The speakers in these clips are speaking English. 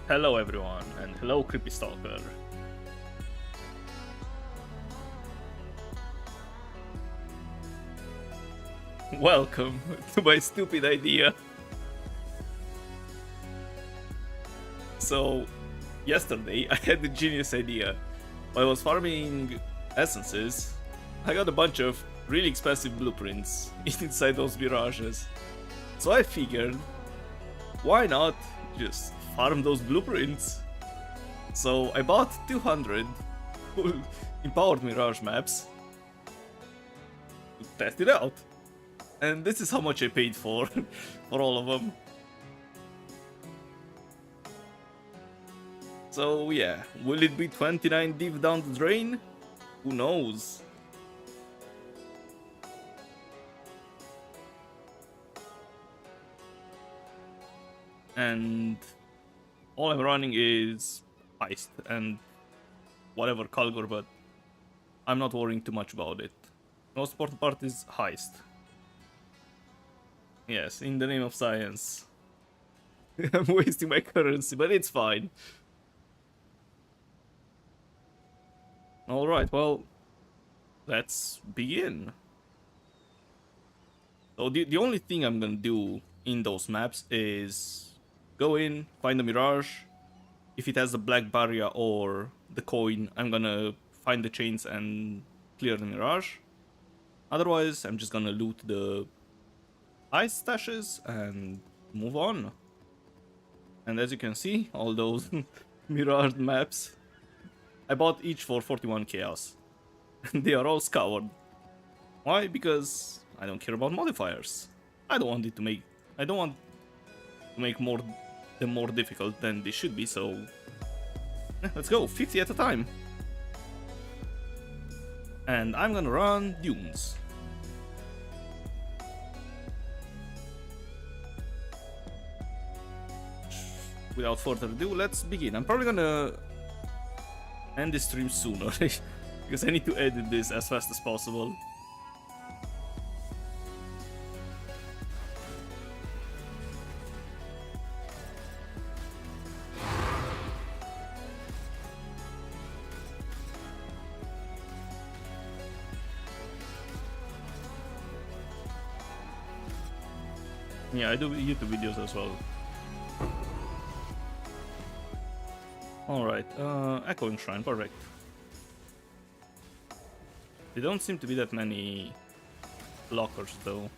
Hello everyone, and hello Creepy Stalker. Welcome to my stupid idea. So, yesterday I had the genius idea. While I was farming essences, I got a bunch of really expensive blueprints inside those mirages. So I figured, why not just farm those blueprints? So I bought 200 full empowered mirage maps to test it out. And this is how much I paid for all of them. So yeah, will it be 29 div down the drain? Who knows? And all I'm running is Heist and whatever Kalgor, but I'm not worrying too much about it. Most important part is Heist. Yes, in the name of science. I'm wasting my currency, but it's fine. Alright, well, let's begin. So the only thing I'm gonna do in those maps is go in, find the mirage. If it has the black barrier or the coin, I'm gonna find the chains and clear the mirage. Otherwise, I'm just gonna loot the ice stashes and move on. And as you can see, all those mirage maps, I bought each for 41 chaos. They are all scoured. Why? Because I don't care about modifiers. I don't want them to make them more difficult than they should be, so let's go, 50 at a time. And I'm gonna run dunes. Without further ado, let's begin. I'm probably gonna end this stream sooner because I need to edit this as fast as possible. Yeah, I do YouTube videos as well. Alright, Echoing Shrine, perfect. There don't seem to be that many lockers though.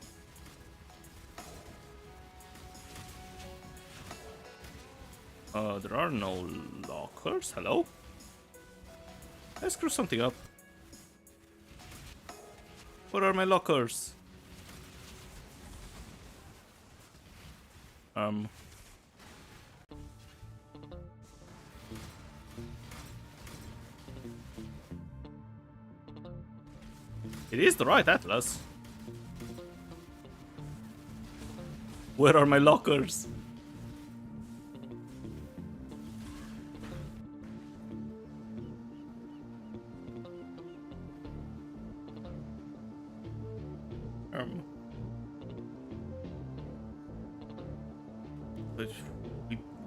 There are no lockers? Hello? Let's screw something up. Where are my lockers? It is the right atlas. Where are my lockers?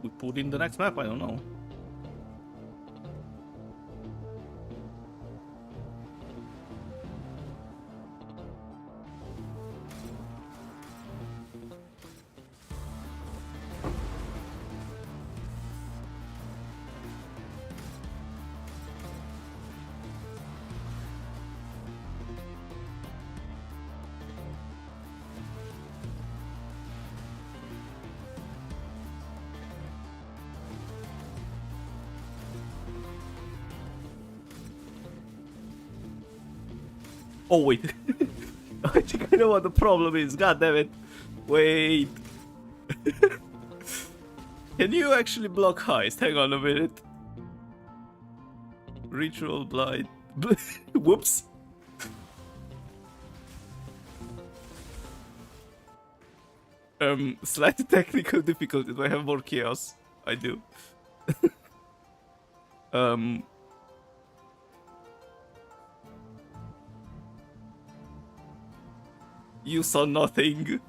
We put in the next map, I don't know. Oh wait, I think I know what the problem is. God damn it! Wait, can you actually block Heist? Hang on a minute. Ritual blight. Whoops. Slight technical difficulty. Do I have more chaos? I do. You saw nothing.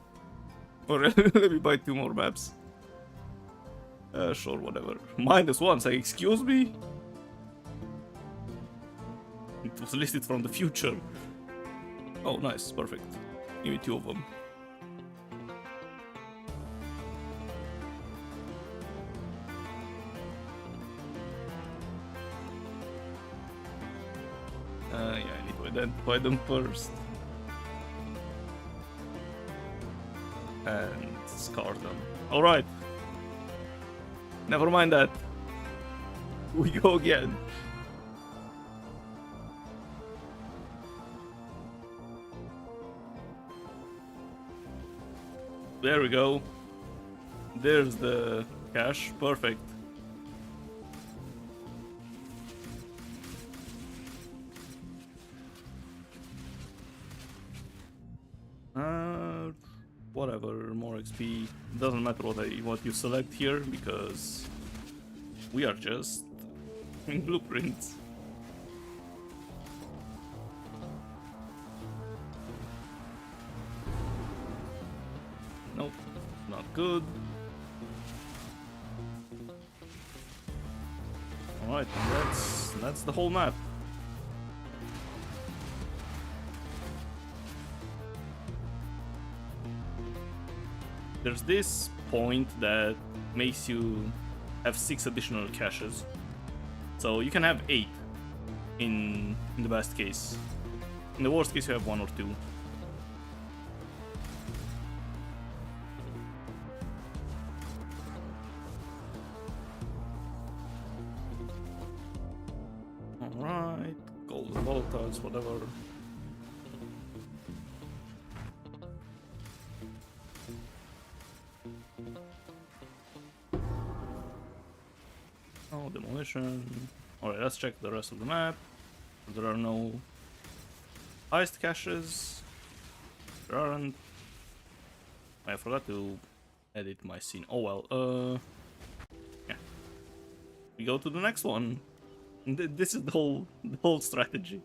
Or let me buy 2 more maps. Sure, whatever. -1, say, excuse me? It was listed from the future. Oh, nice, perfect. Give me 2 of them. Yeah, I need to identify them first. And scar them. Alright. Never mind that. We go again. There we go. There's the cache. Perfect. Whatever, more XP. Doesn't matter what you select here because we are just in blueprints. Nope, not good. Alright, that's the whole map. There's this point that makes you have 6 additional caches. So you can have 8 in the best case. In the worst case you have 1 or 2. Alright, golden volatiles, whatever. Oh, demolition. Alright, let's check the rest of the map. There are no heist caches. There aren't. I forgot to edit my scene. Oh well, yeah. We go to the next one. This is the whole strategy.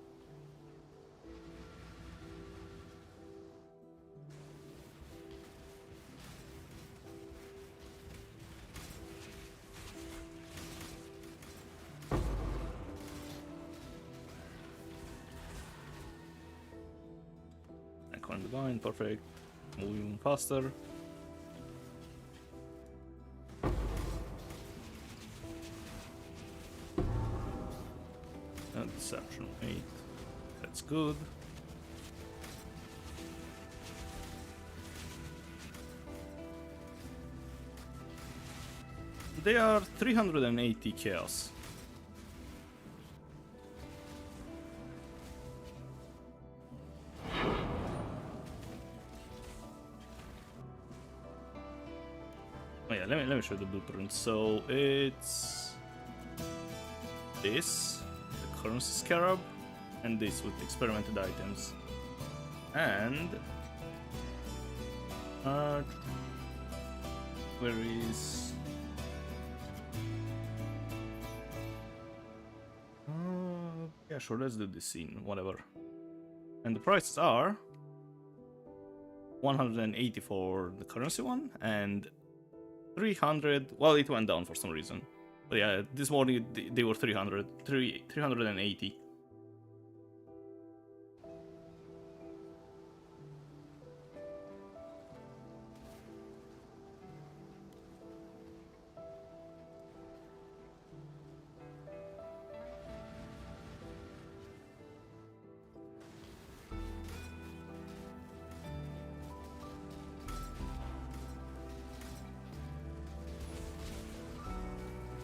Icon Divine, perfect. Moving faster. And Deception 8. That's good. They are 380 chaos. Oh yeah, let me show you the blueprint. So it's this, the currency scarab, and this with experimented items. And where is yeah, sure, let's do this scene, whatever. And the prices are 180 for the currency one and 300. Well, it went down for some reason, but yeah, this morning they were 380.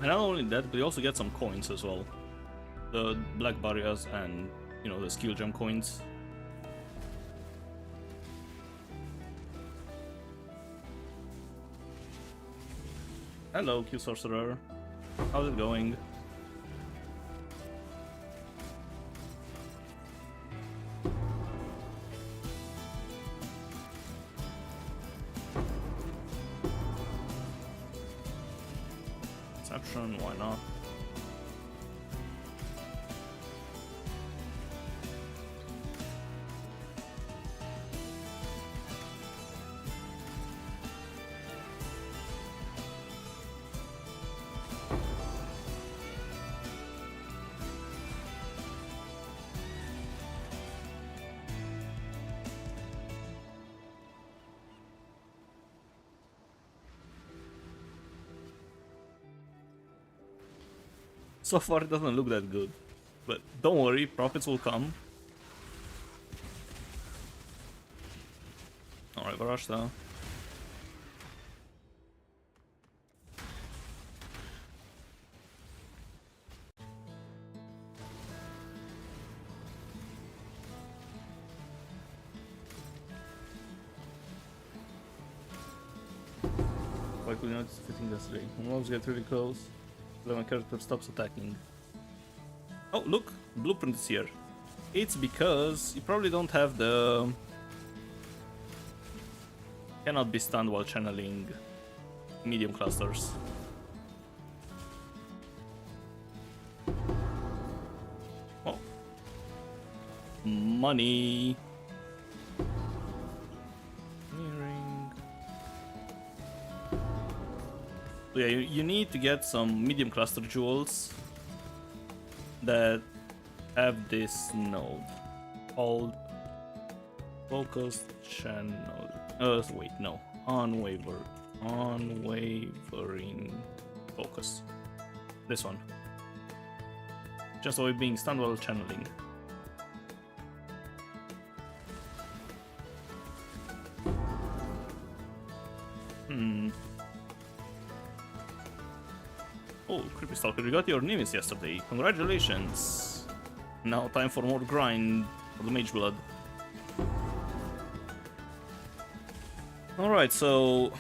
And not only that, but you also get some coins as well. The black barriers and, you know, the skill gem coins. Hello, Q Sorcerer. How's it going? Why not? So far, it doesn't look that good. But don't worry, profits will come. Alright, Barrage now. Why could you not fitting this rig? Mobs get really close. Then my character stops attacking. Oh, look! Blueprint is here. It's because you probably don't have the... Cannot be stunned while channeling medium clusters. Oh. Money! So yeah, you need to get some medium cluster jewels that have this node called focused channel. Wait, no, unwavering focus. This one. Just avoid being stunned while channeling. Oh, Creepy Stalker, you got your Nimis yesterday. Congratulations. Now time for more grind for the Mage Blood. Alright, so...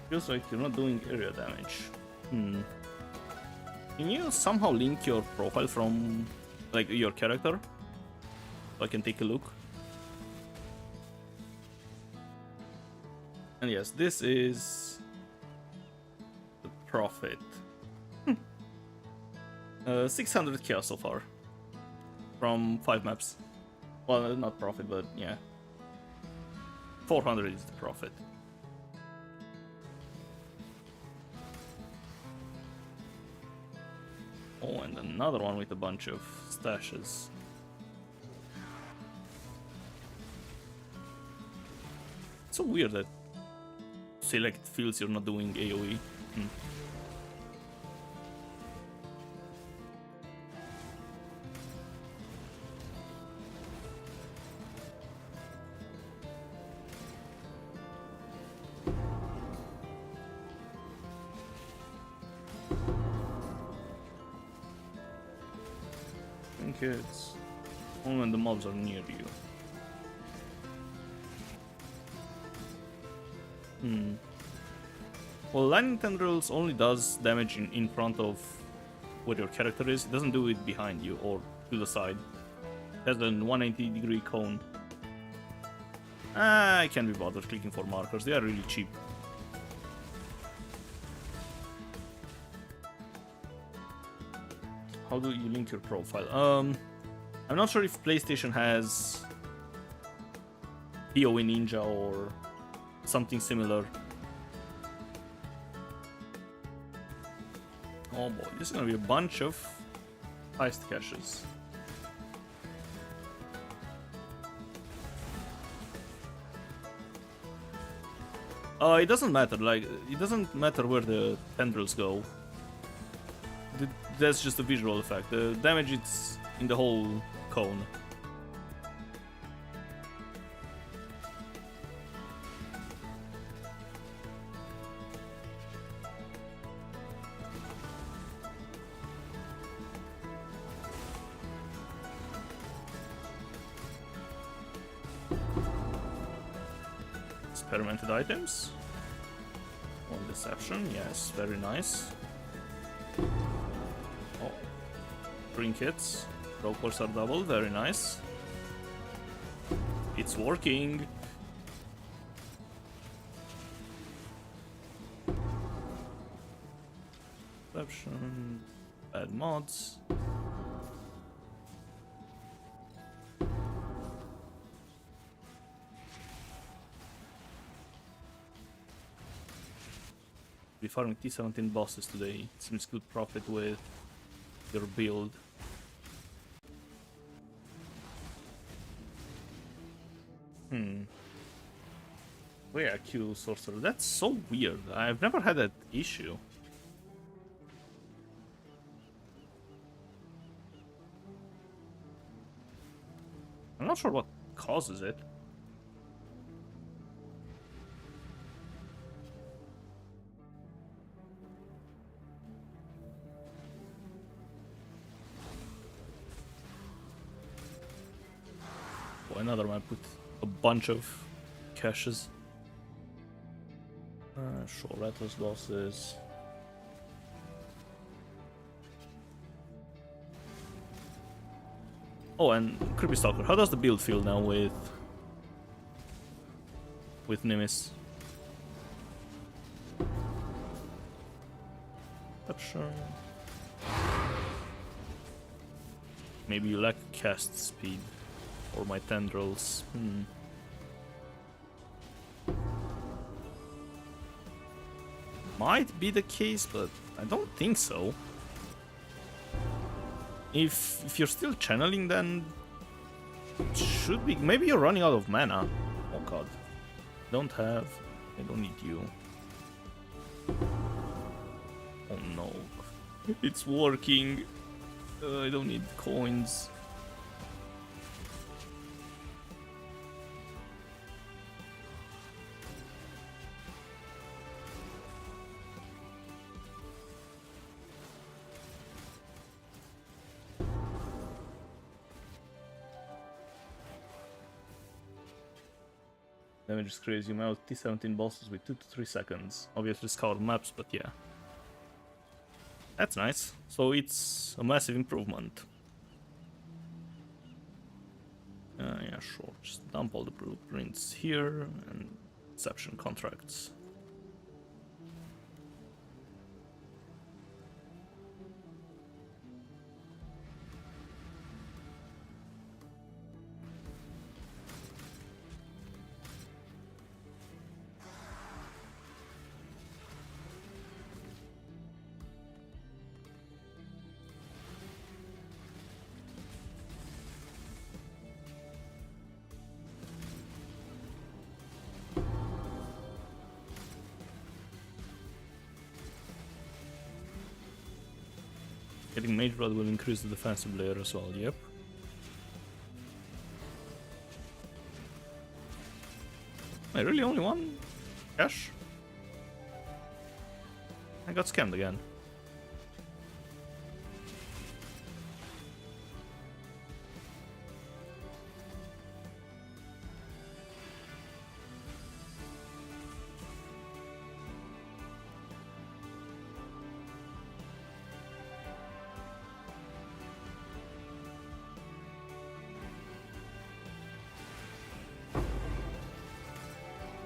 Feels like you're not doing area damage. Can you somehow link your profile from, like, your character? So I can take a look. And yes, this is... the profit. 600 chaos so far. From 5 maps. Well, not profit, but yeah. 400 is the profit. Oh, and another one with a bunch of stashes. It's so weird that select fields you're not doing AoE. It's only when the mobs are near you. Well, lightning tendrils only does damage in front of where your character is. It doesn't do it behind you or to the side. It has a 180-degree cone. I can't be bothered clicking for markers. They are really cheap. How do you link your profile? I'm not sure if PlayStation has PoE Ninja or something similar. Oh boy, this is gonna be a bunch of heist caches. It doesn't matter. Like, it doesn't matter where the tendrils go. That's just a visual effect. The damage is in the whole cone. Experimented items. One deception, yes, very nice. Oh, trinkets. Rockers are double, very nice. It's working. Deception, bad mods. Be farming T17 bosses today. It seems good profit with your build. Where Q sorcerer? That's so weird. I've never had that issue. not sure what causes it. Oh, another map with a bunch of caches. Sure, Rattles losses. Oh, and Creepy Stalker. How does the build feel now with Nimis? Perception. Maybe you lack cast speed, or my Tendrils. Might be the case, but I don't think so. If you're still channeling, then it should be. Maybe you're running out of mana. Oh god. I don't need you. Oh no. It's working. I don't need coins. Damage is crazy. You mount T17 bosses with 2 to 3 seconds. Obviously scoured maps, but yeah. That's nice. So it's a massive improvement. Yeah, sure. Just dump all the blueprints here and exception contracts. Getting Mage Blood will increase the defensive layer as well, yep. I really only one cash? I got scammed again.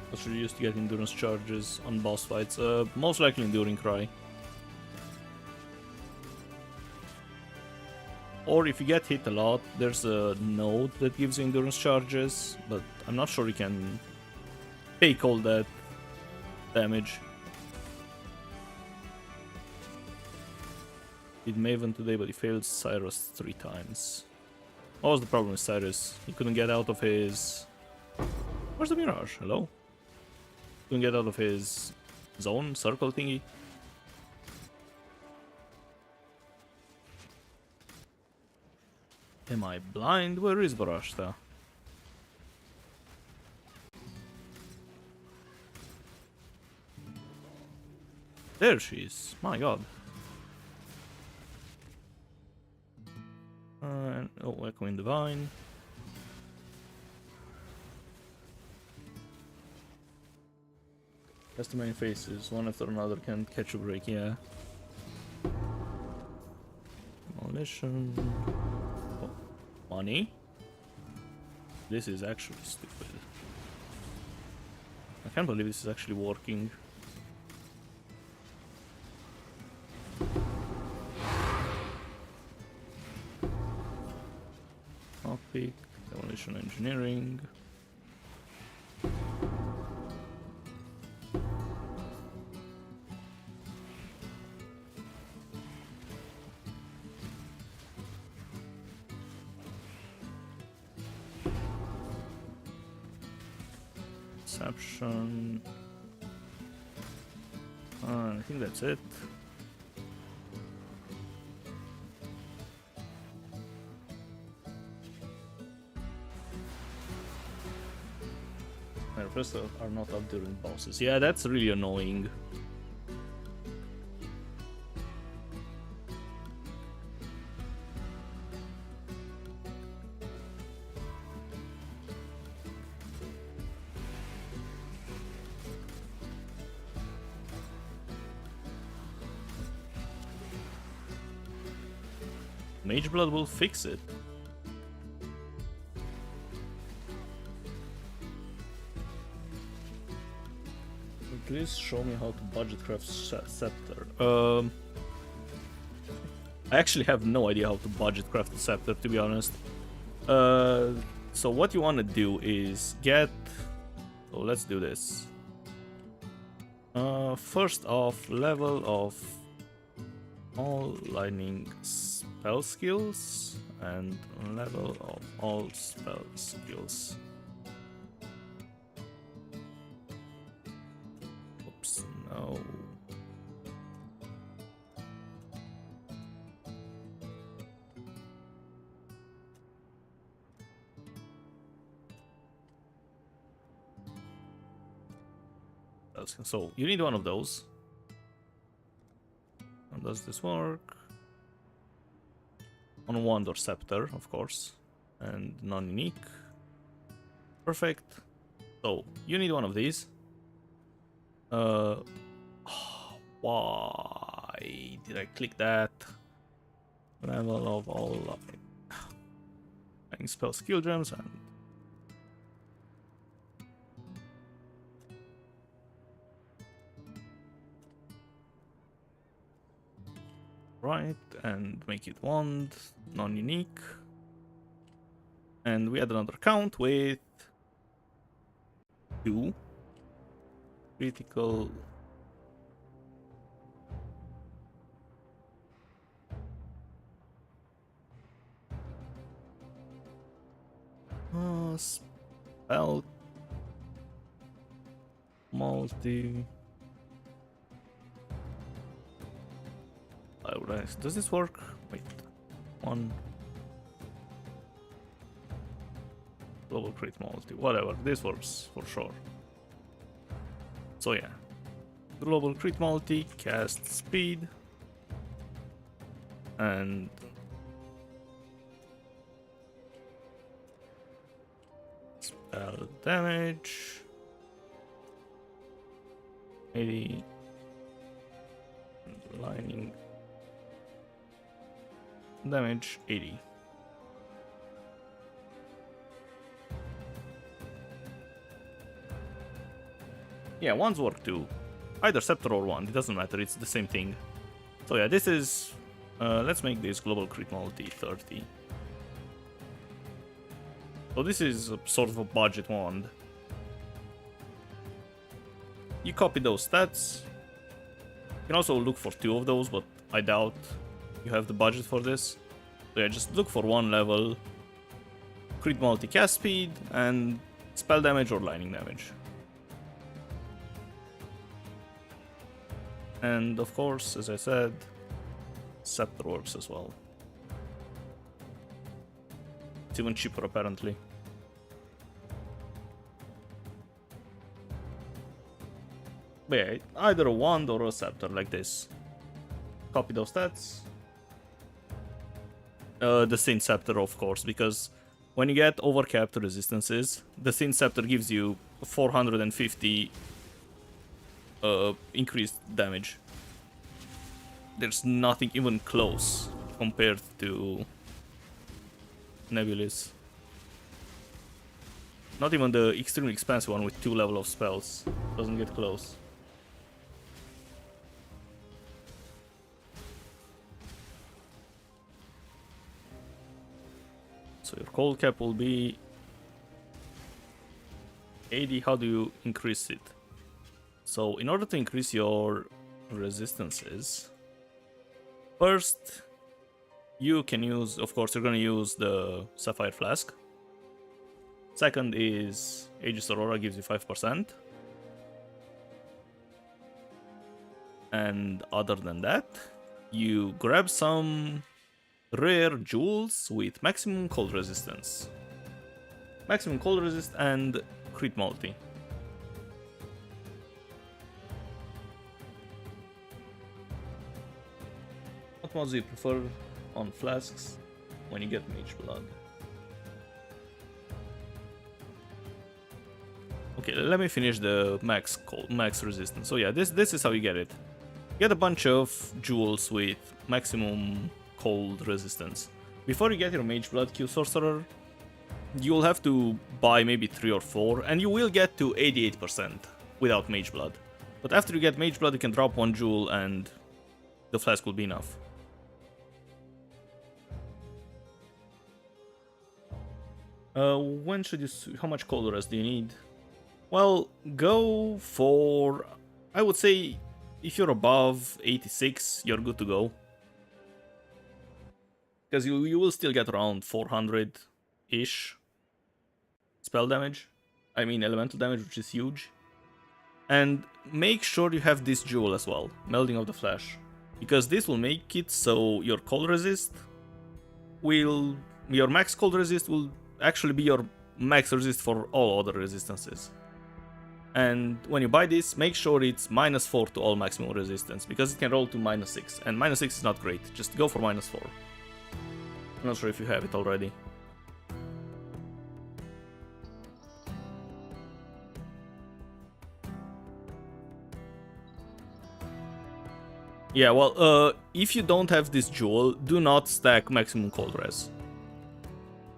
What should you use to get endurance charges on boss fights? Most likely Enduring Cry. Or if you get hit a lot, there's a node that gives you endurance charges, but I'm not sure you can take all that damage. Did Maven today, but he failed Cyrus 3 times. What was the problem with Cyrus? He couldn't get out of his... Where's the Mirage? Hello? Couldn't get out of his zone, circle thingy. Am I blind? Where is Barashta? There she is. My god. Oh, Echoing Divine. Has too many faces, one after another, can't catch a break, yeah. Demolition. Oh, money? This is actually stupid. I can't believe this is actually working. Lockpick, demolition engineering. Perception. I think that's it. First are not up during bosses. Yeah, that's really annoying. Mage Blood will fix it. Please show me how to budget craft scepter. I actually have no idea how to budget craft a scepter, to be honest. So what you want to do is get... So let's do this. First off, level of all lightning spell skills and level of all spell skills. Oops, no. So you need one of those. How does this work? On wand or scepter, of course, and non-unique. Perfect. So you need one of these. Why did I click that? Level of all spell skill gems and right, and make it wand, non-unique. And we add another count with 2 critical. Spell multi. Does this work? Wait, 1 global crit multi, whatever. This works for sure. So yeah, global crit multi, cast speed, and spell damage 80, lightning damage 80. Yeah, wands work too. Either scepter or wand, it doesn't matter, it's the same thing. So yeah, this is... let's make this global crit multi 30. So this is a sort of a budget wand. You copy those stats. You can also look for 2 of those, but I doubt you have the budget for this. So yeah, just look for 1 level, crit multi cast speed, and spell damage or lightning damage. And of course, as I said, scepter works as well. It's even cheaper apparently. But yeah, either a wand or a scepter like this. Copy those stats. The Saint Scepter, of course, because when you get overcapped resistances, the Saint Scepter gives you 450 increased damage. There's nothing even close compared to Nebulous. Not even the extremely expensive one with 2 level of spells doesn't get close. So your cold cap will be 80. How do you increase it? So in order to increase your resistances, first you can use, of course, you're going to use the Sapphire Flask. Second is Aegis Aurora gives you 5%. And other than that, you grab some rare jewels with maximum cold resistance. Maximum cold resist and crit multi. What mods do you prefer on flasks when you get Mage Blood? Okay, let me finish the max resistance. So yeah, this is how you get it. Get a bunch of jewels with maximum cold resistance. Before you get your Mage Blood Q Sorcerer, you'll have to buy maybe 3 or 4, and you will get to 88% without Mage Blood. But after you get Mage Blood, you can drop 1 jewel and the flask will be enough. When should you... How much cold rest do you need? Well, go for... I would say if you're above 86, you're good to go. Because you will still get around 400-ish spell damage. I mean elemental damage, which is huge. And make sure you have this jewel as well, Melding of the Flesh. Because this will make it so your cold resist will... Your max cold resist will actually be your max resist for all other resistances. And when you buy this, make sure it's -4 to all maximum resistance, because it can roll to -6, and -6 is not great, just go for -4. I'm not sure if you have it already. Yeah, well, if you don't have this jewel, do not stack maximum cold res.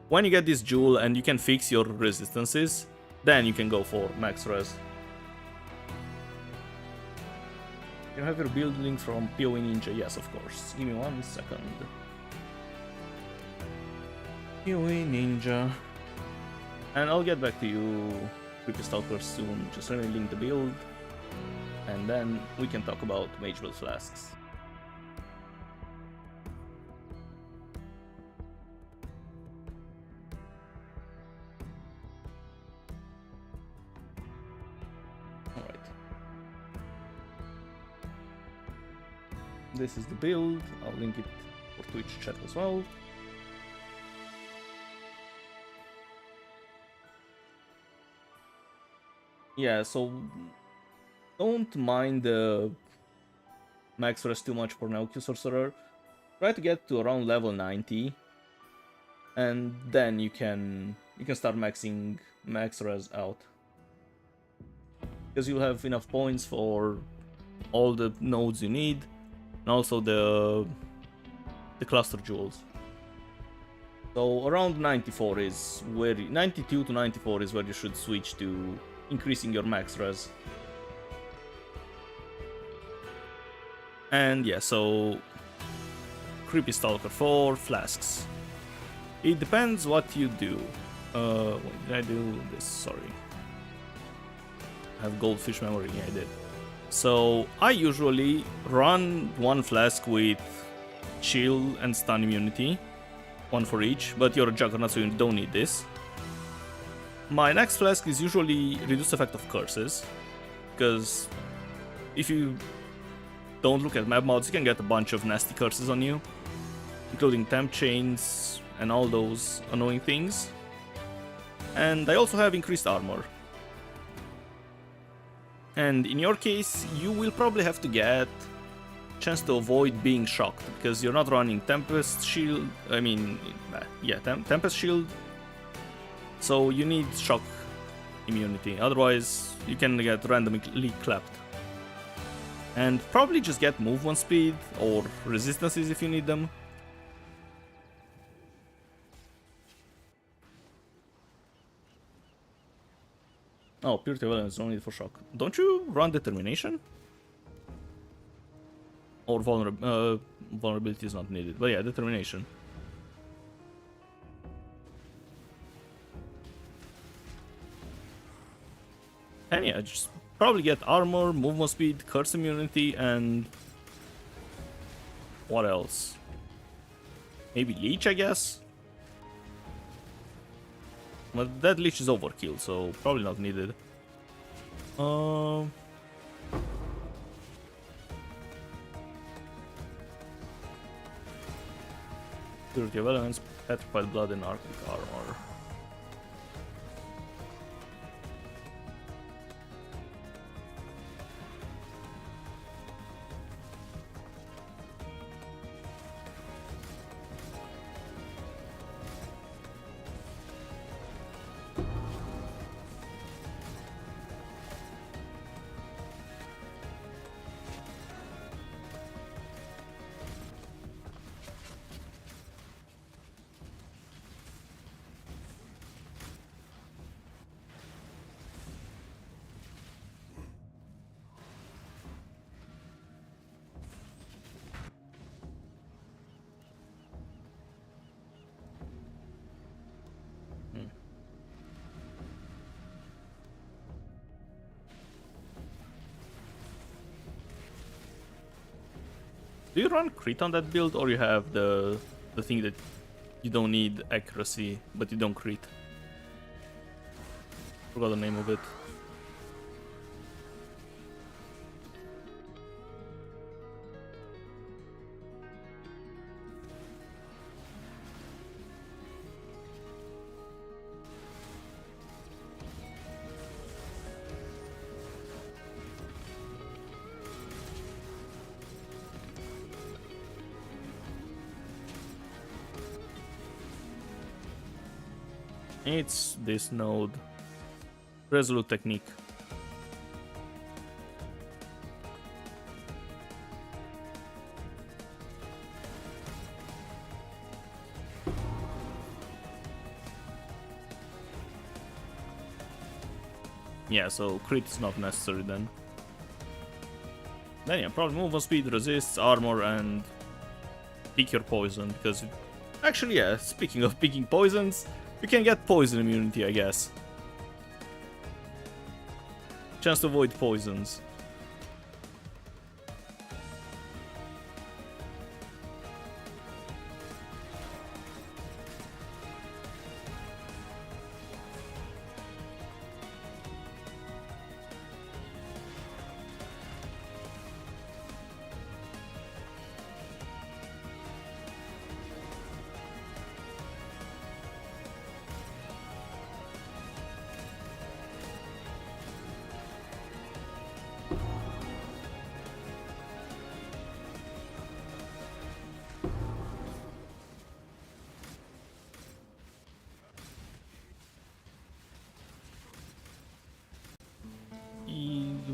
When you get this jewel and you can fix your resistances, then you can go for max res. You have your build link from PoE Ninja, yes, of course. Give me 1 second. PoE Ninja. And I'll get back to you, Creepy Stalker, soon. Just let me link the build. And then we can talk about Mage Build flasks. Alright. This is the build. I'll link it for Twitch chat as well. Yeah, so don't mind the max res too much for now, Q Sorcerer. Try to get to around level 90, and then you can start maxing max res out, because you'll have enough points for all the nodes you need, and also the cluster jewels. So around 94 is where 92 to 94 is where you should switch to increasing your max res. And yeah, so Creepy Stalker 4 flasks. It depends what you do. What did I do this? Sorry. I have goldfish memory, yeah, I did. So I usually run 1 flask with chill and stun immunity, 1 for each, but you're a Juggernaut, so you don't need this. My next flask is usually reduced effect of curses, because if you don't look at map mods, you can get a bunch of nasty curses on you, including temp chains and all those annoying things. And I also have increased armor. And in your case, you will probably have to get a chance to avoid being shocked, because you're not running Tempest Shield, Tempest Shield, so you need shock immunity, otherwise you can get randomly clapped. And probably just get movement speed or resistances if you need them. Oh, Purity of Elements, no need for shock. Don't you run Determination? Or vulnerability is not needed, but yeah, Determination. And yeah, just probably get armor, movement speed, curse immunity, and what else? Maybe leech, I guess? But that leech is overkill, so probably not needed. Purity of Elements, Petrified Blood, and Arctic Armor. Do you run crit on that build, or you have the thing that you don't need accuracy, but you don't crit? Forgot the name of it. It's this node. Resolute technique. Yeah, so crit is not necessary then. Then yeah, probably movement speed, resists, armor, and pick your poison, because... Actually, yeah, speaking of picking poisons, you can get poison immunity, I guess. Chance to avoid poisons.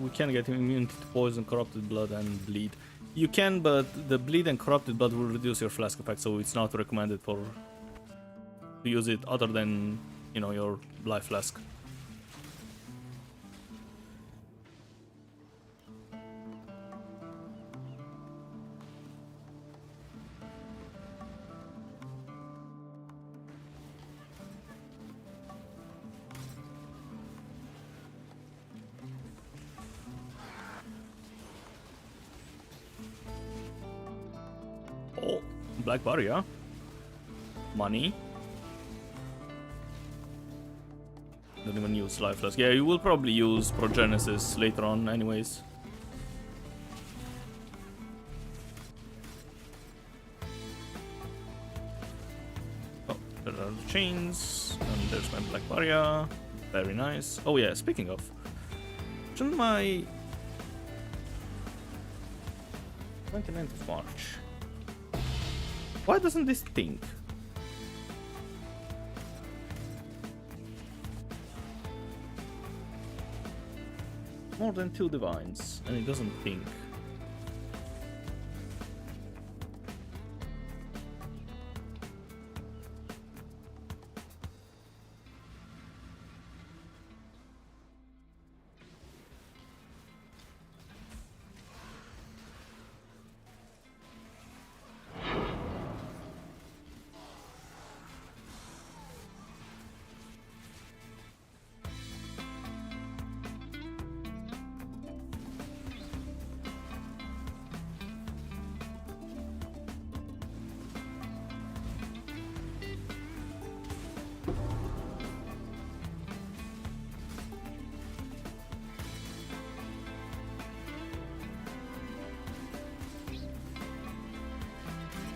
We can get immunity to poison, corrupted blood, and bleed. You can, but the bleed and corrupted blood will reduce your flask effect, so it's not recommended to use it other than, you know, your life flask. Oh, black barrier. Money. Don't even use life flask. Yeah, you will probably use Progenesis later on anyways. Oh, there are the chains. And there's my black barrier. Very nice. Oh yeah, speaking of. Shouldn't my... 29th of March. Why doesn't this think? More than 2 divines, and it doesn't think.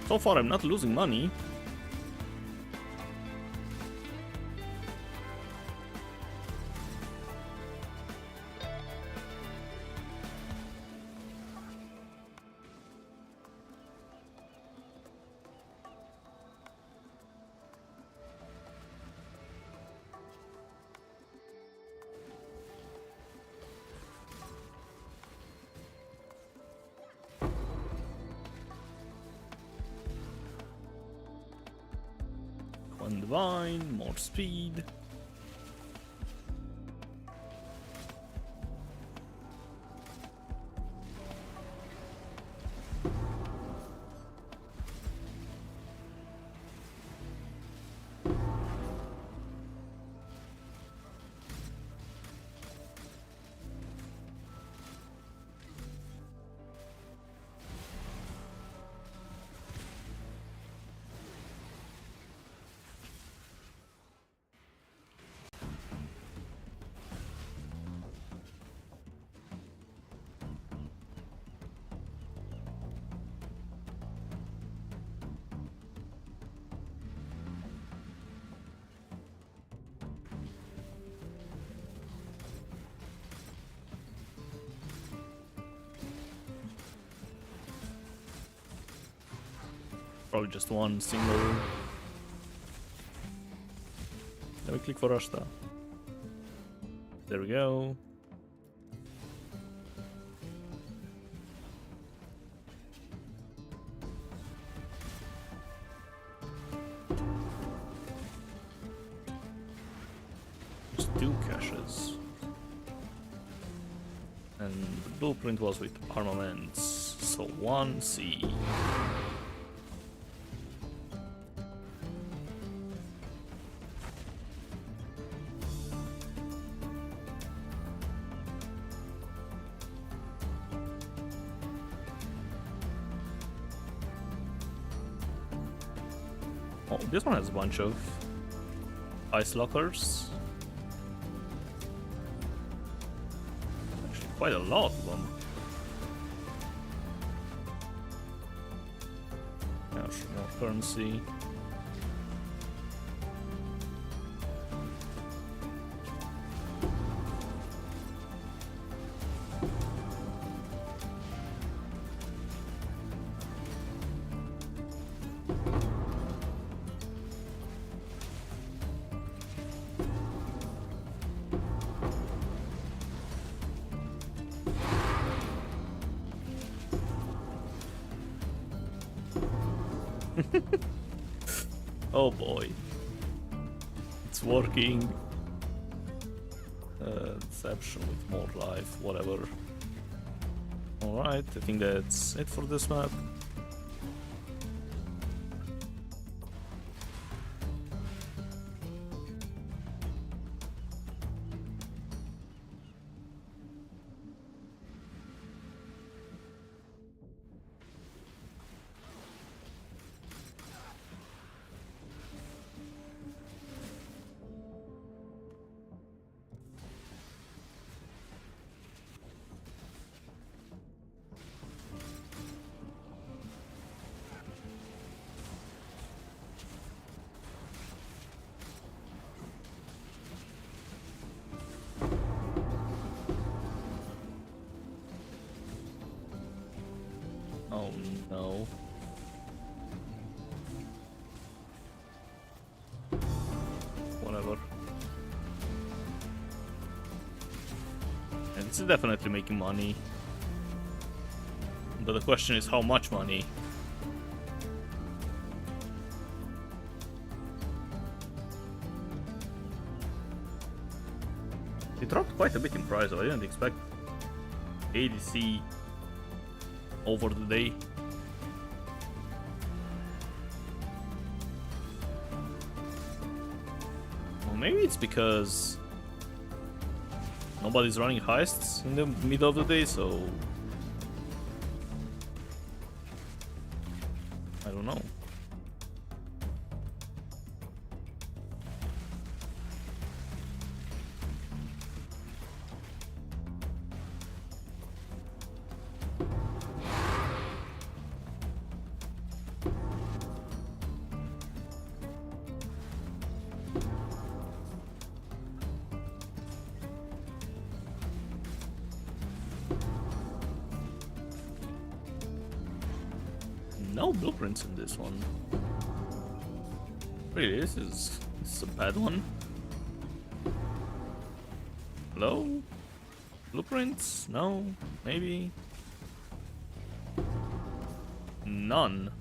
So far, I'm not losing money. One divine, more speed. Probably just one single. Let me click for Rashta. There we go. Just 2 caches. And the blueprint was with armaments, so 1 C. Oh, this one has a bunch of ice lockers. Actually, quite a lot of them. Gosh, more currency. Oh boy. It's working. Deception with more life, whatever. Alright, I think that's it for this map. Oh no. Whatever. And it's definitely making money. But the question is how much money? It dropped quite a bit in price, so I didn't expect ADC over the day. Well, maybe it's because nobody's running heists in the middle of the day, so I don't know. No blueprints in this one. Really, this is a bad one. Hello? Blueprints? No? Maybe? None.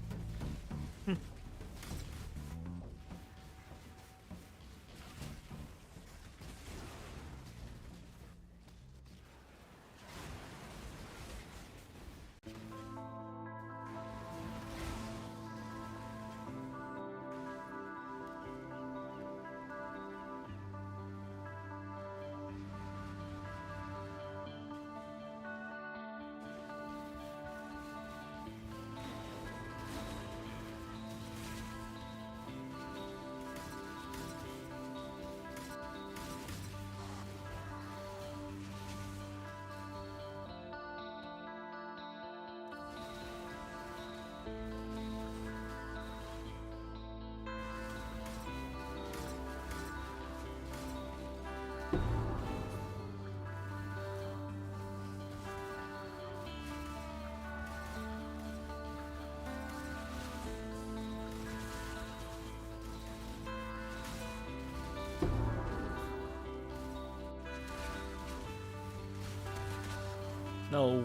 No.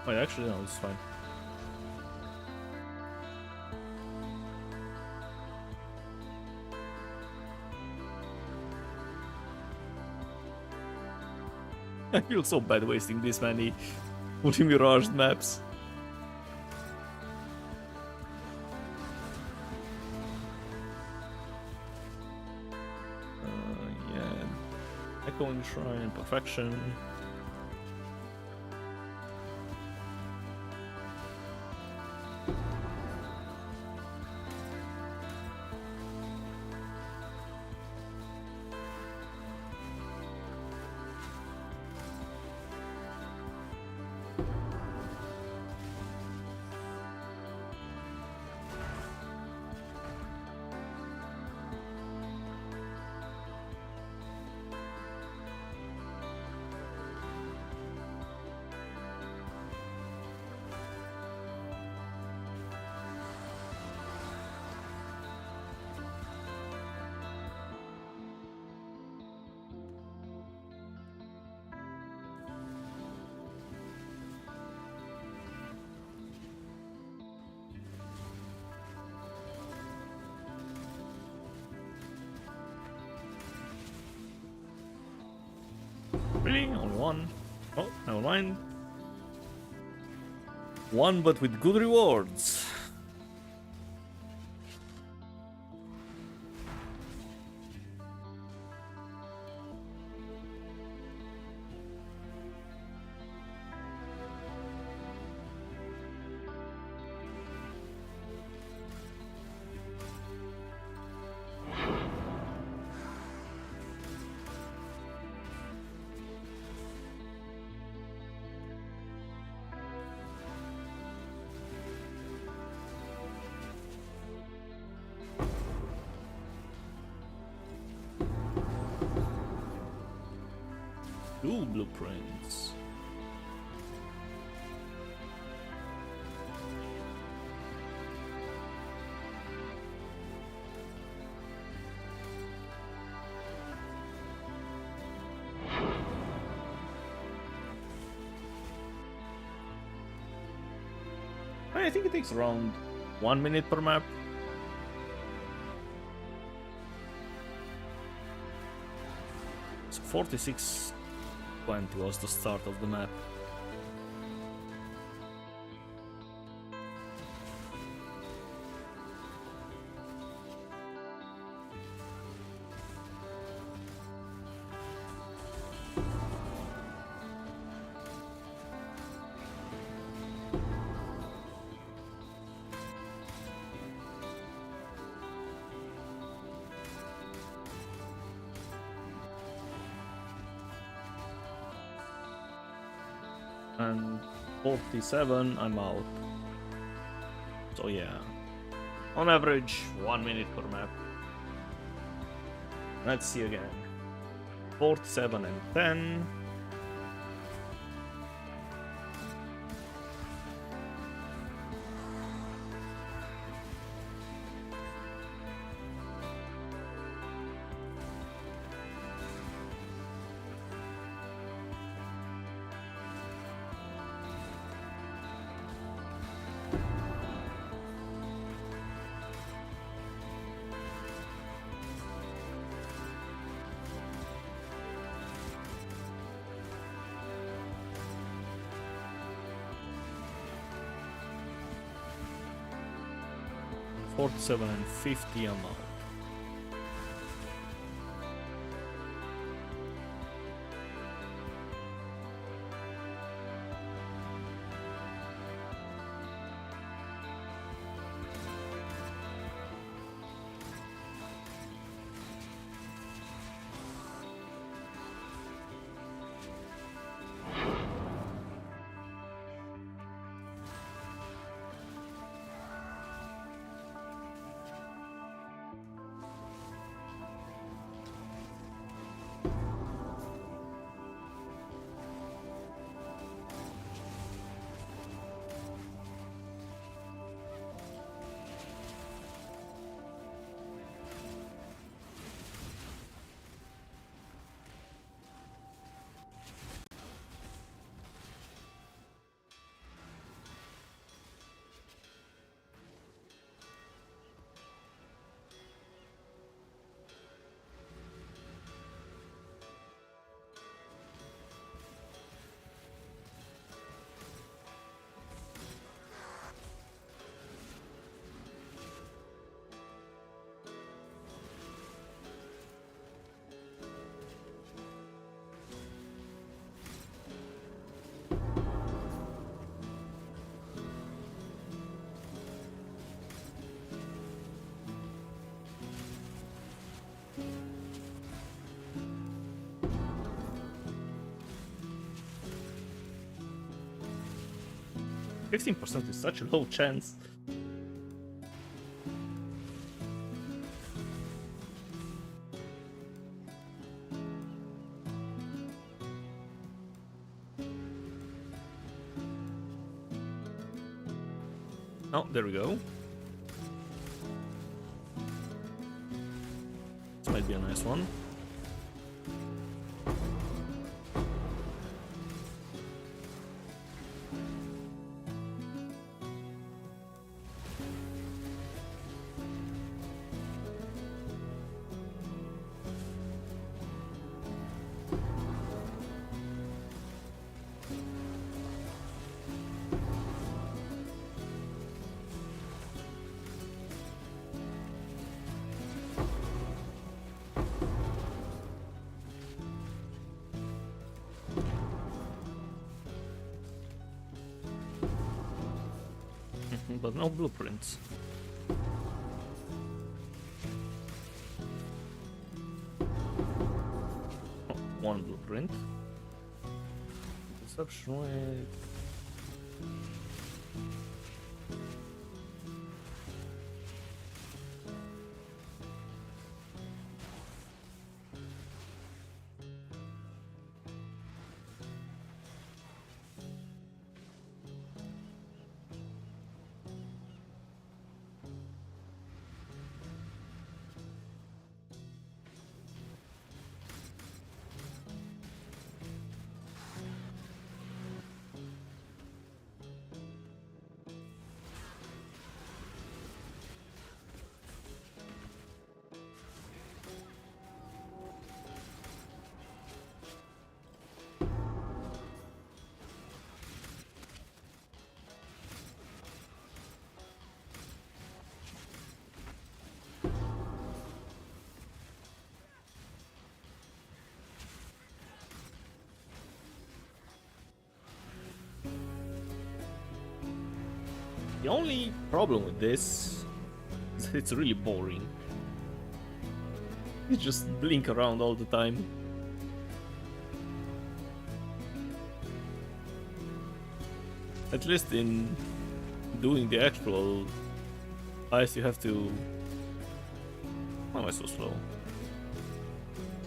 Wait, actually, no, it's fine. I feel so bad wasting this many fully miraged maps. Yeah. Echoing Shrine, Perfection. Really? Only one? Oh, never mind. One, but with good rewards. Two blueprints. I think it takes around 1 minute per map. So 46:20 was the start of the map. And 47, I'm out. So yeah, on average 1 minute per map. Let's see again. 47 and 10. $47 and $50 amount. 15% is such a low chance. Oh, there we go. This might be a nice one. But no blueprints. Oh, one blueprint. Perception rate. The only problem with this is that it's really boring. You just blink around all the time. At least in doing the actual heist, you have to... Why am I so slow?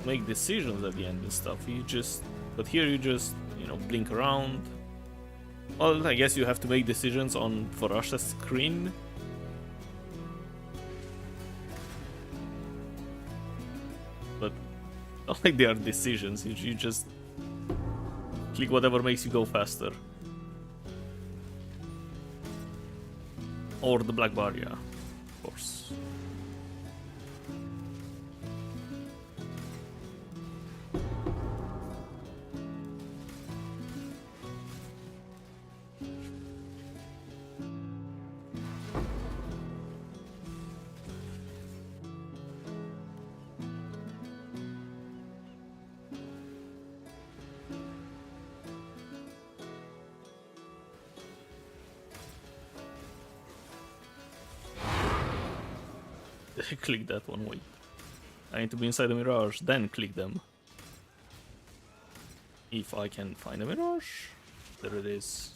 Make decisions at the end and stuff. You just... But here you just, you know, blink around. Well, I guess you have to make decisions on Farash's screen. But not like they are decisions, you just click whatever makes you go faster. Or the black bar, yeah, of course. Click that one, wait. I need to be inside the Mirage, then click them. If I can find a Mirage. There it is.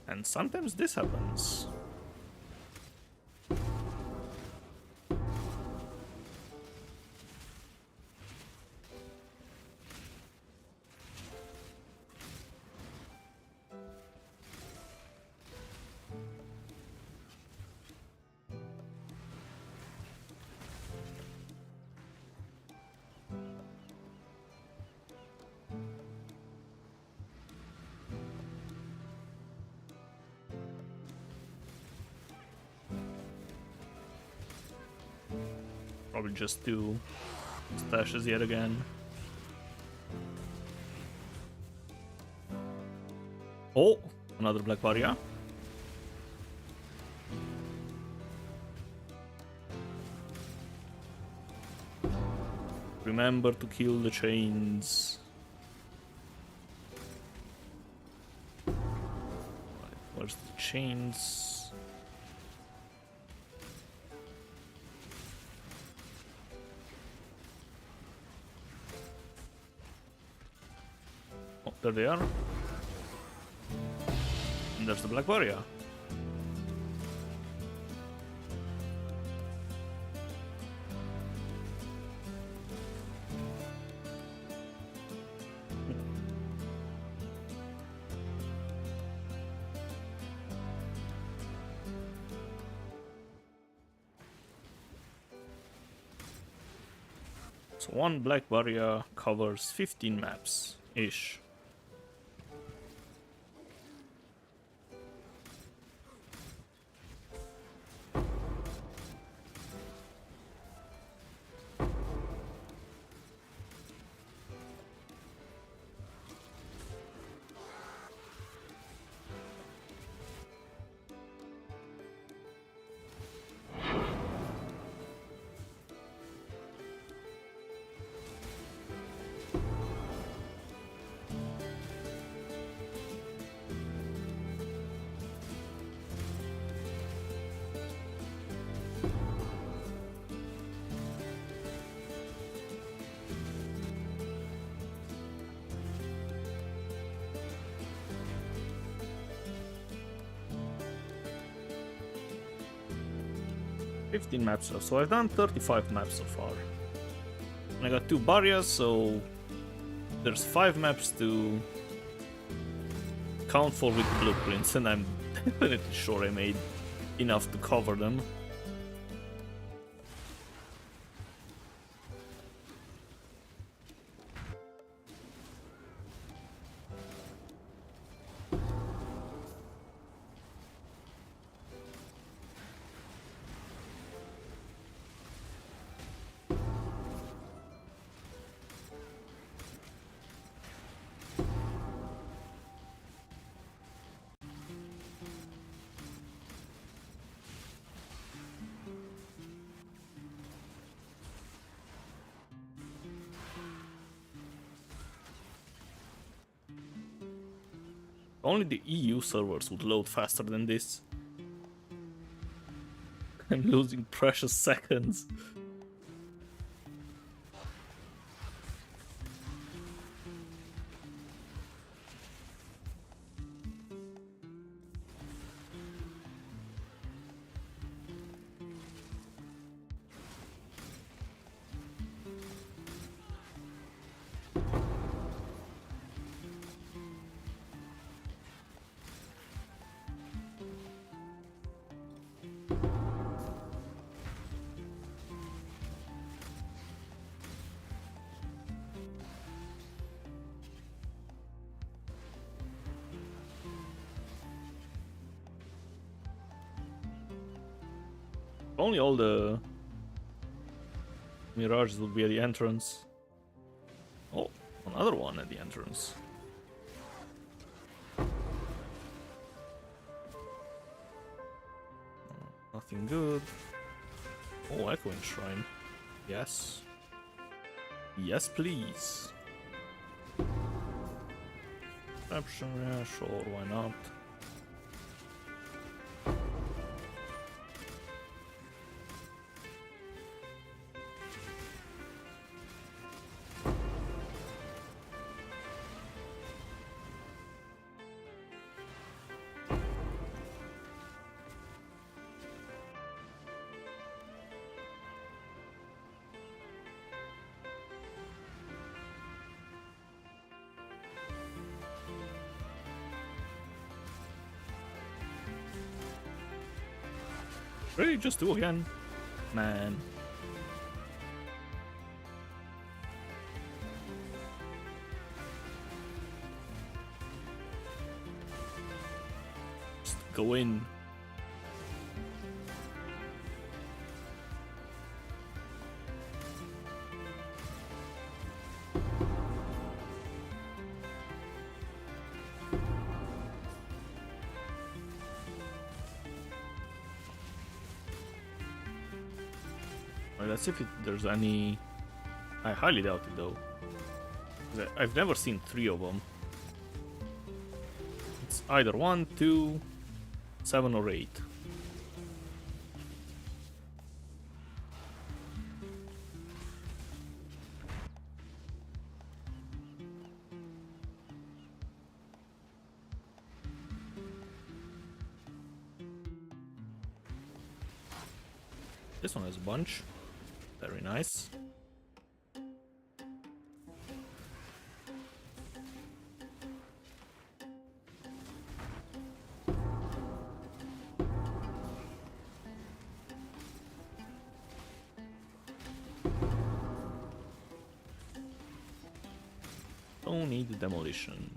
And sometimes this happens. Probably just do stashes yet again. Oh, another black barrier. Remember to kill the chains. Where's the chains? Oh, there they are. And there's the black barrier. So one black barrier covers 15 maps-ish. Fifteen maps, so I've done 35 maps so far. And I got 2 barriers, so there's 5 maps to count for with blueprints, and I'm definitely sure I made enough to cover them. Only the EU servers would load faster than this. I'm losing precious seconds. Only all the Mirages would be at the entrance. Oh, another one at the entrance. Nothing good. Oh, Echoing Shrine. Yes. Yes, please. Perception, yeah, sure, why not? Really, just do again, man. Just go in. Let's see if there's any. I highly doubt it though. I've never seen 3 of them. It's either 1, 2, 7 or 8. This one has a bunch. Very nice. Don't need demolition.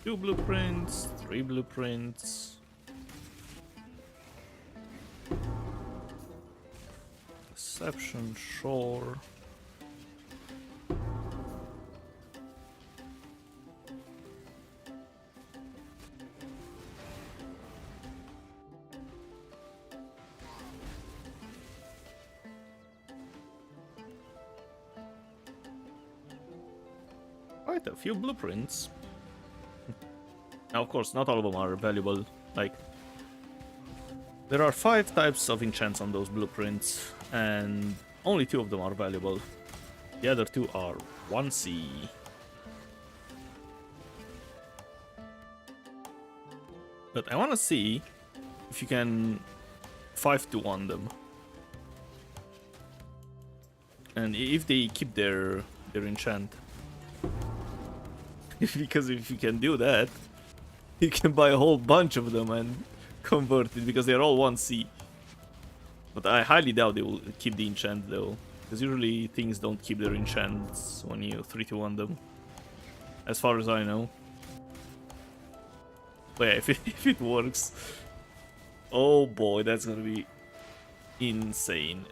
Two blueprints, 3 blueprints. Deception, sure. Quite a few blueprints. Now, of course, not all of them are valuable. Like, there are 5 types of enchants on those blueprints, and only 2 of them are valuable. The other 2 are 1C. But I want to see if you can 5-to-1 them. And if they keep their enchant. Because if you can do that, you can buy a whole bunch of them and convert it, because they're all 1C. But I highly doubt they will keep the enchant though, because usually things don't keep their enchants when you 3-to-1 them, as far as I know. But yeah, if it works, oh boy, that's gonna be insane.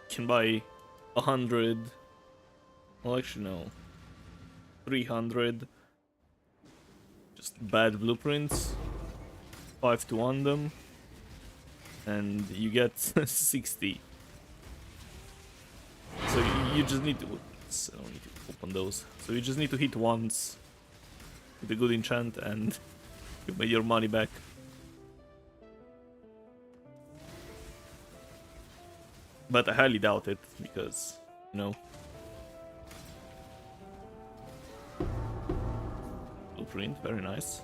Can buy 100. Well, actually no, 300. Just bad blueprints. 5-to-1 them, and you get 60. So you just need to. I don't need to open those. So you just need to hit once with a good enchant, and you made your money back. But I highly doubt it, because, you know. Blueprint, very nice.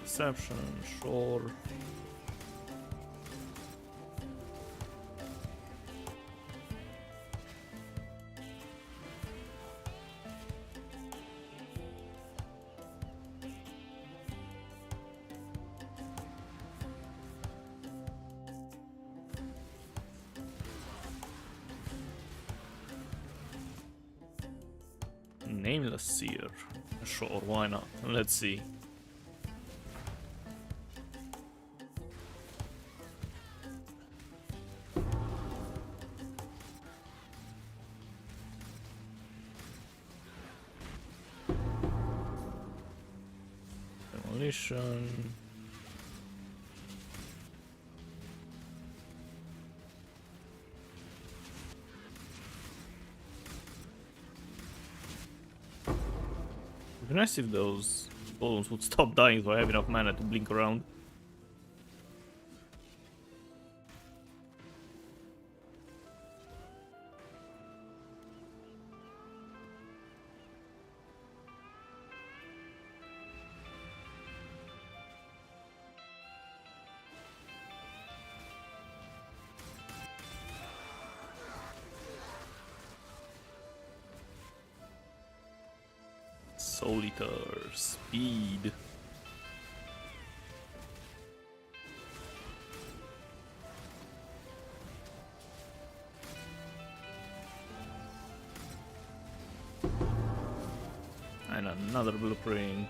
Deception, sure. Nameless Seer. Sure, why not? Let's see. Demolition. It'd be nice if those golems would stop dying so I have enough mana to blink around. Soul Eater, speed. And another blueprint.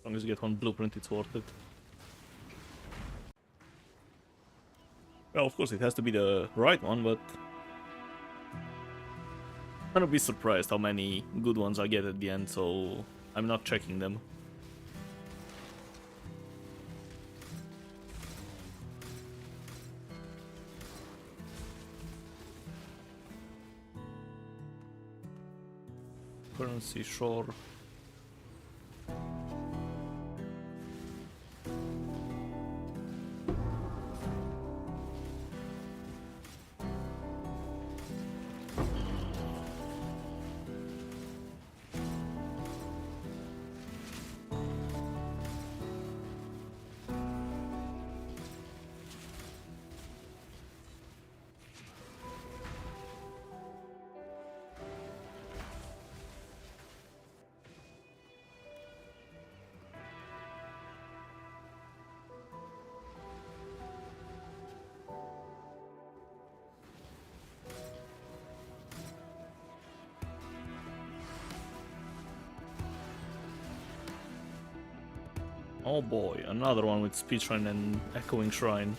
long as you get one blueprint, it's worth it. Well, of course, it has to be the right one, but I'm gonna be surprised how many good ones I get at the end, so I'm not checking them. Currency, sure. Oh boy, another one with Speed Shrine and Echoing Shrine.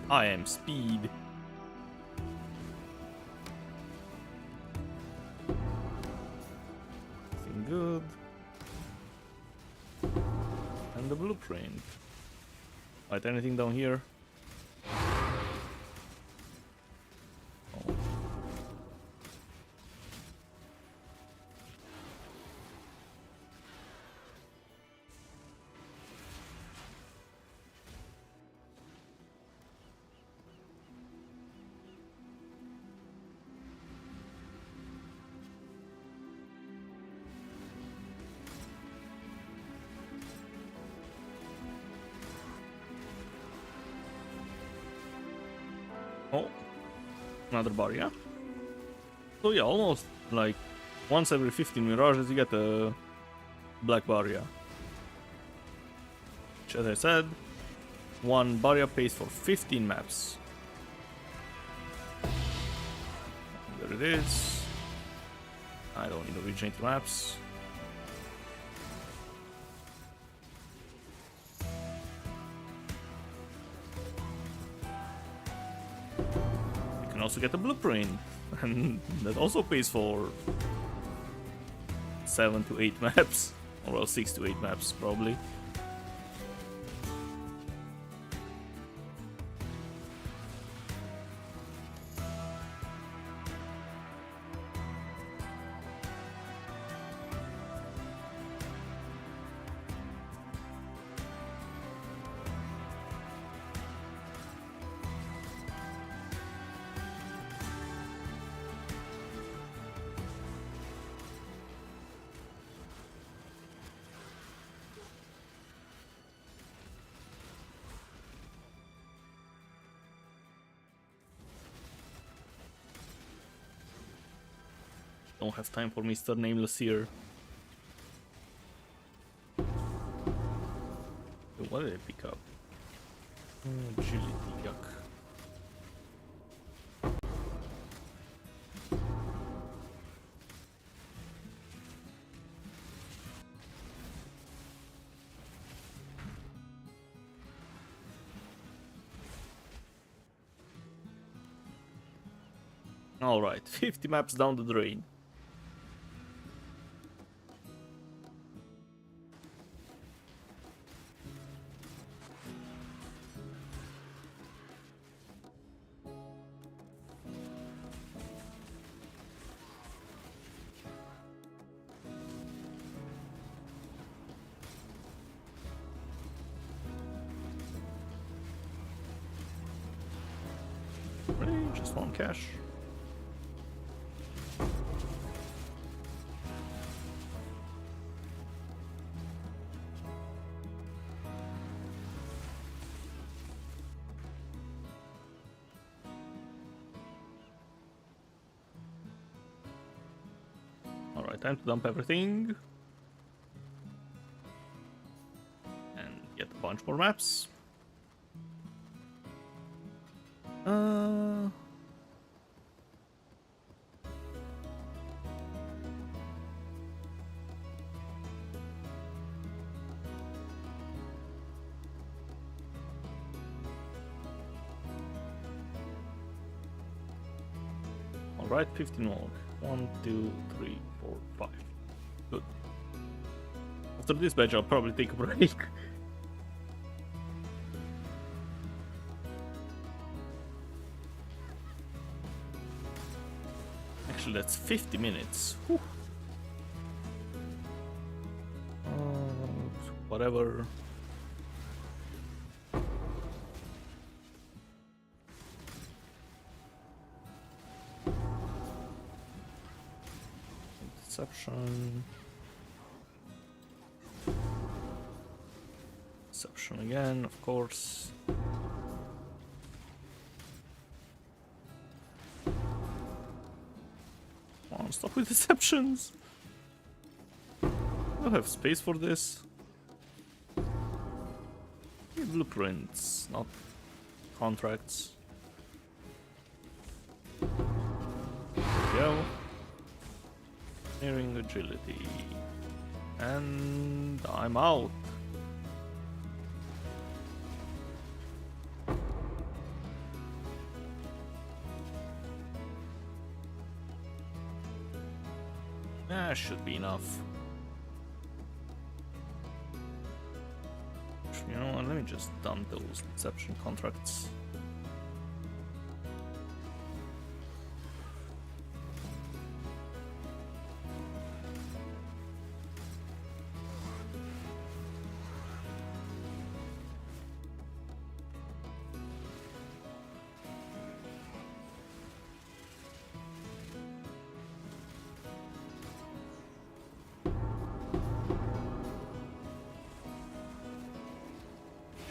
I am Speed. Nothing good. And the blueprint. Right, anything down here? Oh, another barrier. So yeah, almost like once every 15 Mirages you get a black barrier. Which, as I said, one barrier pays for 15 maps. There it is. I don't need to originate maps. You can also get a blueprint, and that also pays for 7 to 8 maps, or well, 6 to 8 maps probably. Don't have time for Mr. Nameless here. What did I pick up? Agility, yuck. Alright, 50 maps down the drain. Really? Just one cash. Alright, time to dump everything. And get a bunch more maps. Alright, 15 more. 1, 2, 3, 4, 5. Good. After this batch, I'll probably take a break. Actually, that's 50 minutes. Whew. Whatever. Deception. Deception again, of course. Come on, stop with deceptions. I don't have space for this. Blueprints, not contracts. There we go. Nearing agility. And I'm out. That should be enough. You know what, let me just dump those deception contracts.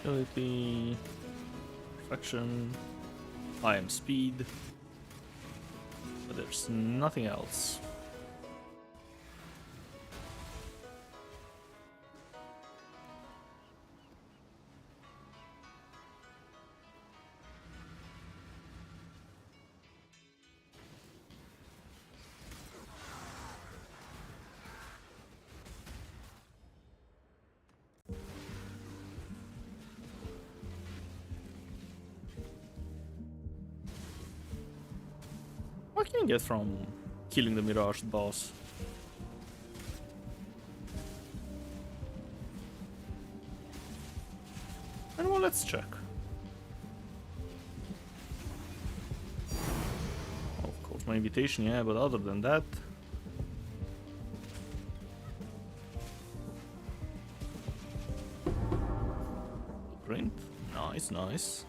Agility, perfection, I am speed, but there's nothing else. What can you get from killing the Miraged boss? And well, let's check. Of course, my invitation, yeah, but other than that... Print? Nice, nice.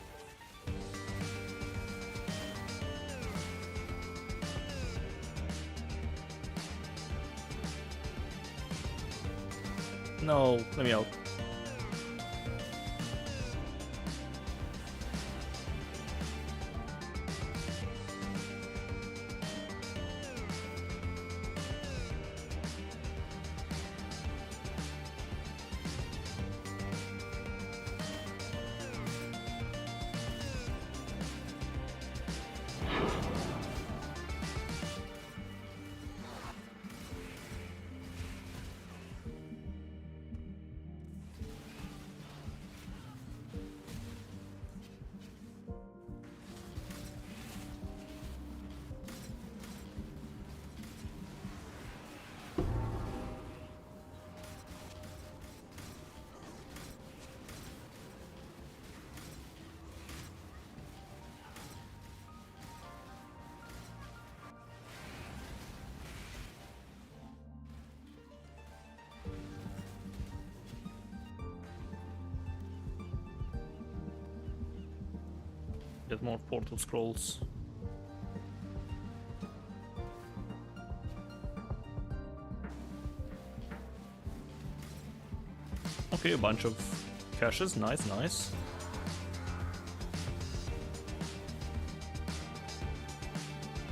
No, let me out. Get more portal scrolls. Okay, a bunch of caches. Nice, nice.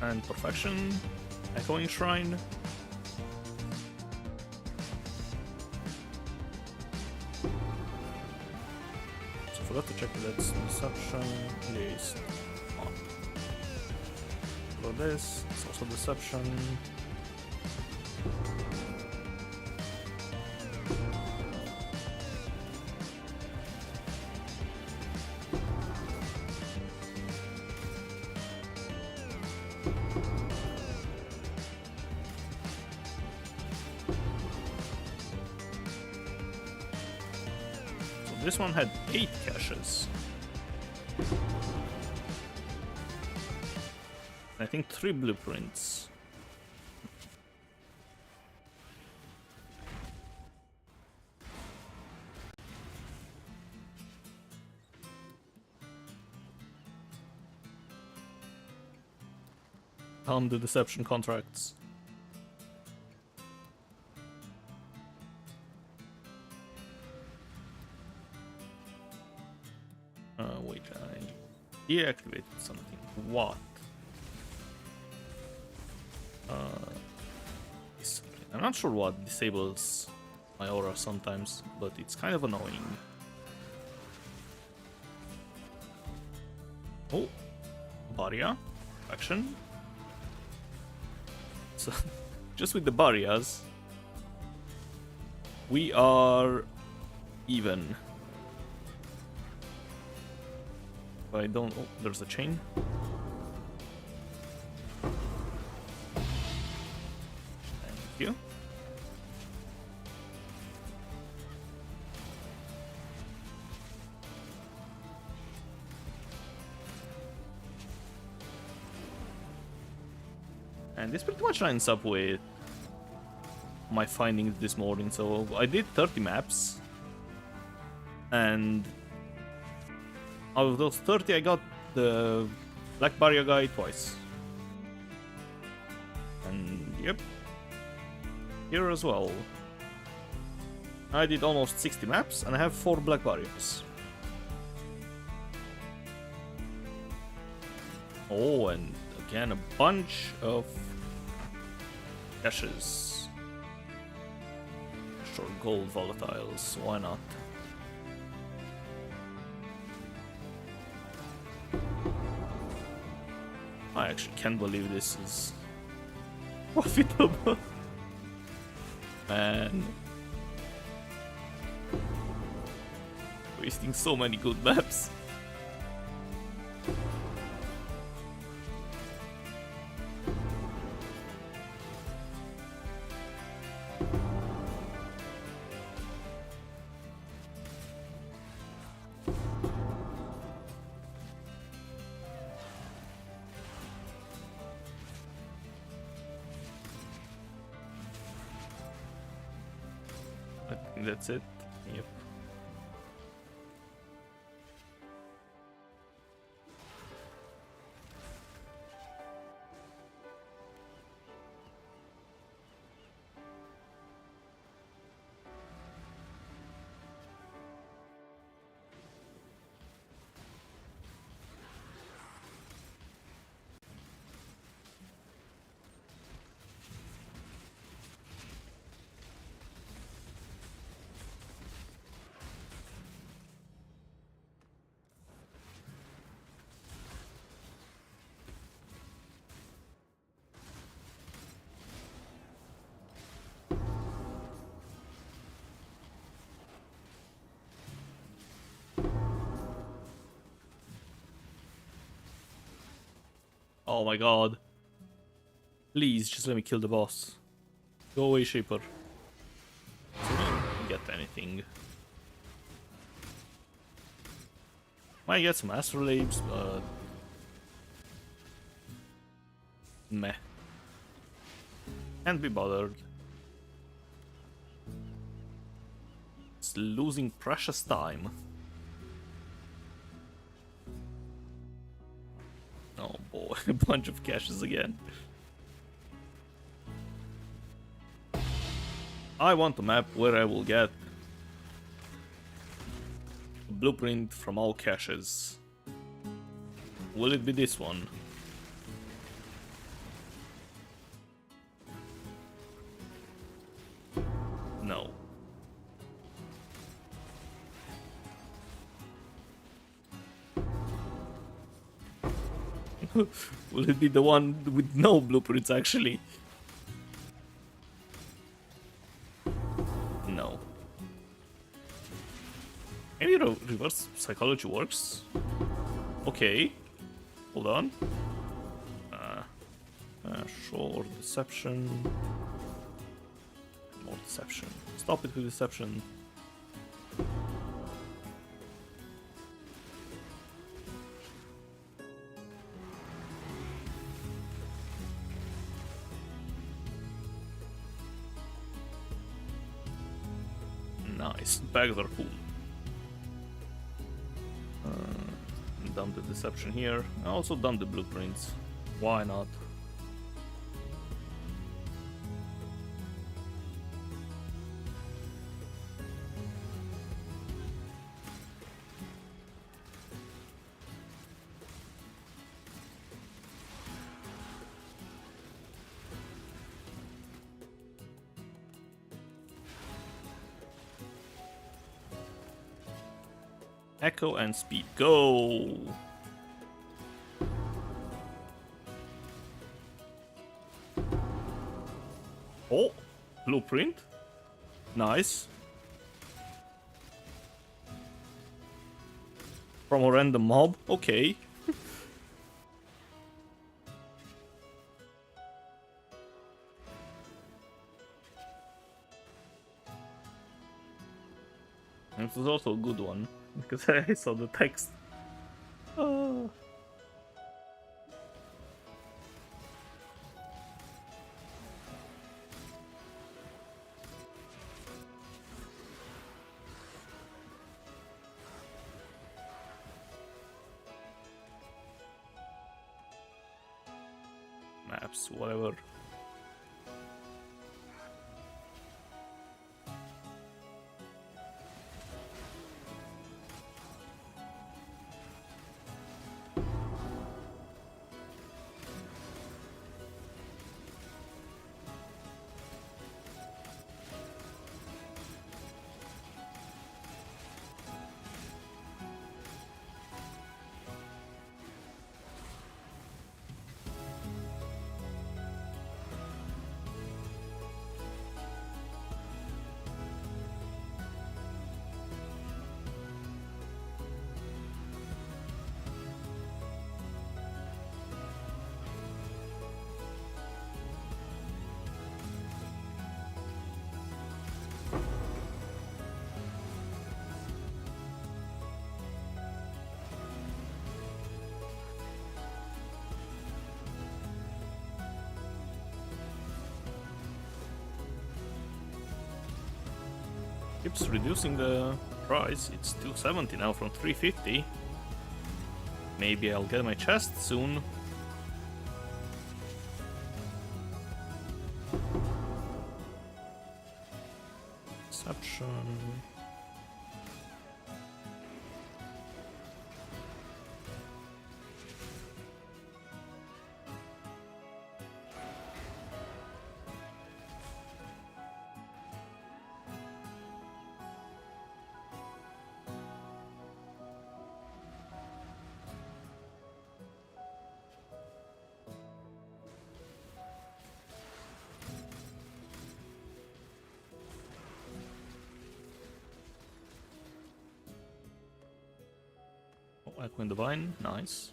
And perfection. Echoing Shrine. Forgot to check if that's deception. Yes. On. For this, it's also deception. This one had 8 caches. I think 3 blueprints. On the deception contracts. Wait, I deactivated something. What? I'm not sure what disables my aura sometimes, but it's kind of annoying. Oh, barrier action. So, just with the barriers, we are even. If I don't. Oh, there's a chain. Thank you. And this pretty much lines up with my findings this morning. So I did 30 maps, and out of those 30 I got the Black Barrier guy twice. And yep, here as well. I did almost 60 maps and I have 4 Black Barriers. Oh, and again a bunch of caches. Sure, gold volatiles, why not? I actually can't believe this is profitable. Man. Wasting so many good maps. I think that's it. Yep. Oh my god. Please, just let me kill the boss. Go away, Shaper. So we don't get anything. Might get some astrolabes, but meh. Can't be bothered. It's losing precious time. Oh boy, a bunch of caches again. I want a map where I will get a blueprint from all caches. Will it be this one? No. Will it be the one with no blueprints, actually? No. Maybe reverse psychology works? Okay. Hold on. Sure, deception. More deception. Stop it with deception. Nice. Bags are cool. Dump the deception here. I also dump the blueprints. Why not? Echo and speed. Go! Oh! Blueprint? Nice. From a random mob? Okay. This was also a good one, because I saw the text. Oh. Maps, whatever. Keeps reducing the price. It's 270 now from 350. Maybe I'll get my chest soon. Deception. Echo in the Vine, nice.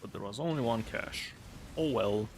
But there was only one cache. Oh well.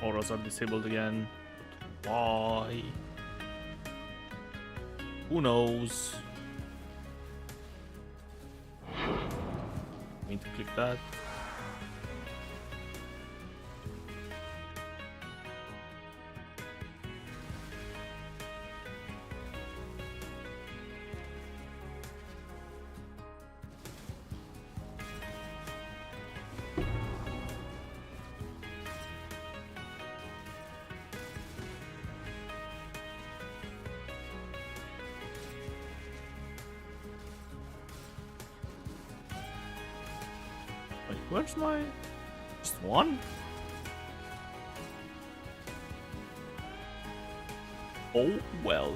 Auras are disabled again. Why? Who knows? Need to click that. Wait, where's my... Just one? Oh, well.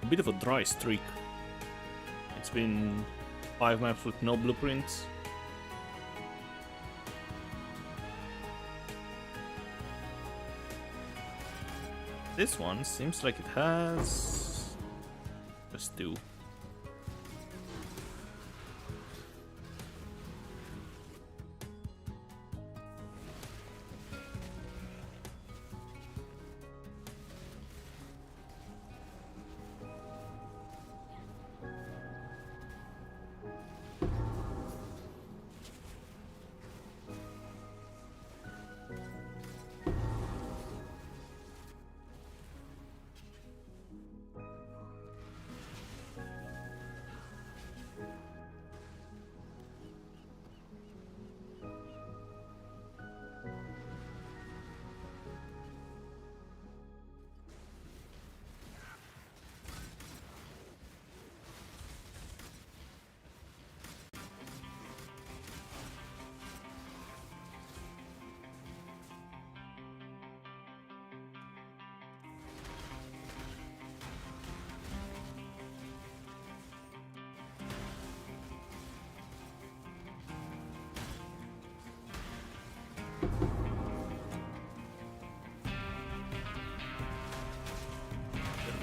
A bit of a dry streak. It's been 5 maps with no blueprints. This one seems like it has just 2.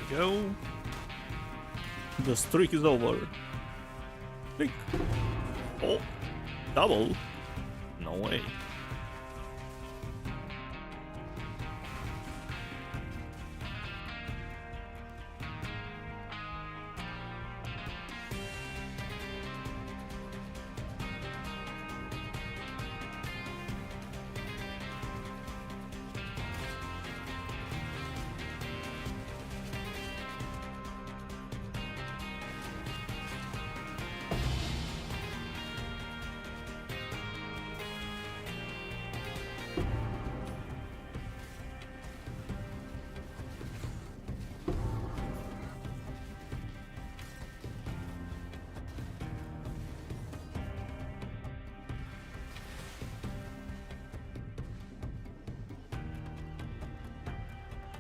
Go. The streak is over. Click. Oh, double? No way.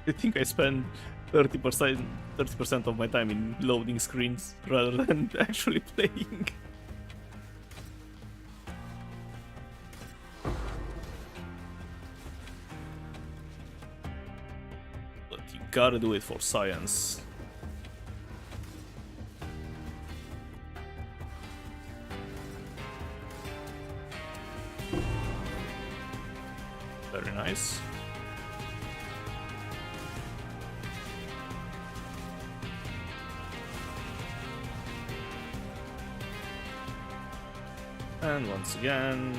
I think I spend 30% of my time in loading screens rather than actually playing. But you gotta do it for science. Very nice. And once again...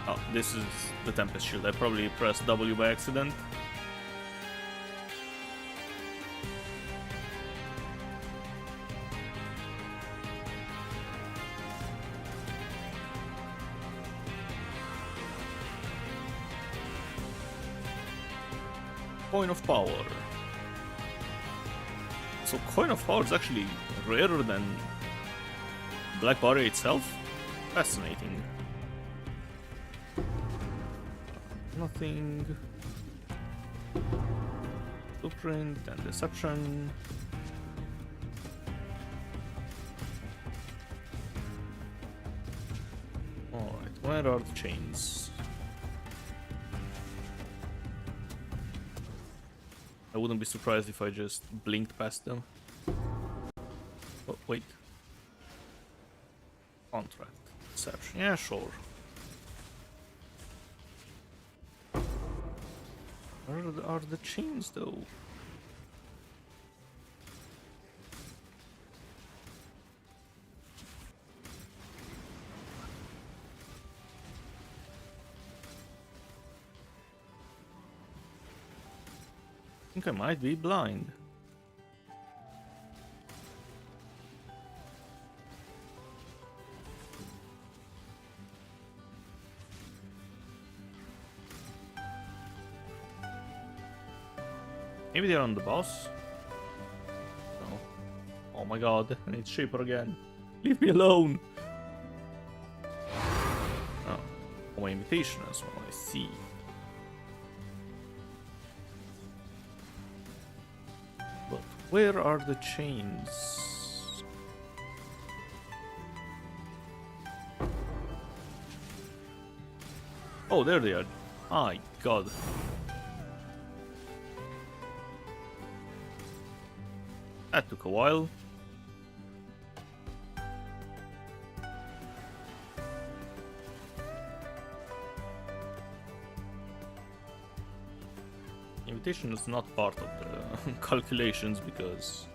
Oh, this is the Tempest Shield. I probably pressed W by accident. Coin of Power. So Coin of Power is actually rarer than Black Barrier itself? Fascinating. Nothing. Blueprint and Deception. Alright, where are the chains? I wouldn't be surprised if I just blinked past them. Oh, wait. Contract. Deception. Yeah, sure. Where are the chains, though? I think I might be blind. Maybe they're on the boss? No. Oh my god, and it's cheaper again. Leave me alone. Oh, my invitation as well, I see. But where are the chains? Oh, there they are. My god. That took a while. Invitation is not part of the calculations because...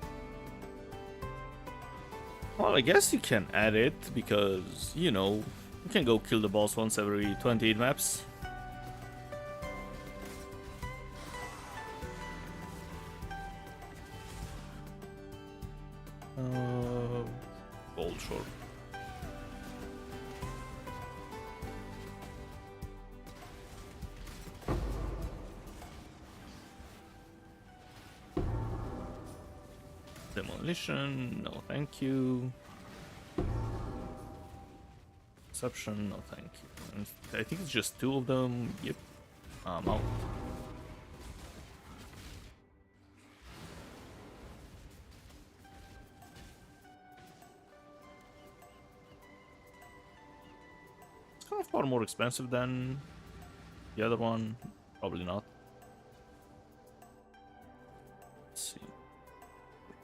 Well, I guess you can add it because, you know, you can go kill the boss once every 28 maps. Gold short. Demolition, no thank you. Perception, no thank you. And I think it's just two of them. Yep, I'm out. It's kind of far more expensive than the other one. Probably not. Let's see.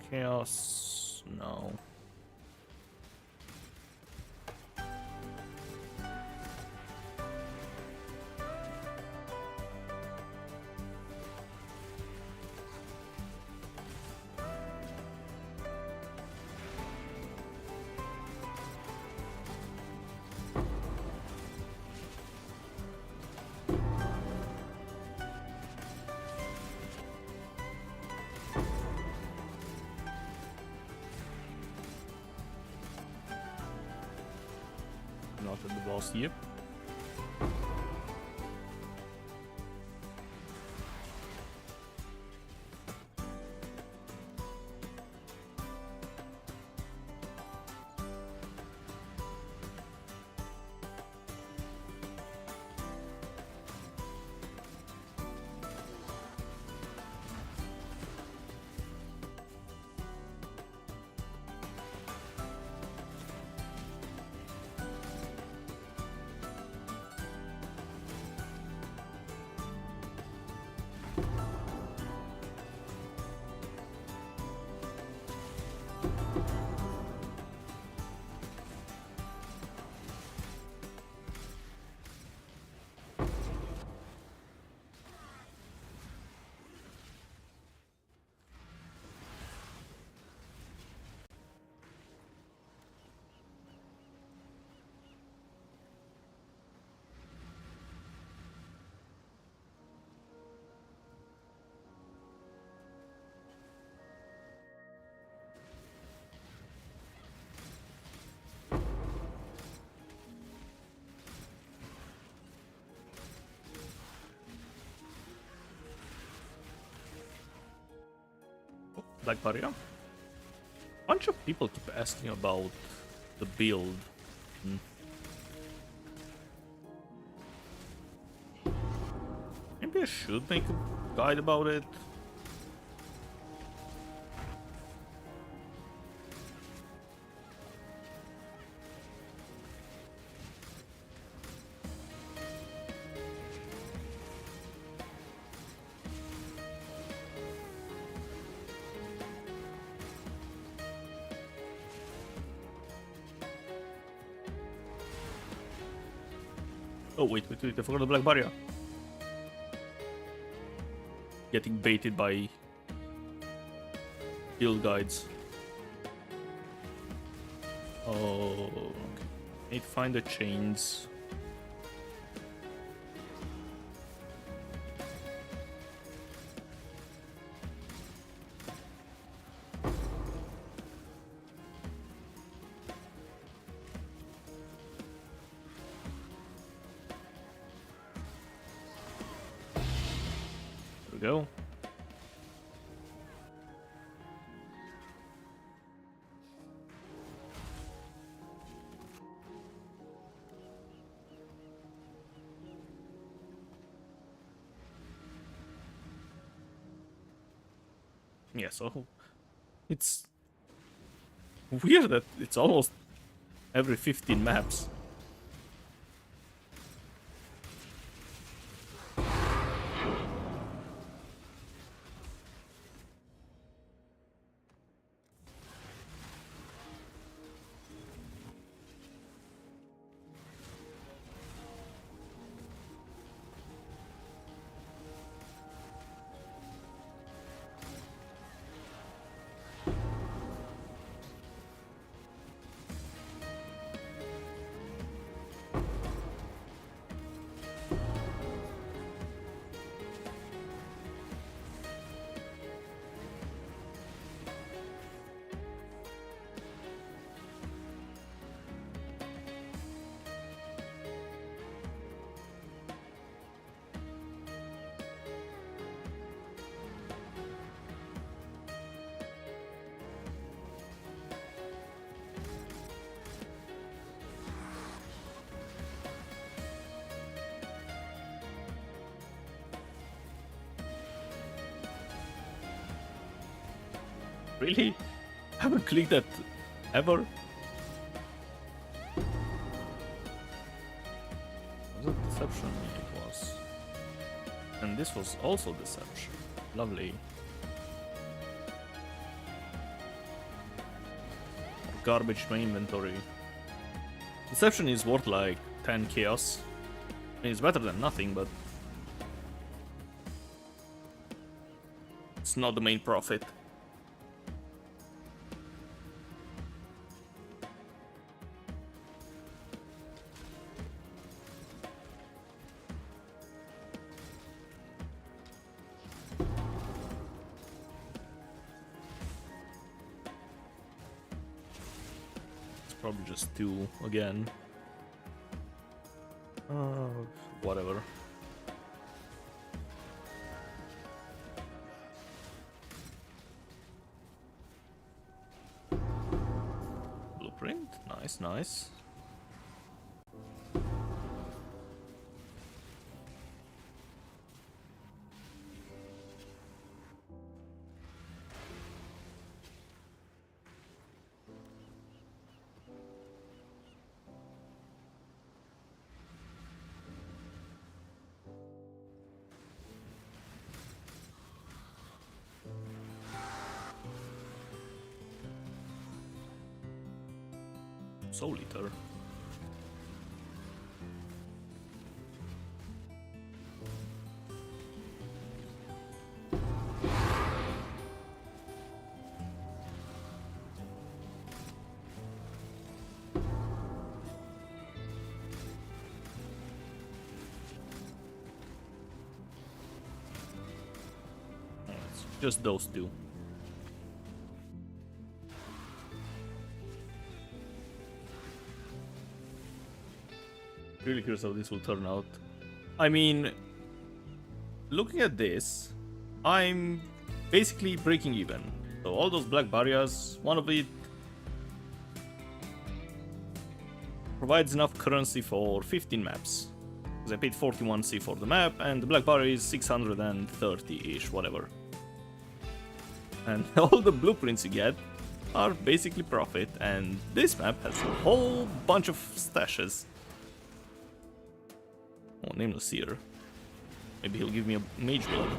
Chaos, no. Not at the boss, yep. Black Barrier. Bunch of people keep asking about the build. Maybe I should make a guide about it. Oh, wait, I forgot the Black Barrier. Getting baited by build guides. Oh, okay. Need to find the chains. There we go. Yeah, so it's weird that it's almost every 15 maps. Really? Haven't clicked that ever? Was it Deception? Yeah, it was. And this was also Deception. Lovely. Garbage to my inventory. Deception is worth like 10 chaos. I mean, it's better than nothing, but it's not the main profit. Probably just 2 again. Whatever. Blueprint, nice, nice. Soul Eater. It's just those 2. Really curious how this will turn out. I mean, looking at this, I'm basically breaking even. So all those black barriers, one of it provides enough currency for 15 maps. Because I paid 41C for the map, and the black barrier is 630-ish, whatever. And all the blueprints you get are basically profit, and this map has a whole bunch of stashes. Oh, Nameless here. Maybe he'll give me a mage blood.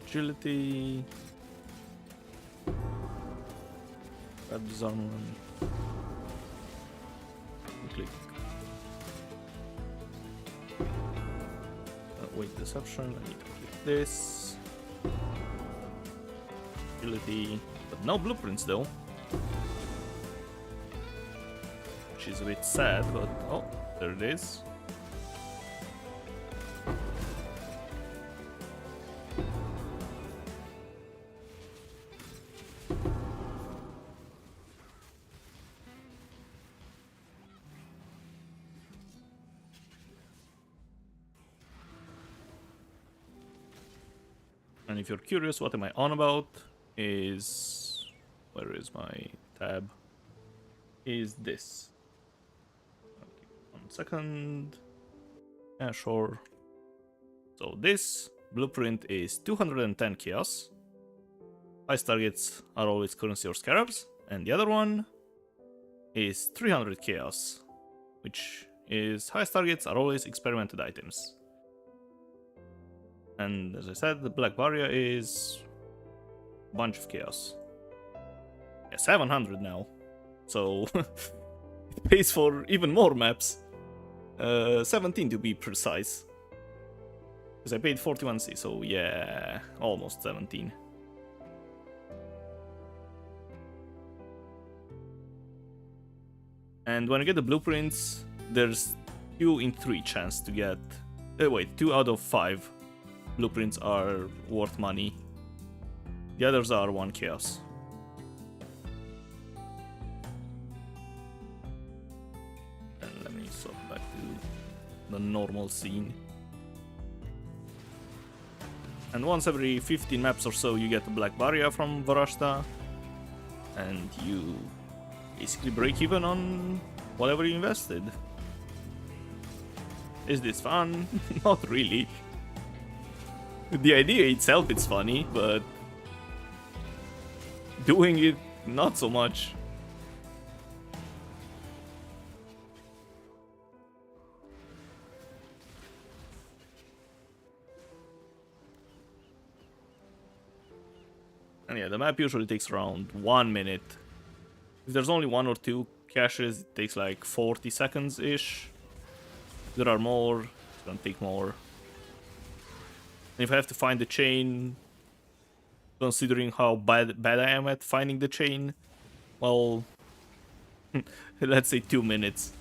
Agility. Grab this armor and click. Wait, Deception. I need to click this. Agility. But no blueprints though. Which is a bit sad, but oh, there it is. And if you're curious what am I on about, is... where is my tab? Is this. Okay, 1 second. Yeah, sure. So this blueprint is 210 chaos. Heist targets are always currency or scarabs. And the other one is 300 chaos, which is heist targets are always experimented items. And as I said, the black barrier is a bunch of chaos. Yeah, 700 now. So it pays for even more maps. 17 to be precise. Because I paid 41C, so yeah, almost 17. And when I get the blueprints, there's 2 in 3 chance to get... wait, 2 out of 5 blueprints are worth money. The others are 1 chaos. And let me swap back to the normal scene. And once every 15 maps or so you get a black barrier from Varashta. And you basically break even on whatever you invested. Is this fun? Not really. The idea itself is funny, but doing it, not so much. And yeah, the map usually takes around 1 minute. If there's only 1 or 2 caches, it takes like 40 seconds-ish. If there are more, it's gonna take more. And if I have to find the chain, considering how bad I am at finding the chain, well, let's say 2 minutes.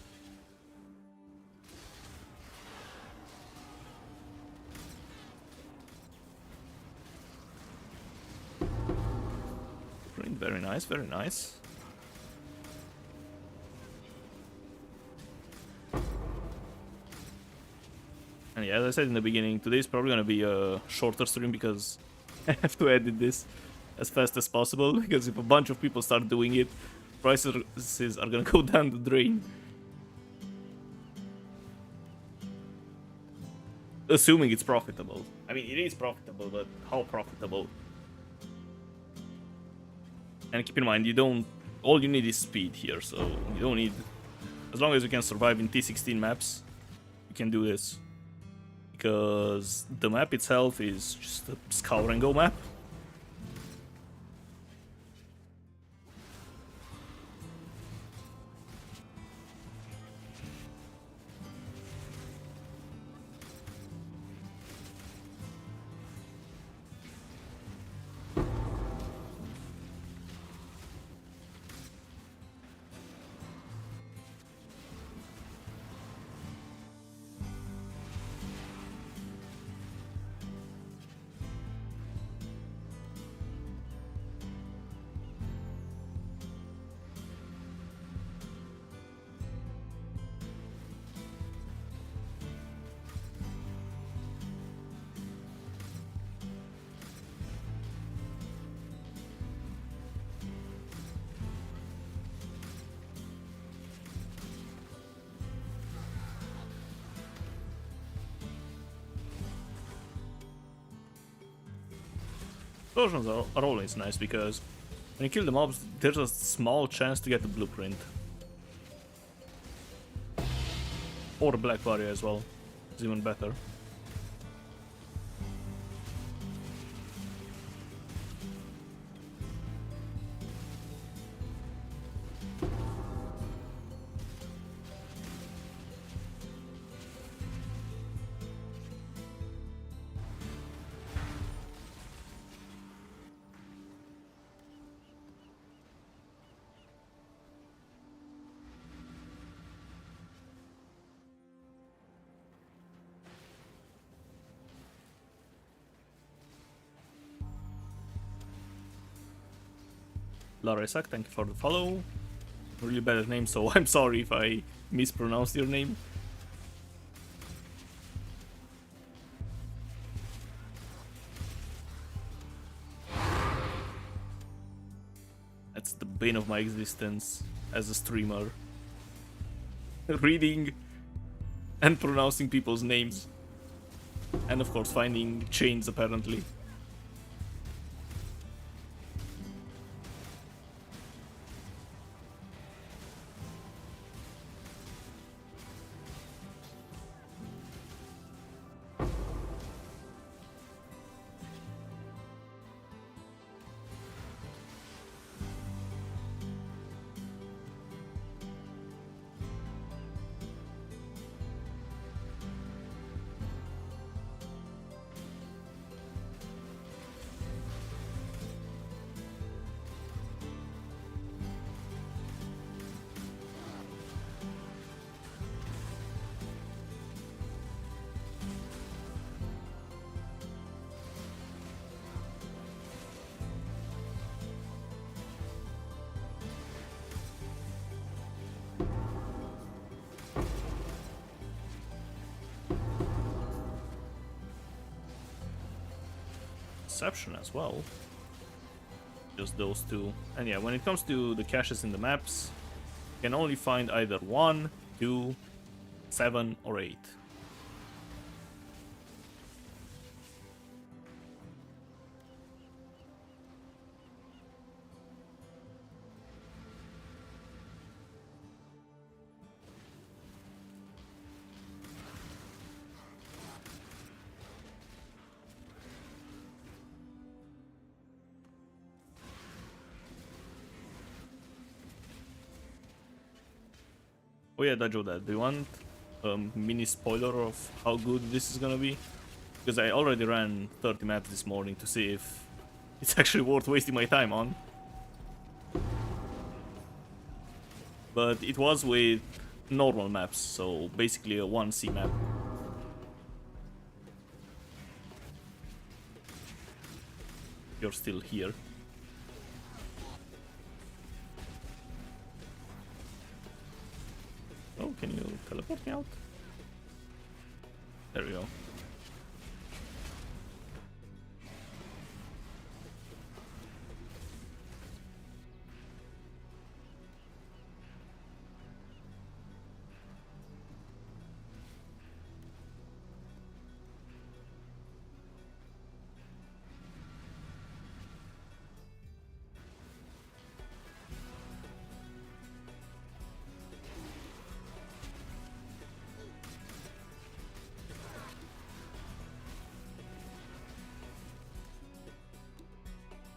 Very nice, very nice. And yeah, as I said in the beginning, today's probably gonna be a shorter stream because I have to edit this as fast as possible, because if a bunch of people start doing it, prices are gonna go down the drain. Assuming it's profitable. I mean, it is profitable, but how profitable? And keep in mind, all you need is speed here, so you don't need... As long as you can survive in T16 maps, you can do this. Because the map itself is just a scour and go map. Explosions are always nice because when you kill the mobs, there's a small chance to get the blueprint. Or the black barrier as well. It's even better. Laresak, thank you for the follow. Really bad at name, so I'm sorry if I mispronounced your name. That's the bane of my existence as a streamer. Reading and pronouncing people's names. And of course finding chains apparently. Deception as well. Just those two. And yeah, when it comes to the caches in the maps, you can only find either 1, 2, 7, or 8. Oh yeah, Dajo, do you want a mini spoiler of how good this is gonna be? Because I already ran 30 maps this morning to see if it's actually worth wasting my time on. But it was with normal maps, so basically a 1C map. You're still here. Oh, can you teleport me out? There we go.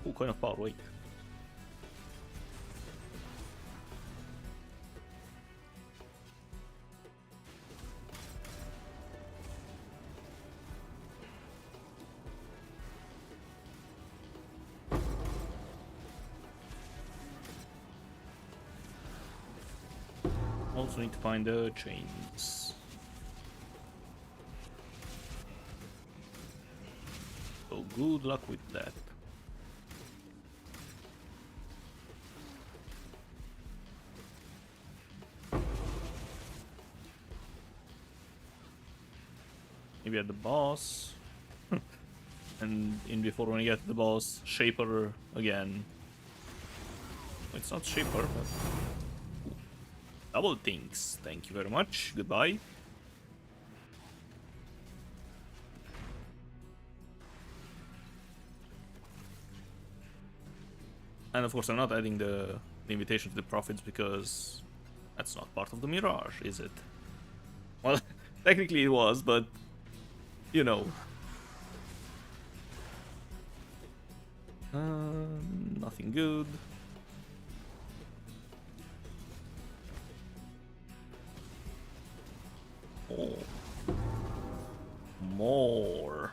Ooh, coin of power, wait. Also need to find the chains. So good luck with that. Maybe at the boss. And in before when you get to the boss, Shaper again. It's not Shaper, but... Double things. Thank you very much. Goodbye. And of course I'm not adding the invitation to the prophets because that's not part of the Mirage, is it? Well, technically it was, but you know. Nothing good. Oh. More.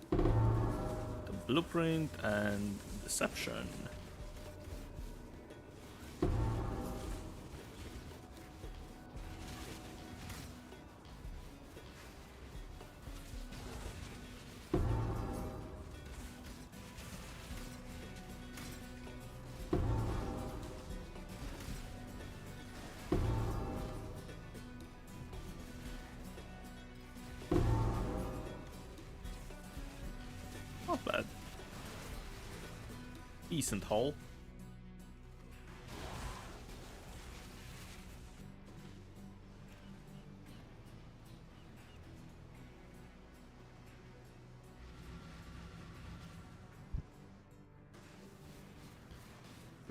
The blueprint and deception. Not bad. Decent haul.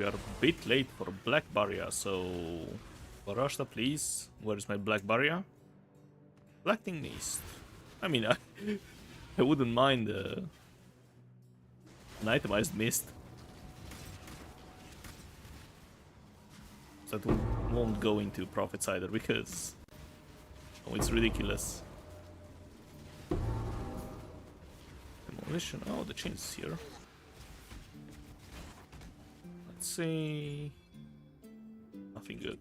We are a bit late for Black Barrier, so... Barashta, please. Where is my Black Barrier? Collecting Mist. I mean, I wouldn't mind an itemized Mist. That won't go into profits either, because... Oh, it's ridiculous. Demolition. Oh, the chain is here. Let's see... Nothing good.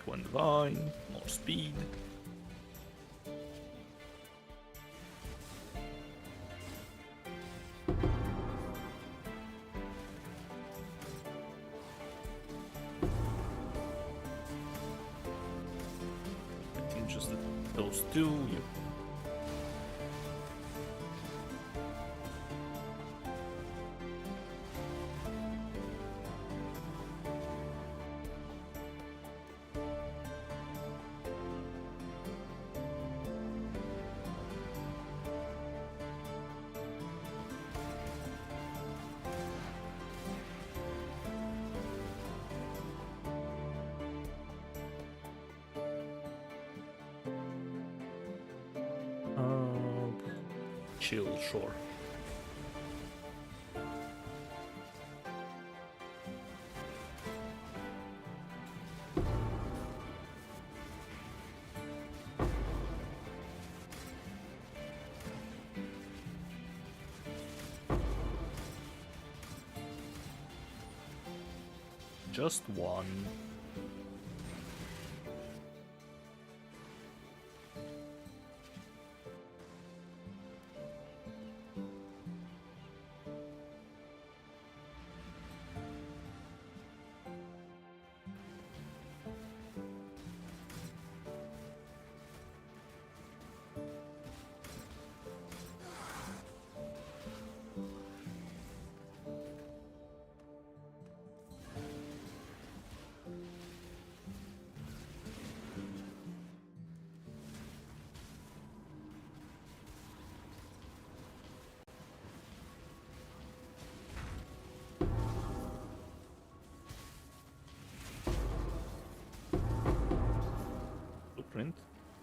One divine, more speed. I think just those two. Yep. Chill, sure. Just one.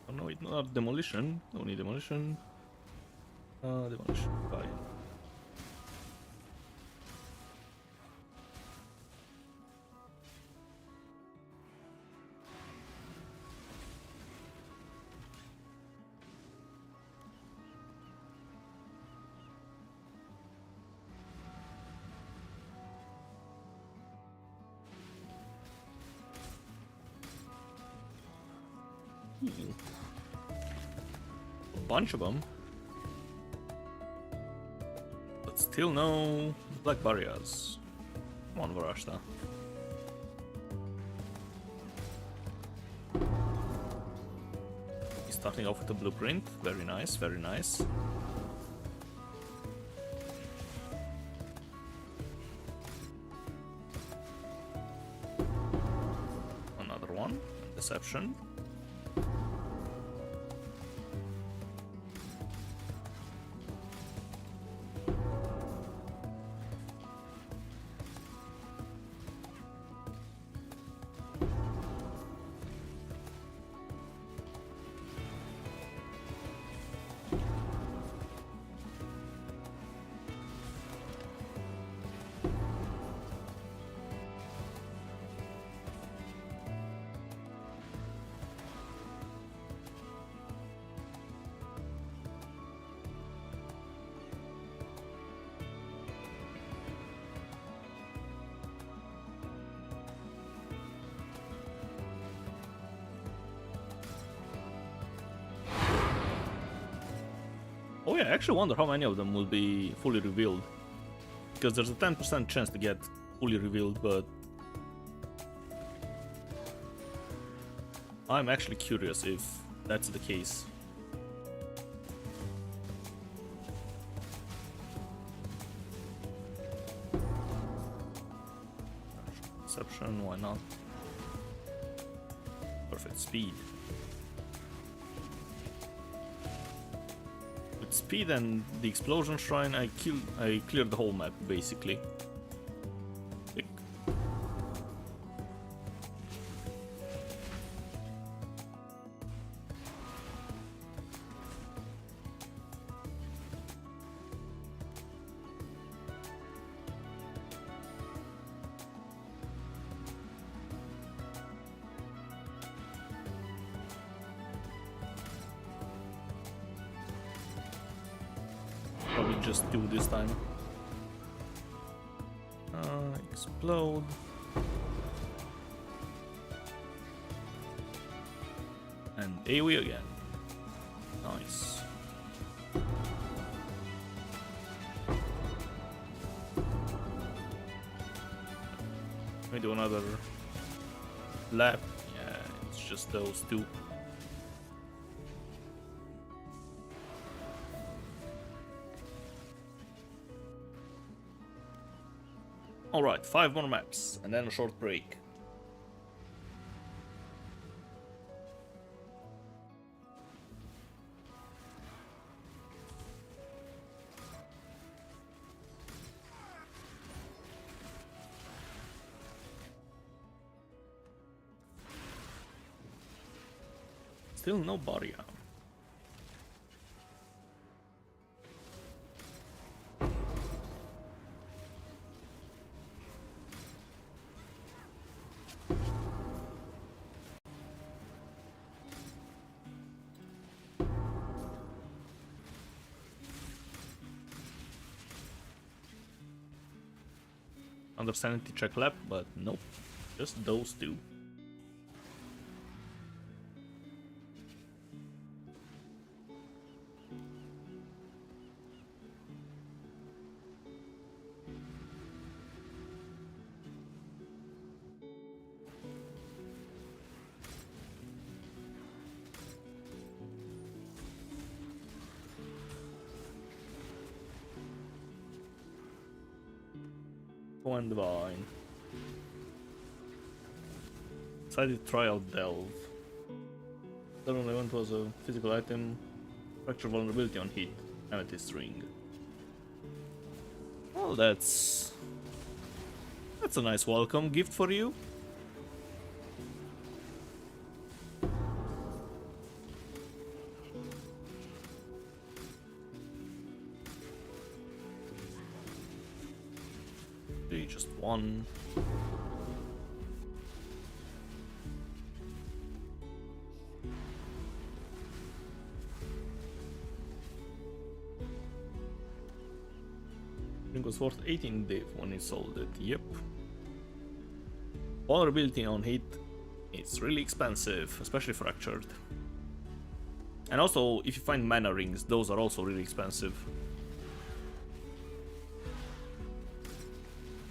Oh no, it's not demolition. Don't need demolition. Demolition. Fine. A bunch of them. But still no black barriers. Come on, Varashta. He's starting off with a blueprint. Very nice, very nice. Another one. Deception. Oh yeah, I actually wonder how many of them will be fully revealed. Because there's a 10% chance to get fully revealed, but I'm actually curious if that's the case. Perception, why not? Perfect speed. With speed and the explosion shrine, I cleared the whole map basically. Tick. Probably just do this time. Explode. And AoE again. Nice. Let me do another lap. Yeah, it's just those two. Alright, 5 more maps, and then a short break. Still no barrier. Under sanity check lap, but nope, just those two. One divine. Decided trial delve. Seven event was a physical item. Fracture vulnerability on hit. Amethyst ring. Well, that's a nice welcome gift for you. Just one. It was worth 18 div when he sold it. Yep. Vulnerability on hit is really expensive, especially fractured. And also, if you find mana rings, those are also really expensive.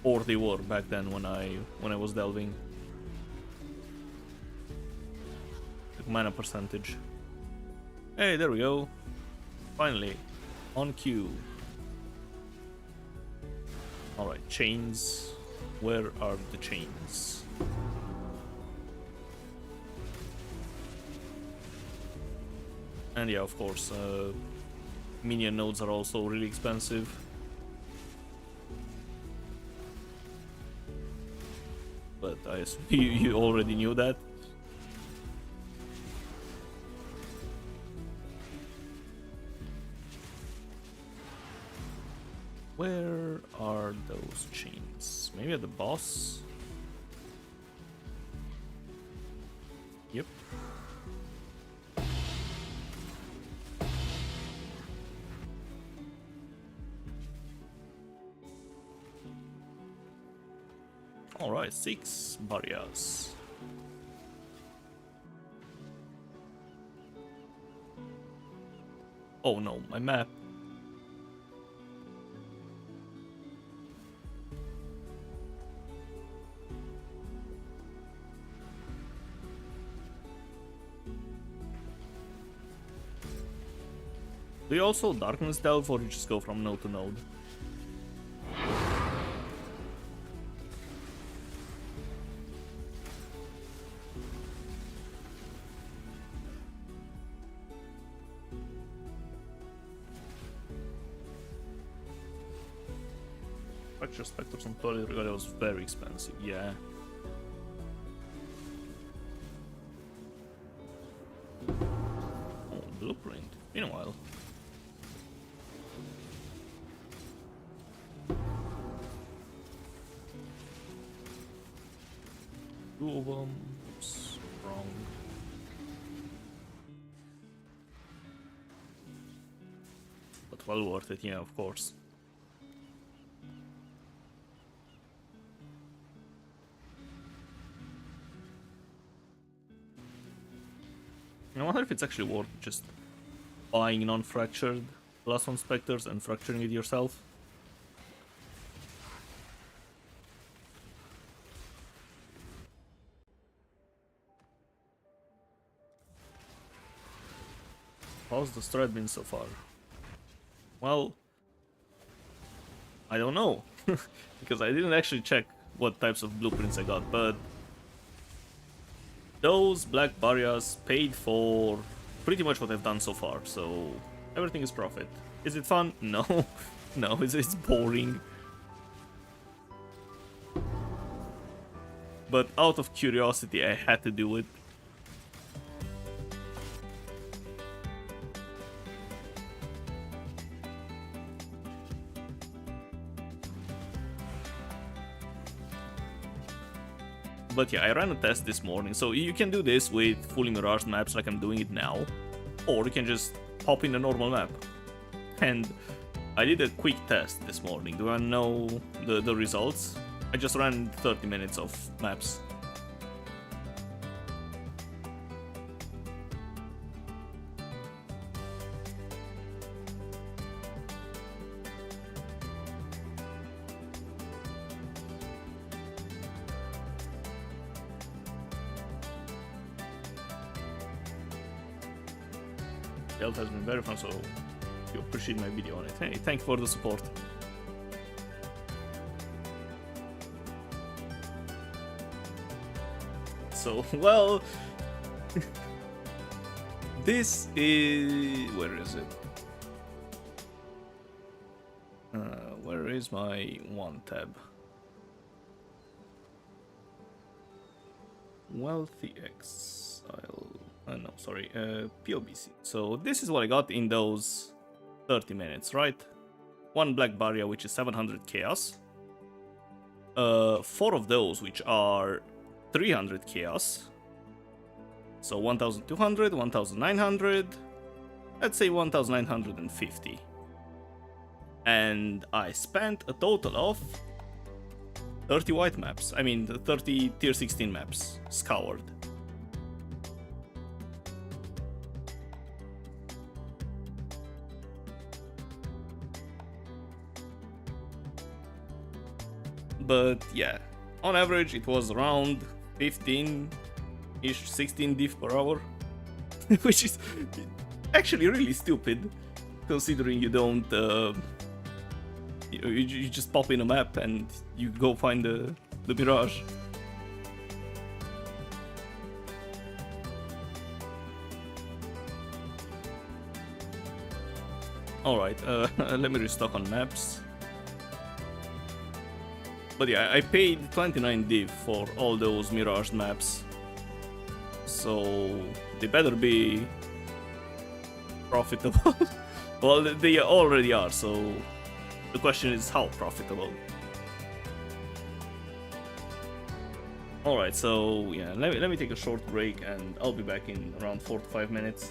Or they were back then when I was delving. The mana percentage. Hey, there we go. Finally, on cue. Alright, chains. Where are the chains? And yeah, of course, minion nodes are also really expensive. But I assume you already knew that. Where are those chains? Maybe at the boss? Yep. Alright, 6 barriers. Oh no, my map Do you also Darkness Delve, or you just go from node to node? Fracture Spectres on Toilet Regalia was very expensive, yeah. Oh, Blueprint. Been a while. Two of them. Oops, wrong. But well worth it, yeah, of course. I wonder if it's actually worth just buying non-fractured +1 Spectres and fracturing it yourself. How's the strat been so far? Well, I don't know, because I didn't actually check what types of blueprints I got, but those black barriers paid for pretty much what I've done so far, so everything is profit. Is it fun? No. No, it's boring. But out of curiosity, I had to do it. But yeah, I ran a test this morning, so you can do this with fully miraged maps like I'm doing it now, or you can just hop in a normal map. And I did a quick test this morning. Do you want to know the results? I just ran 30 minutes of maps. Delta has been very fun, so you appreciate my video on it. Hey, thank you for the support. So, well, this is... where is it? Where is my one tab? Wealthy Exile. No, sorry, POBC. So this is what I got in those 30 minutes, right? One black barrier, which is 700 chaos. 4 of those, which are 300 chaos. So 1200, 1900, let's say 1950. And I spent a total of 30 white maps. I mean, 30 tier 16 maps scoured. But yeah, on average it was around 15-ish, 16 diff per hour, which is actually really stupid, considering you don't, you just pop in a map and you go find the Mirage. Alright, let me restock on maps. But yeah, I paid 29 div for all those Mirage maps, so they better be profitable. Well, they already are, so the question is how profitable. Alright, so yeah, let me take a short break and I'll be back in around 4 to 5 minutes.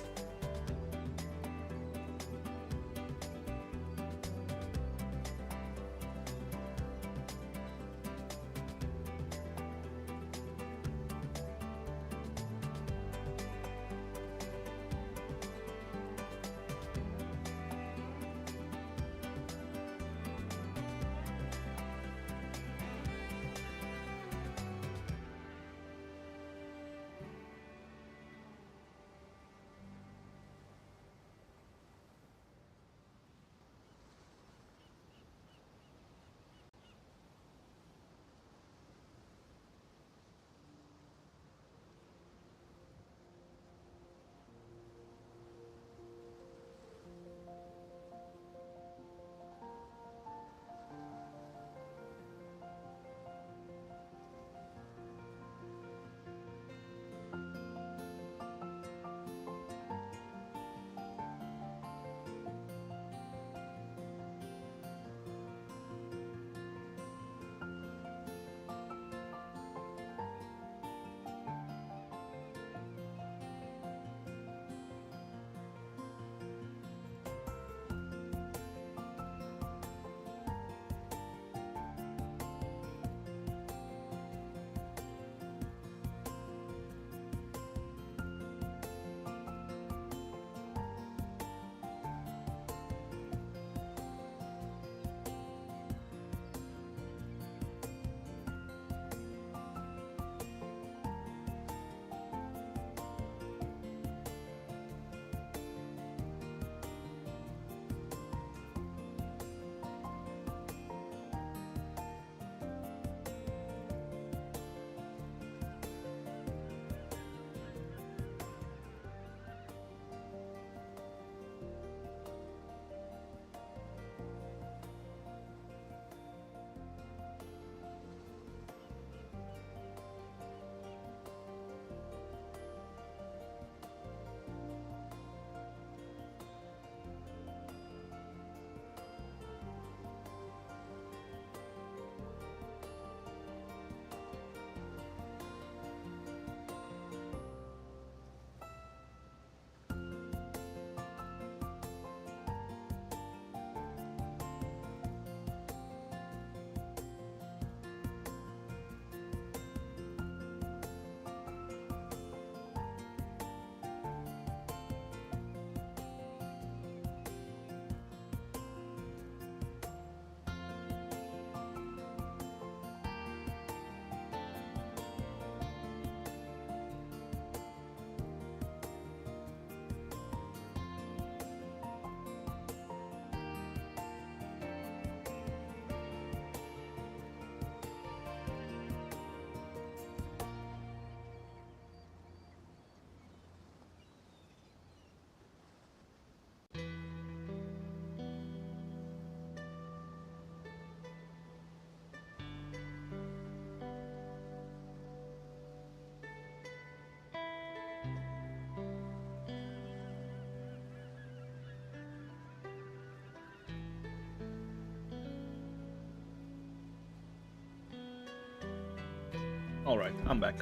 Alright, I'm back.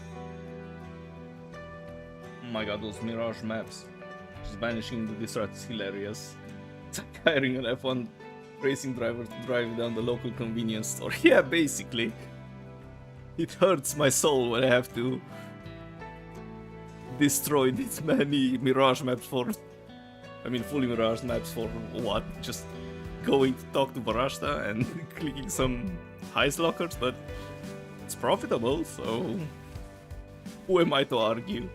Oh my god, those Mirage maps. Just vanishing into this is hilarious. It's like hiring an F1 racing driver to drive down the local convenience store. Yeah, basically. It hurts my soul when I have to destroy this many Mirage maps for... I mean, fully Mirage maps for what? Just going to talk to Barashta and clicking some heist lockers, but it's profitable, so who am I to argue?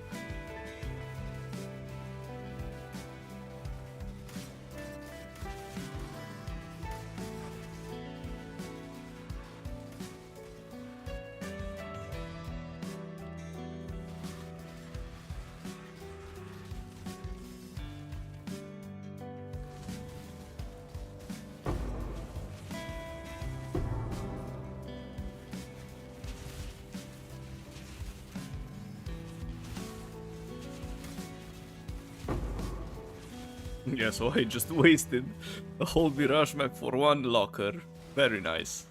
Yeah, so I just wasted a whole Mirage map for one locker. Very nice.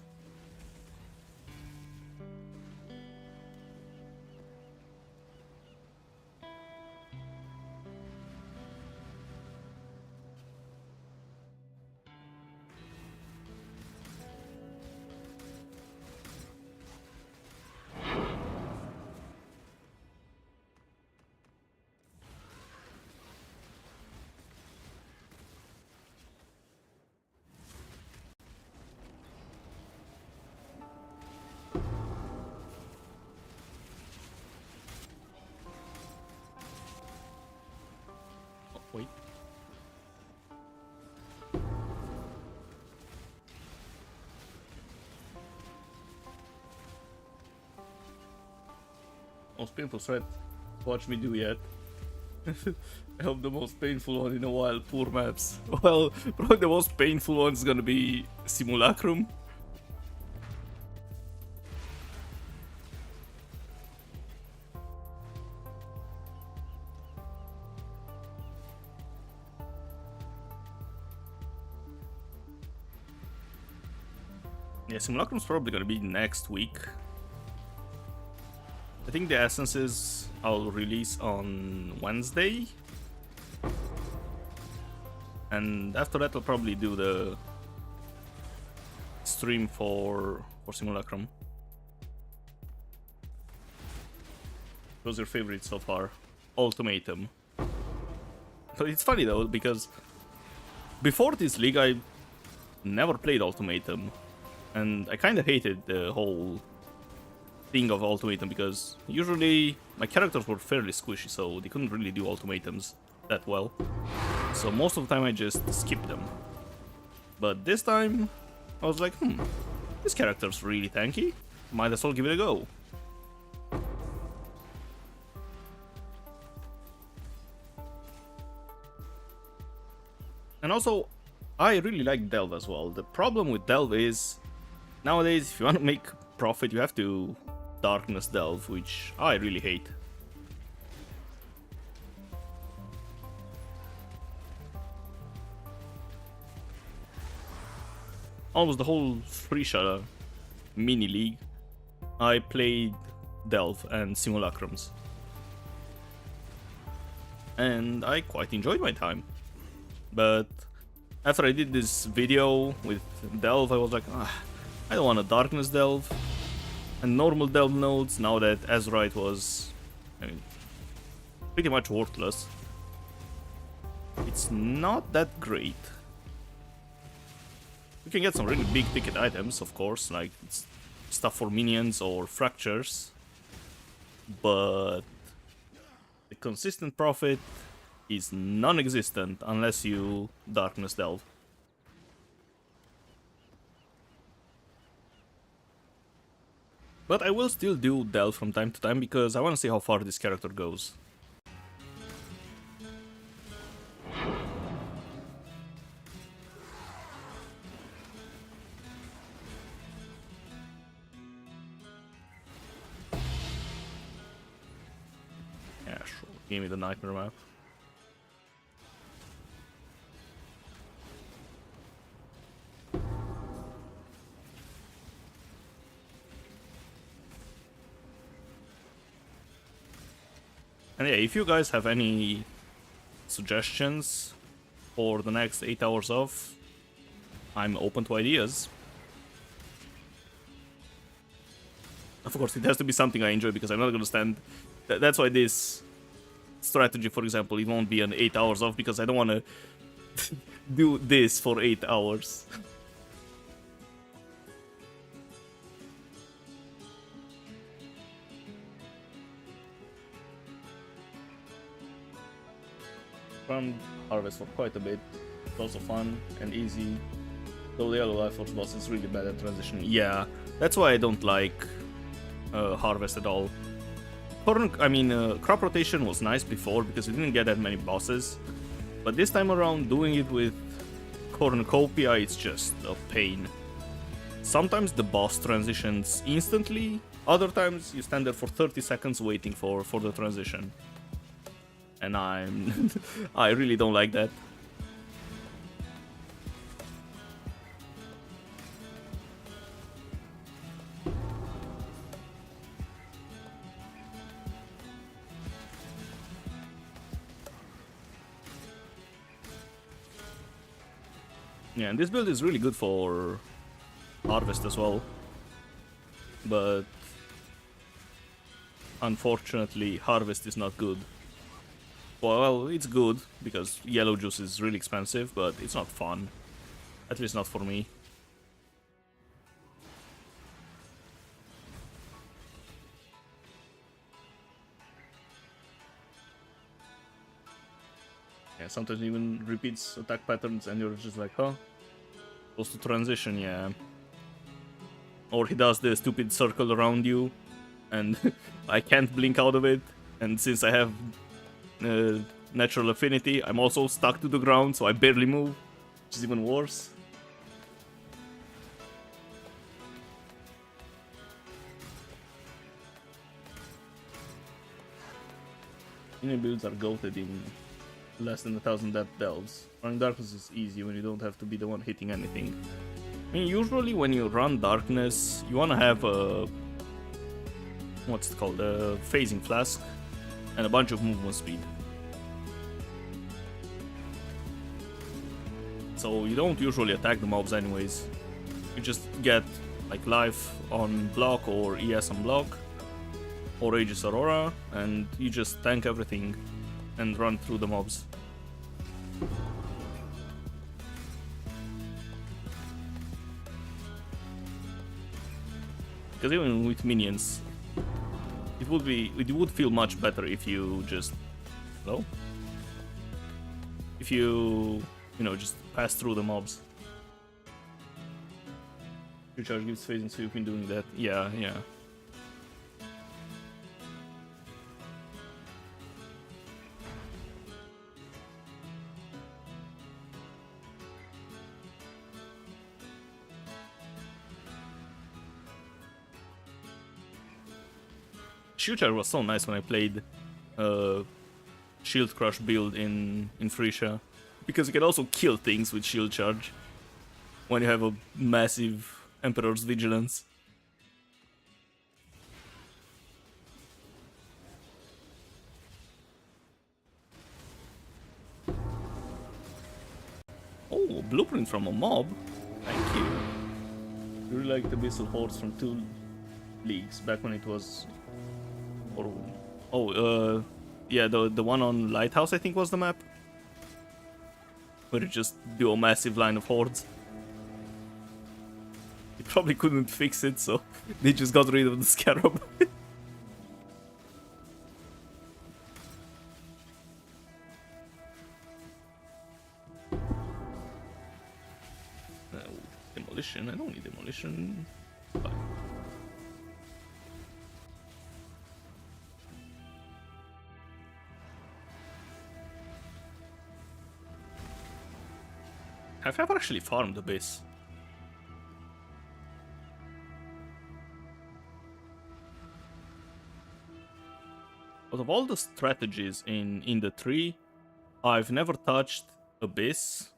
Wait. Most painful threat. Watch me do yet. I hope the most painful one in a while. Poor maps. Well, probably the most painful one is gonna be Simulacrum. Yeah, Simulacrum's probably gonna be next week. I think the essences I'll release on Wednesday. And after that I'll probably do the stream for Simulacrum. What's your favorite so far? Ultimatum. But it's funny though, because before this league I never played Ultimatum. And I kinda hated the whole thing of Ultimatum because usually my characters were fairly squishy, so they couldn't really do ultimatums that well. So most of the time I just skipped them. But this time I was like, this character's really tanky. Might as well give it a go. And also, I really like Delve as well. The problem with Delve is nowadays, if you want to make profit, you have to Darkness Delve, which I really hate. Almost the whole Frisha mini league, I played Delve and Simulacrums. And I quite enjoyed my time. But after I did this video with Delve, I was like, I don't want a Darkness Delve and normal Delve nodes now that Azurite was, I mean, pretty much worthless. It's not that great. You can get some really big ticket items, of course, like stuff for minions or fractures, but the consistent profit is non-existent unless you Darkness Delve. But I will still do Delve from time to time because I want to see how far this character goes. Yeah, sure. Give me the Nightmare map. And yeah, if you guys have any suggestions for the next 8 hours of, I'm open to ideas. Of course, it has to be something I enjoy because I'm not gonna stand. That's why this strategy, for example, it won't be an 8 hours off because I don't want to do this for 8 hours. Run harvest for quite a bit. It's also fun and easy. Though the yellow life force boss is really bad at transitioning. Yeah, that's why I don't like harvest at all. Crop rotation was nice before because we didn't get that many bosses. But this time around, doing it with cornucopia, it's just a pain. Sometimes the boss transitions instantly, other times you stand there for 30 seconds waiting for the transition. And I really don't like that. Yeah, and this build is really good for harvest as well. But unfortunately, harvest is not good. Well, it's good because yellow juice is really expensive, but it's not fun. At least not for me. Yeah, sometimes even repeats attack patterns and you're just like, huh? Supposed to transition, yeah. Or he does the stupid circle around you and I can't blink out of it. And since I have natural affinity, I'm also stuck to the ground, so I barely move, which is even worse. Minion builds are goated in less than 1,000 death delves. Running darkness is easy when you don't have to be the one hitting anything. I mean, usually when you run darkness, you want to have a what's it called, a phasing flask and a bunch of movement speed. So you don't usually attack the mobs anyways. You just get like life on block or ES on block or Aegis Aurora, and you just tank everything and run through the mobs. Because even with minions, it would feel much better if you just if you just pass through the mobs. Your charge gives phasing, so you've been doing that. Yeah. Shield charge was so nice when I played Shield Crush build in Frisia, because you can also kill things with Shield Charge when you have a massive Emperor's Vigilance. Oh, blueprint from a mob. Thank you. You really like the Abyssal Hordes from 2 leagues back when it was. Yeah, the one on Lighthouse I think was the map, where you just do a massive line of hordes. You probably couldn't fix it, so they just got rid of the Scarab. Demolition, I don't need demolition. Fine. I've never actually farmed the base. Out of all the strategies in the tree, I've never touched Abyss.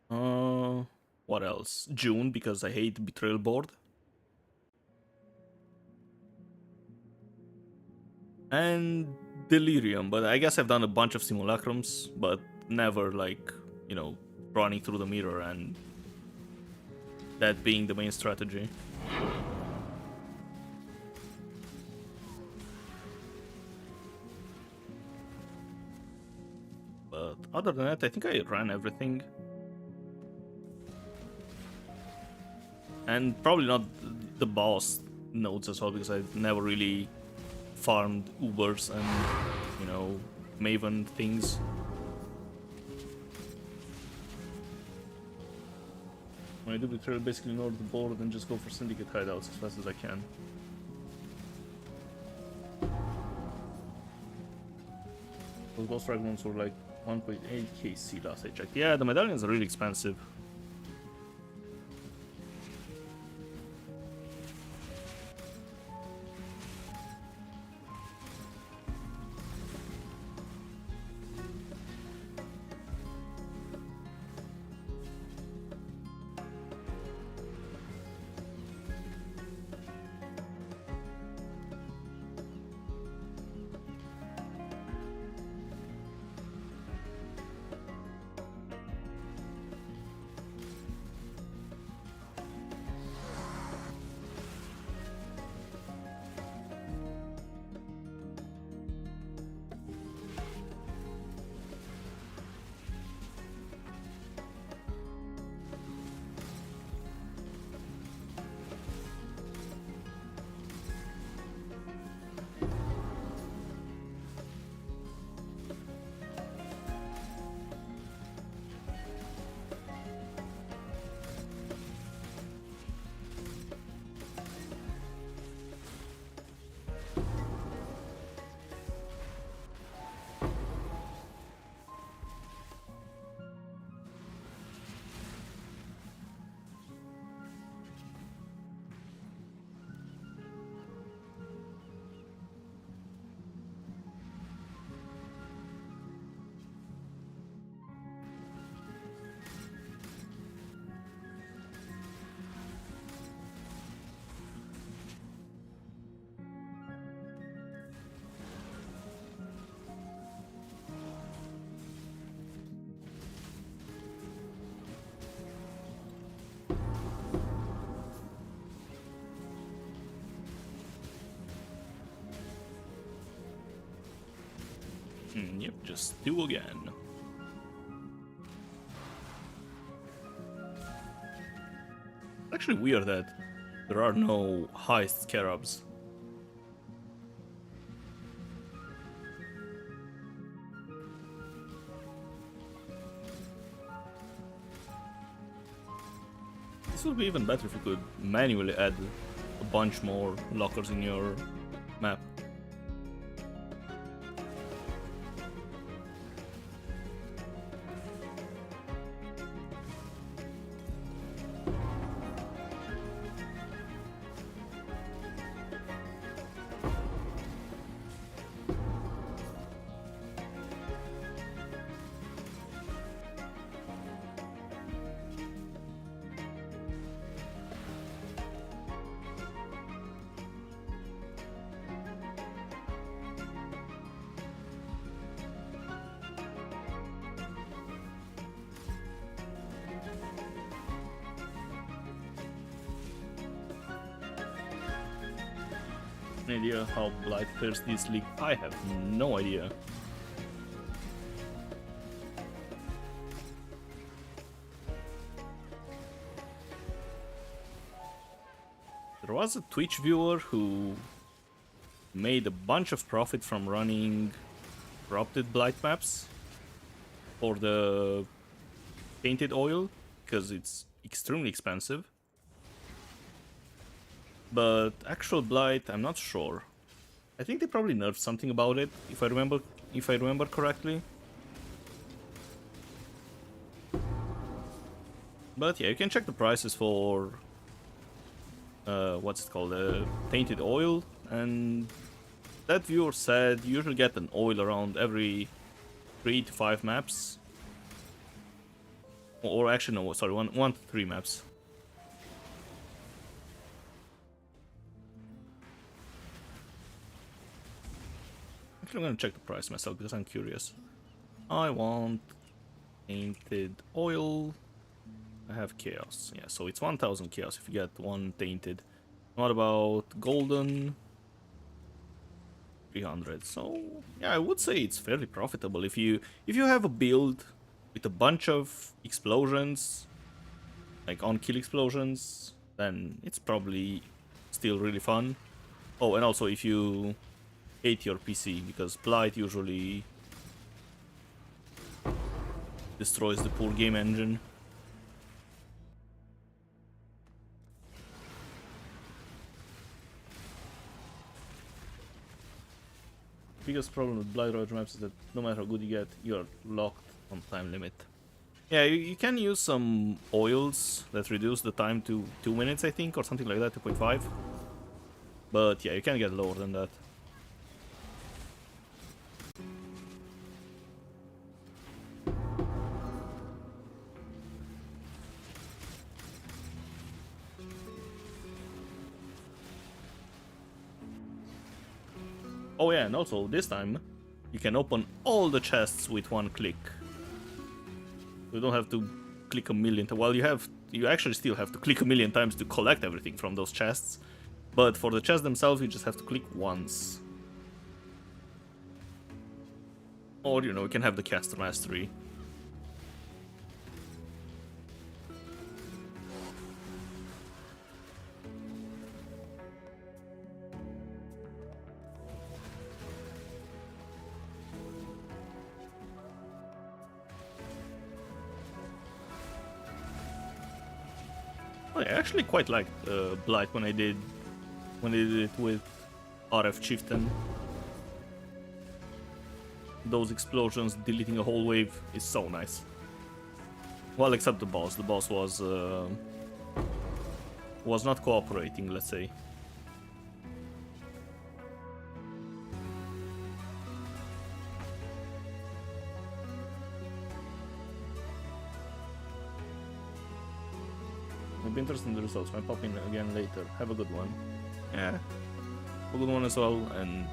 What else? June, because I hate Betrayal Board. and Delirium, but I guess I've done a bunch of simulacrums, but never like, you know, running through the mirror and that being the main strategy. But other than that, I think I ran everything. And probably not the boss nodes as well, because I've never really farmed Ubers and, you know, Maven things. When I do betrayal, basically ignore the board and just go for syndicate hideouts as fast as I can. Those ghost fragments were like 1.8 KC last I checked. Yeah, the medallions are really expensive. Yep, just do again. Actually weird that there are no heist scarabs. This would be even better if you could manually add a bunch more lockers in your map. Any idea how Blight fares this league? I have no idea. There was a Twitch viewer who made a bunch of profit from running corrupted Blight maps for the tainted oil, because it's extremely expensive. But actual Blight, I'm not sure. I think they probably nerfed something about it, if I remember correctly. But yeah, you can check the prices for what's it called, tainted oil, and that viewer said you usually get an oil around every 3 to 5 maps. Or actually no, sorry, 1 to 3 maps. Actually, I'm gonna check the price myself because I'm curious. I want tainted oil. I have chaos. Yeah, so it's 1000 chaos if you get one tainted. What about golden? 300. So yeah, I would say it's fairly profitable if you have a build with a bunch of explosions, like on-kill explosions, then it's probably still really fun. Oh, and also if you hate your PC, because Blight usually destroys the poor game engine. Biggest problem with Blight Roger maps is that no matter how good you get, you're locked on time limit. Yeah, you can use some oils that reduce the time to 2 minutes, I think, or something like that, 2.5. But yeah, you can get lower than that. Oh yeah, and also this time you can open all the chests with one click. You don't have to click a million times. Well, you actually still have to click a million times to collect everything from those chests. But for the chests themselves, you just have to click once. Or, you know, you can have the caster mastery. I actually quite liked Blight when I did it with RF Chieftain. Those explosions deleting a whole wave is so nice. Well, except the boss. The boss was not cooperating, let's say. I'll be interested in the results. Might pop in again later. Have a good one. Yeah. Have a good one as well, and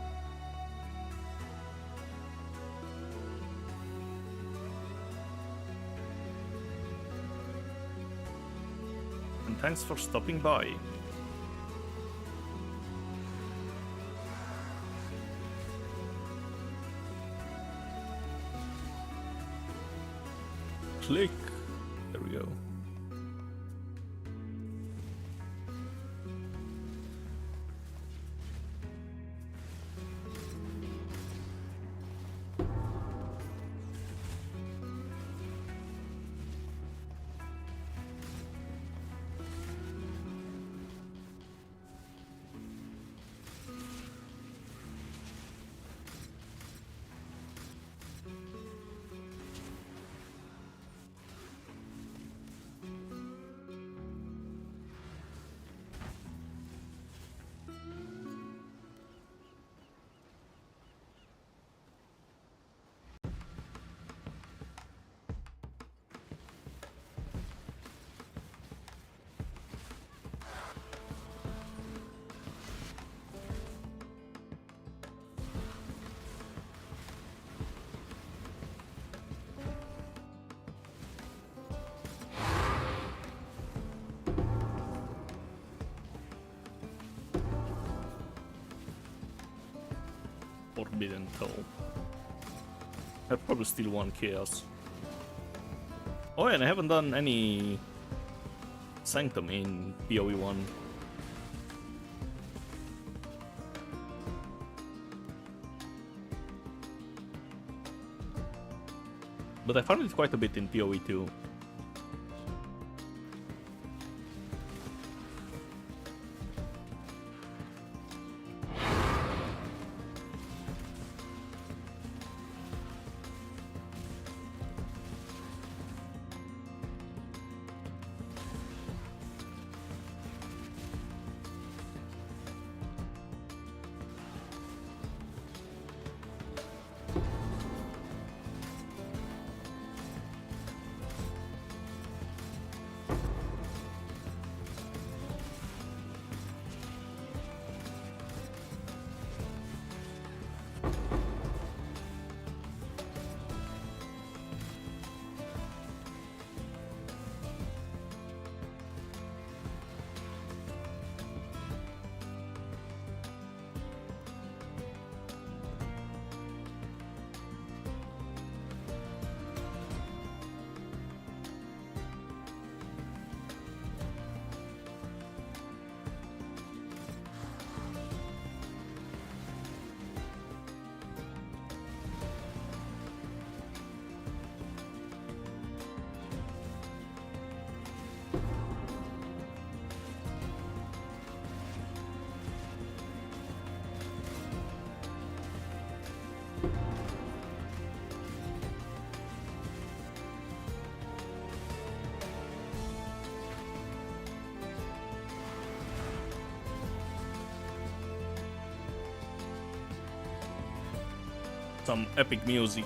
thanks for stopping by. Click. There we go. Forbidden Toll. I probably still want Chaos. Oh yeah, and I haven't done any Sanctum in PoE 1. But I farmed it quite a bit in PoE 2. some epic music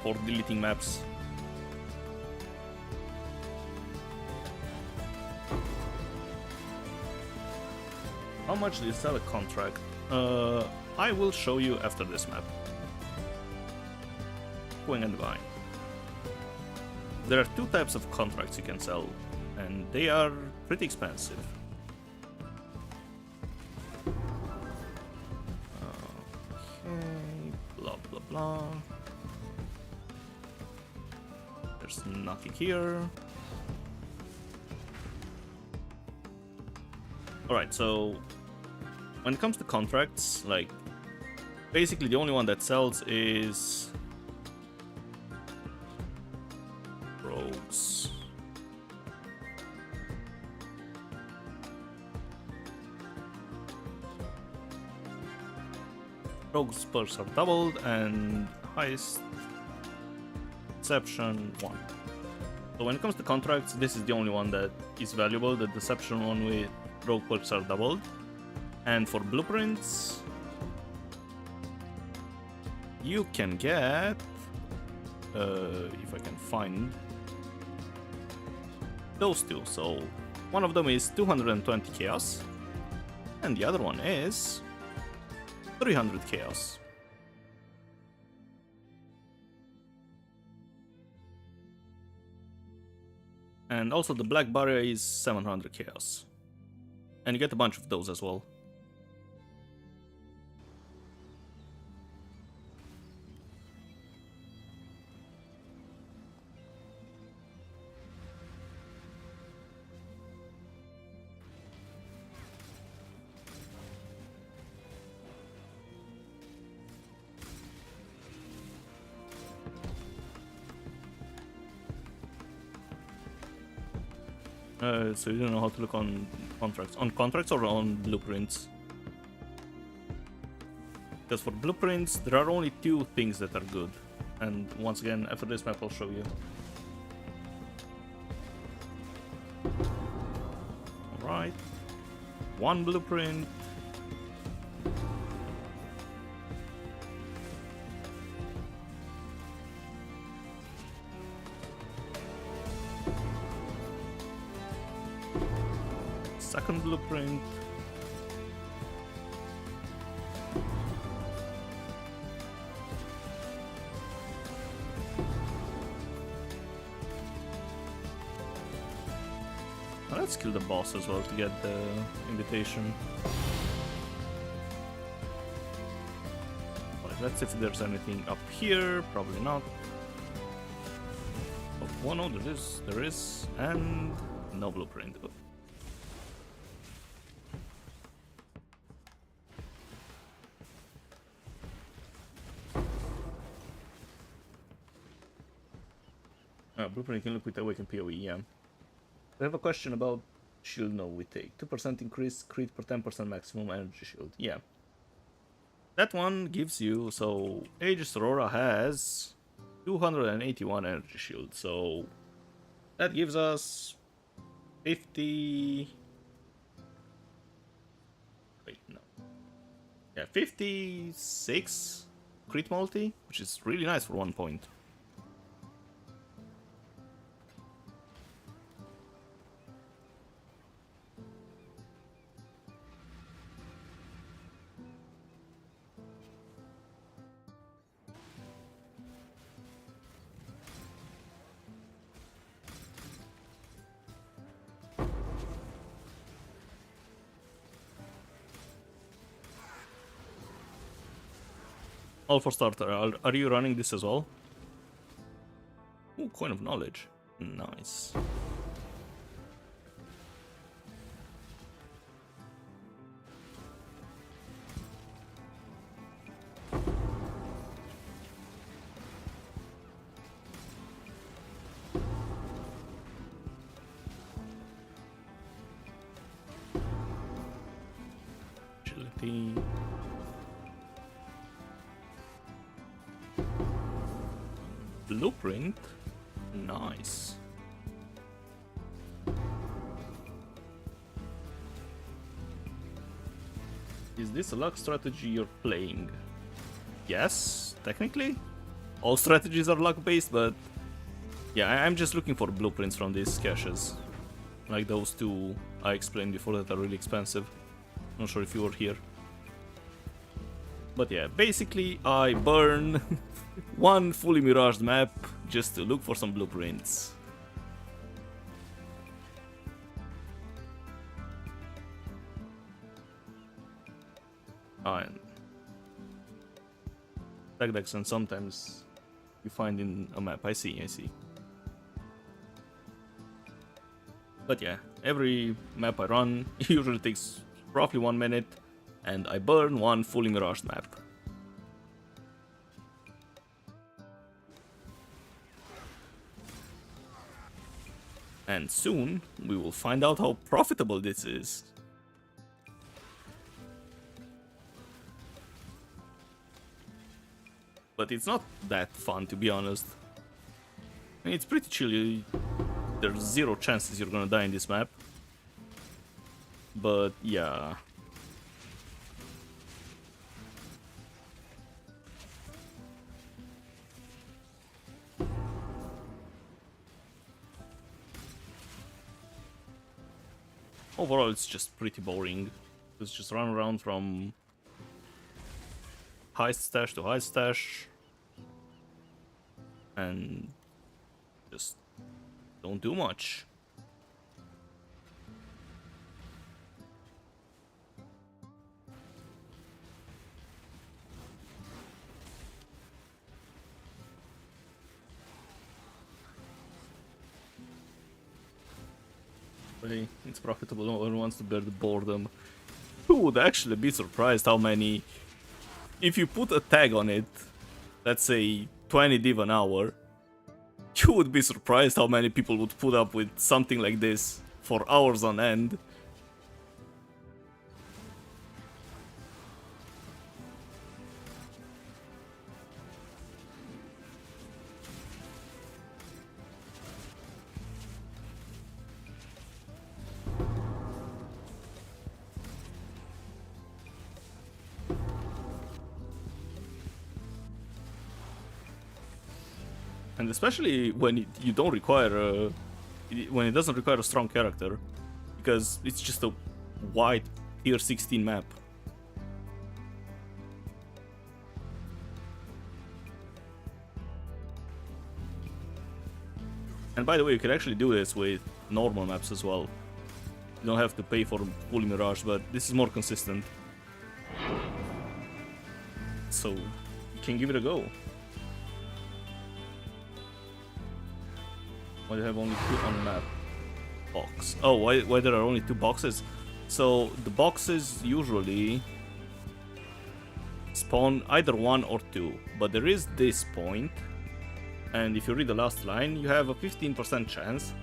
for deleting maps. How much do you sell a contract? I will show you after this map. Going and buying. There are two types of contracts you can sell, and they are pretty expensive. Okay, blah blah blah. There's nothing here. Alright, so when it comes to contracts, like, basically the only one that sells is rogues. Rogues perks are doubled, and Heist Deception 1. So when it comes to contracts, this is the only one that is valuable, the Deception one with rogue perks are doubled. And for blueprints, you can get, if I can find, those two. So one of them is 220 chaos, and the other one is 300 chaos. And also the black barrier is 700 chaos. And you get a bunch of those as well. So you don't know how to look on contracts. On contracts or on blueprints? Because for blueprints, there are only two things that are good. And once again, after this map, I'll show you. Alright. One blueprint. Second blueprint. Let's kill the boss as well to get the invitation. Alright, let's see if there's anything up here. Probably not. Oh no, there is, and no blueprint. Blueprint can look with awakened PoE, yeah. I have a question about shield no we take. 2% increase crit per 10% maximum energy shield. Yeah. That one gives you, so Aegis Aurora has 281 energy shield, so that gives us 50. Wait, no. Yeah, 56 crit multi, which is really nice for 1 point. All for starter. Are you running this as well? Ooh, coin of knowledge. Nice. Agility. Blueprint? Nice. Is this a luck strategy you're playing? yes, technically. All strategies are luck-based, but yeah, I'm just looking for blueprints from these caches. Like those two I explained before that are really expensive. Not sure if you were here. But yeah, basically I burn one fully miraged map just to look for some blueprints. And tag and sometimes you find in a map. I see. But yeah, every map I run usually takes roughly 1 minute, and I burn one fully miraged map. And soon we will find out how profitable this is. But it's not that fun, to be honest. I mean, it's pretty chill. There's 0 chances you're gonna die in this map. But yeah. Overall, it's just pretty boring. It's just run around from heist stash to heist stash. And just don't do much. Hey, it's profitable, no one wants to bear the boredom. Who would actually be surprised how many... If you put a tag on it, let's say 20 div an hour, you would be surprised how many people would put up with something like this for hours on end. And especially when you don't require when it doesn't require a strong character, because it's just a wide tier 16 map. And by the way, you can actually do this with normal maps as well. You don't have to pay for full Mirage, but this is more consistent. So you can give it a go. Why do you have only 2 on the map? Box. Oh, why there are only 2 boxes? So the boxes usually spawn either 1 or 2, but there is this point, and if you read the last line, you have a 15% chance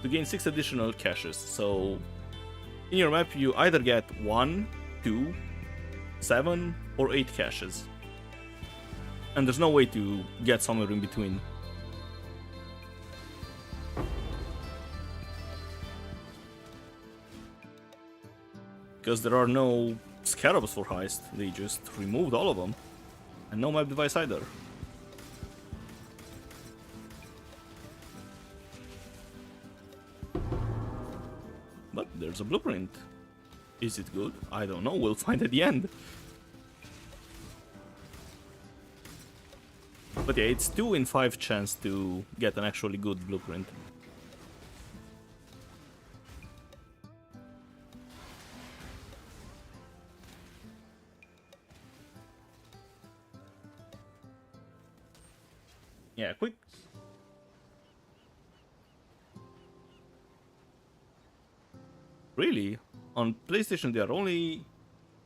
to gain 6 additional caches. So in your map, you either get 1, 2, 7, or 8 caches, and there's no way to get somewhere in between. Because there are no scarabs for Heist, they just removed all of them. And no map device either. But there's a blueprint. Is it good? I don't know, we'll find at the end. But yeah, it's 2 in 5 chance to get an actually good blueprint. Yeah, quick. Really? On PlayStation they are only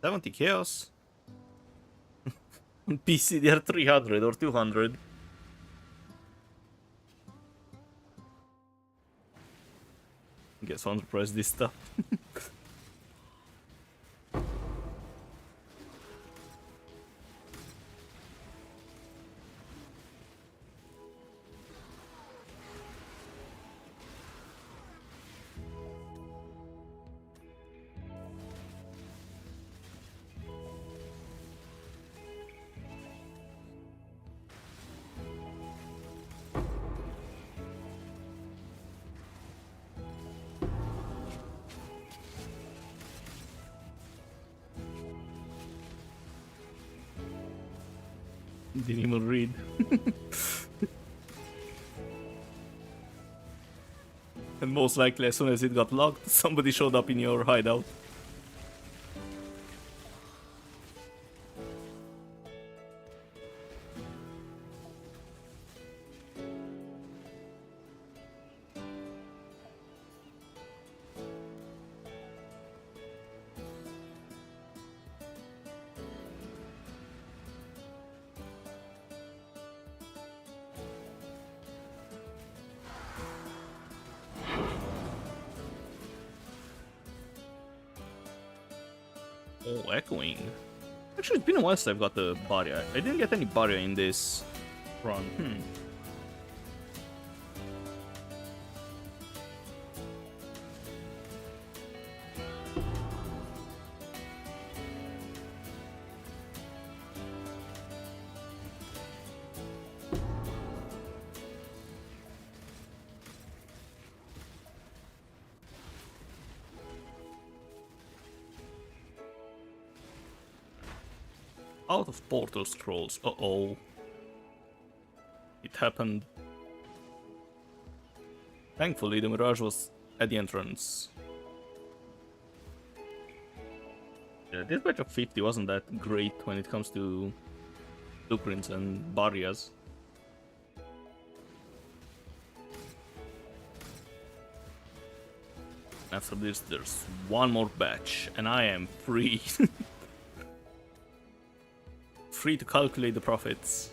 70 chaos? On PC they are 300 or 200. Guess I'll press this stuff. Didn't even read. And most likely, as soon as it got locked, somebody showed up in your hideout. Oh, echoing. Actually, it's been a while since I've got the barrier. I didn't get any barrier in this run. Out of portal scrolls. Uh-oh. It happened. Thankfully, the Mirage was at the entrance. Yeah, this batch of 50 wasn't that great when it comes to blueprints and barriers. After this, there's one more batch, and I am free. Free to calculate the profits.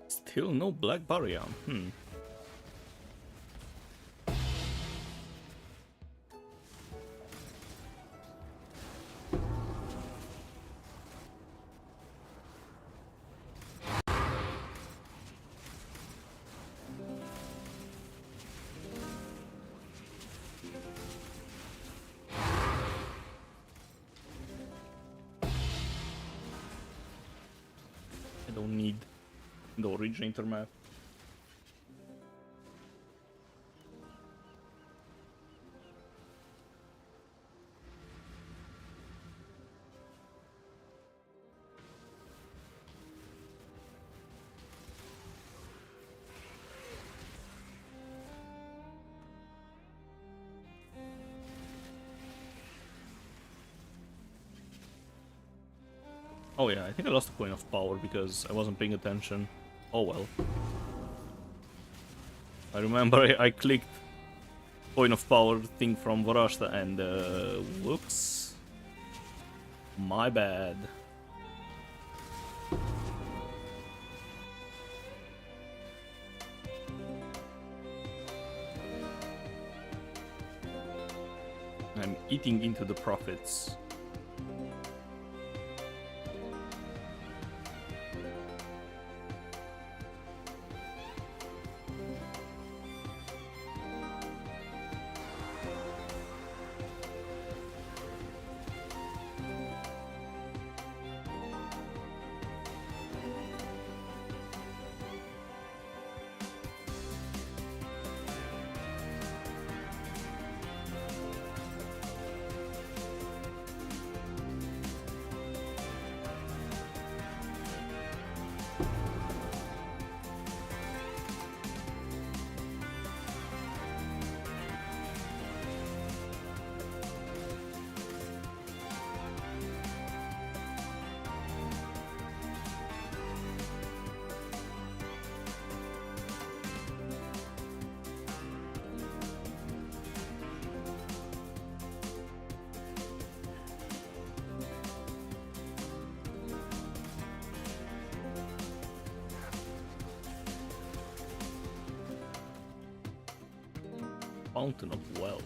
Still no black barrier. I don't need the originator map. Oh yeah, I think I lost a point of power because I wasn't paying attention. Oh well. I remember I clicked point of power thing from Varashta and whoops. My bad. I'm eating into the profits. Fountain of Wealth.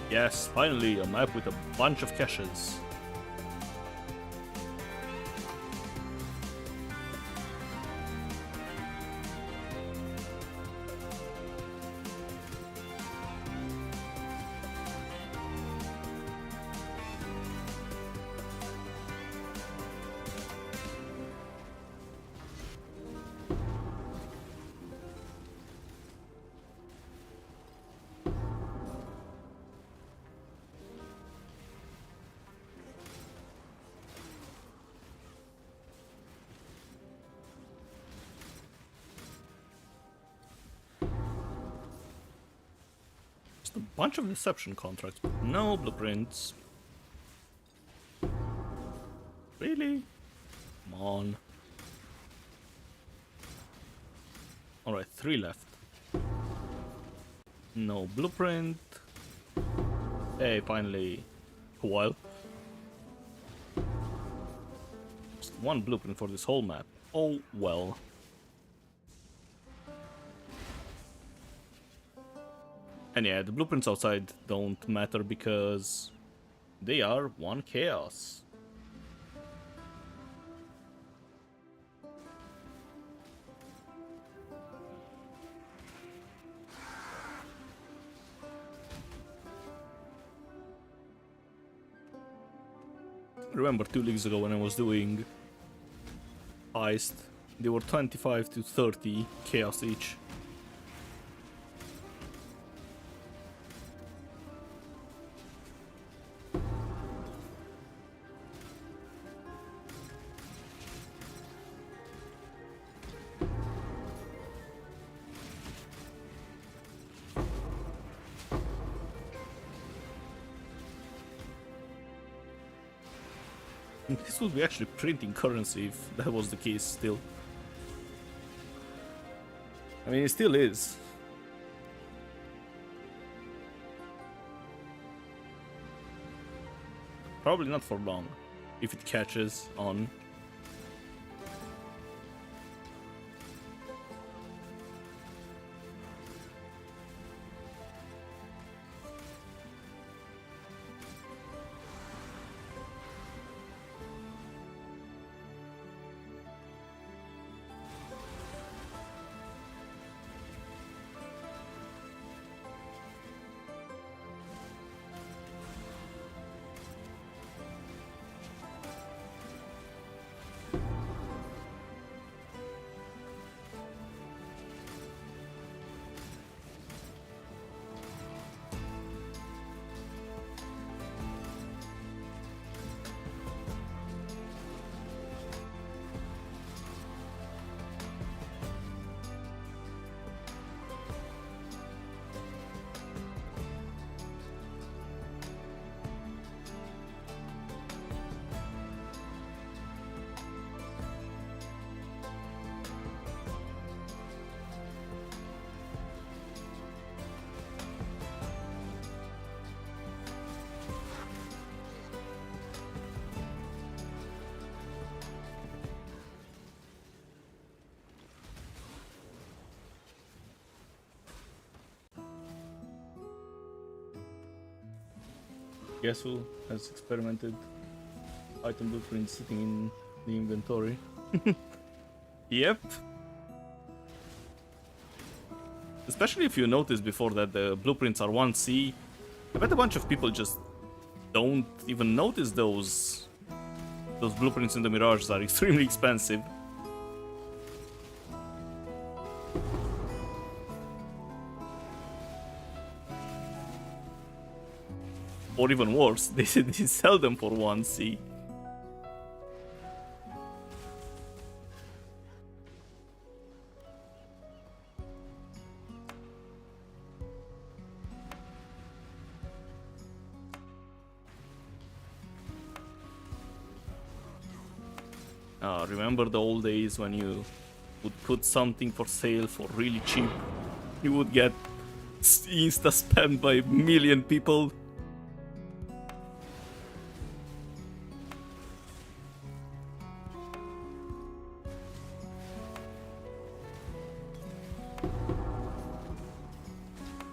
Yes, finally a map with a bunch of caches. A bunch of deception contracts, but no blueprints. Really? Come on. Alright, 3 left. No blueprint. Hey, finally. A while. Just 1 blueprint for this whole map. Oh well. And yeah, the blueprints outside don't matter because they are 1 chaos. Remember 2 leagues ago when I was doing Heist, they were 25 to 30 chaos each. This would be actually printing currency if that was the case still. I mean, it still is. Probably not for long, if it catches on. Guess who has experimented item blueprints sitting in the inventory? Yep. Especially if you notice before that the blueprints are 1C. I bet a bunch of people just don't even notice those blueprints in the Mirage are extremely expensive. Or even worse, they sell them for 1C. Remember the old days when you would put something for sale for really cheap? You would get insta spammed by a million people.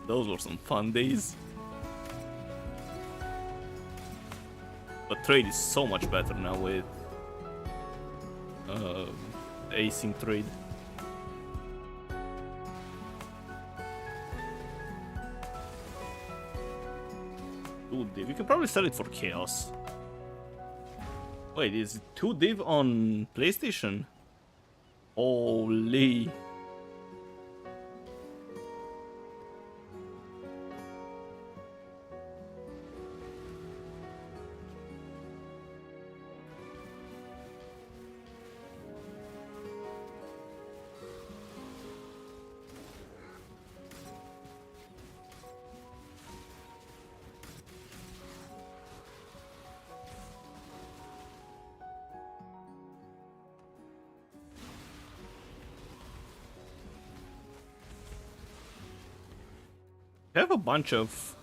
Those were some fun days. But trade is so much better now with async trade. Dude, we can probably sell it for chaos. Wait, is it 2 div on PlayStation? Holy. I have a bunch of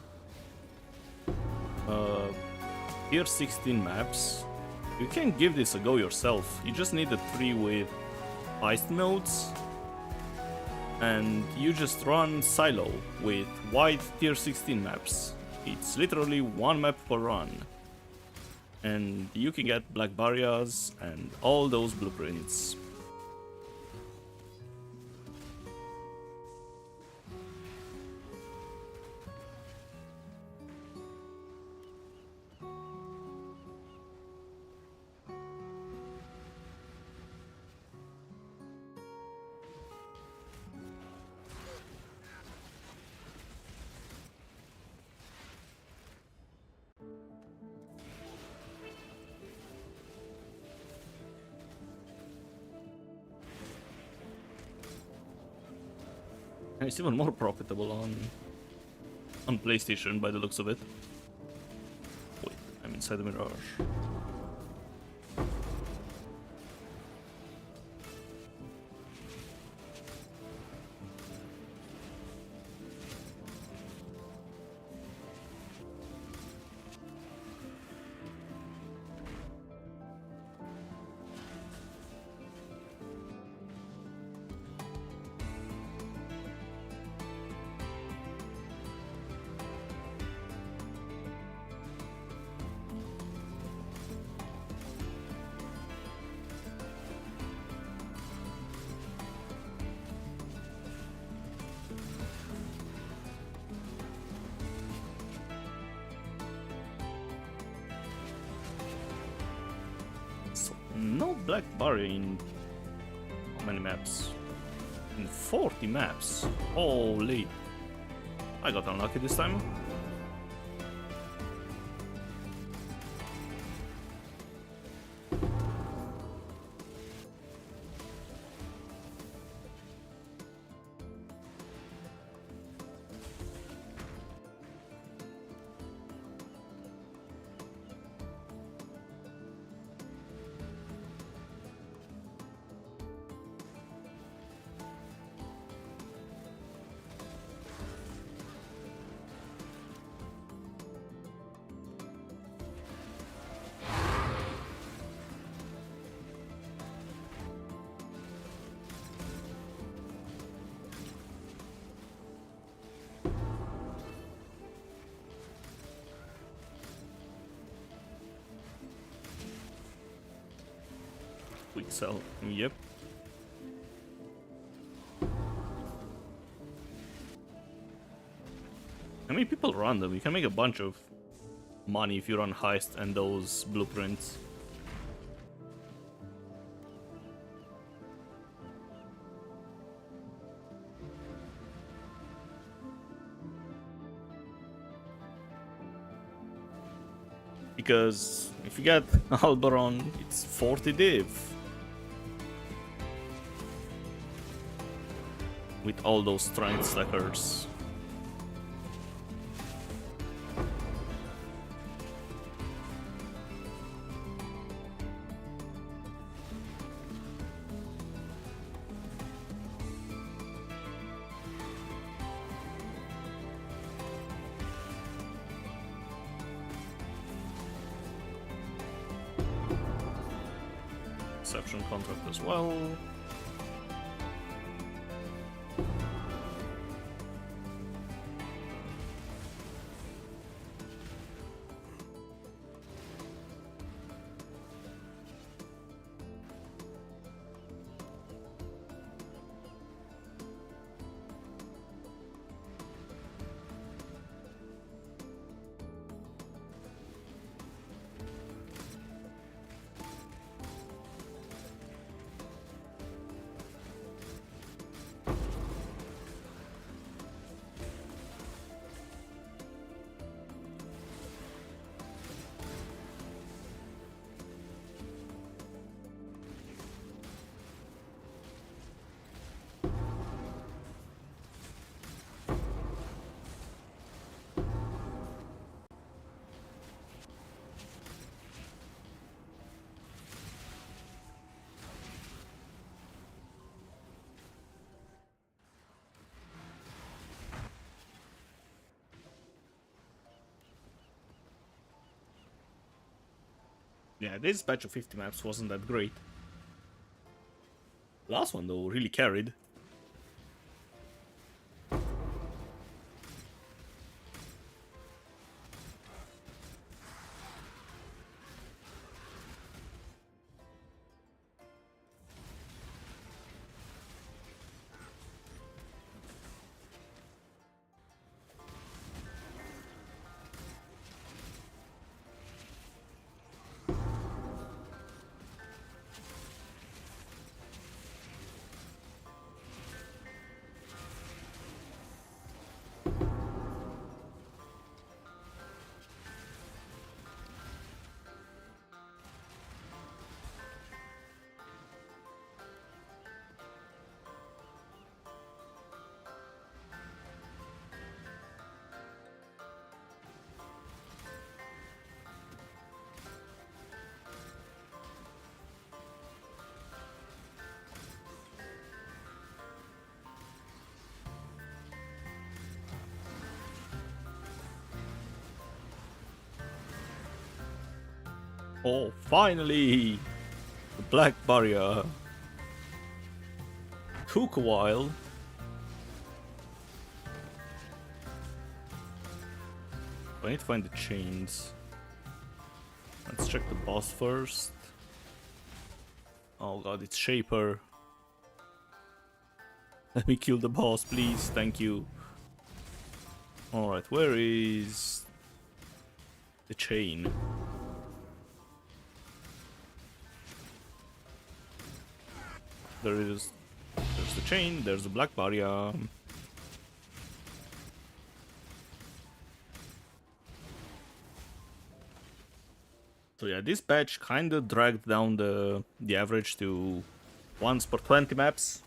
tier 16 maps. You can give this a go yourself. You just need a tree with heist nodes, and you just run silo with wide tier 16 maps. It's literally 1 map per run, and you can get black barriers and all those blueprints. And it's even more profitable on PlayStation by the looks of it. Wait, I'm inside the Mirage. No black barrier in how many maps? In 40 maps. Holy. I got unlucky this time. Quick sell. Yep. I mean, people run them. You can make a bunch of money if you run Heist and those blueprints. Because if you get Alberon, it's 40 div. With all those strength stackers. Perception contract as well. Yeah, this batch of 50 maps wasn't that great. Last one, though, really carried. Oh, finally! The Black Barrier. Took a while. I need to find the chains. Let's check the boss first. Oh god, it's Shaper. Let me kill the boss, please. Thank you. Alright, where is the chain? There's the chain, there's the Black Barrier. So yeah, this patch kinda dragged down the average to once per 20 maps.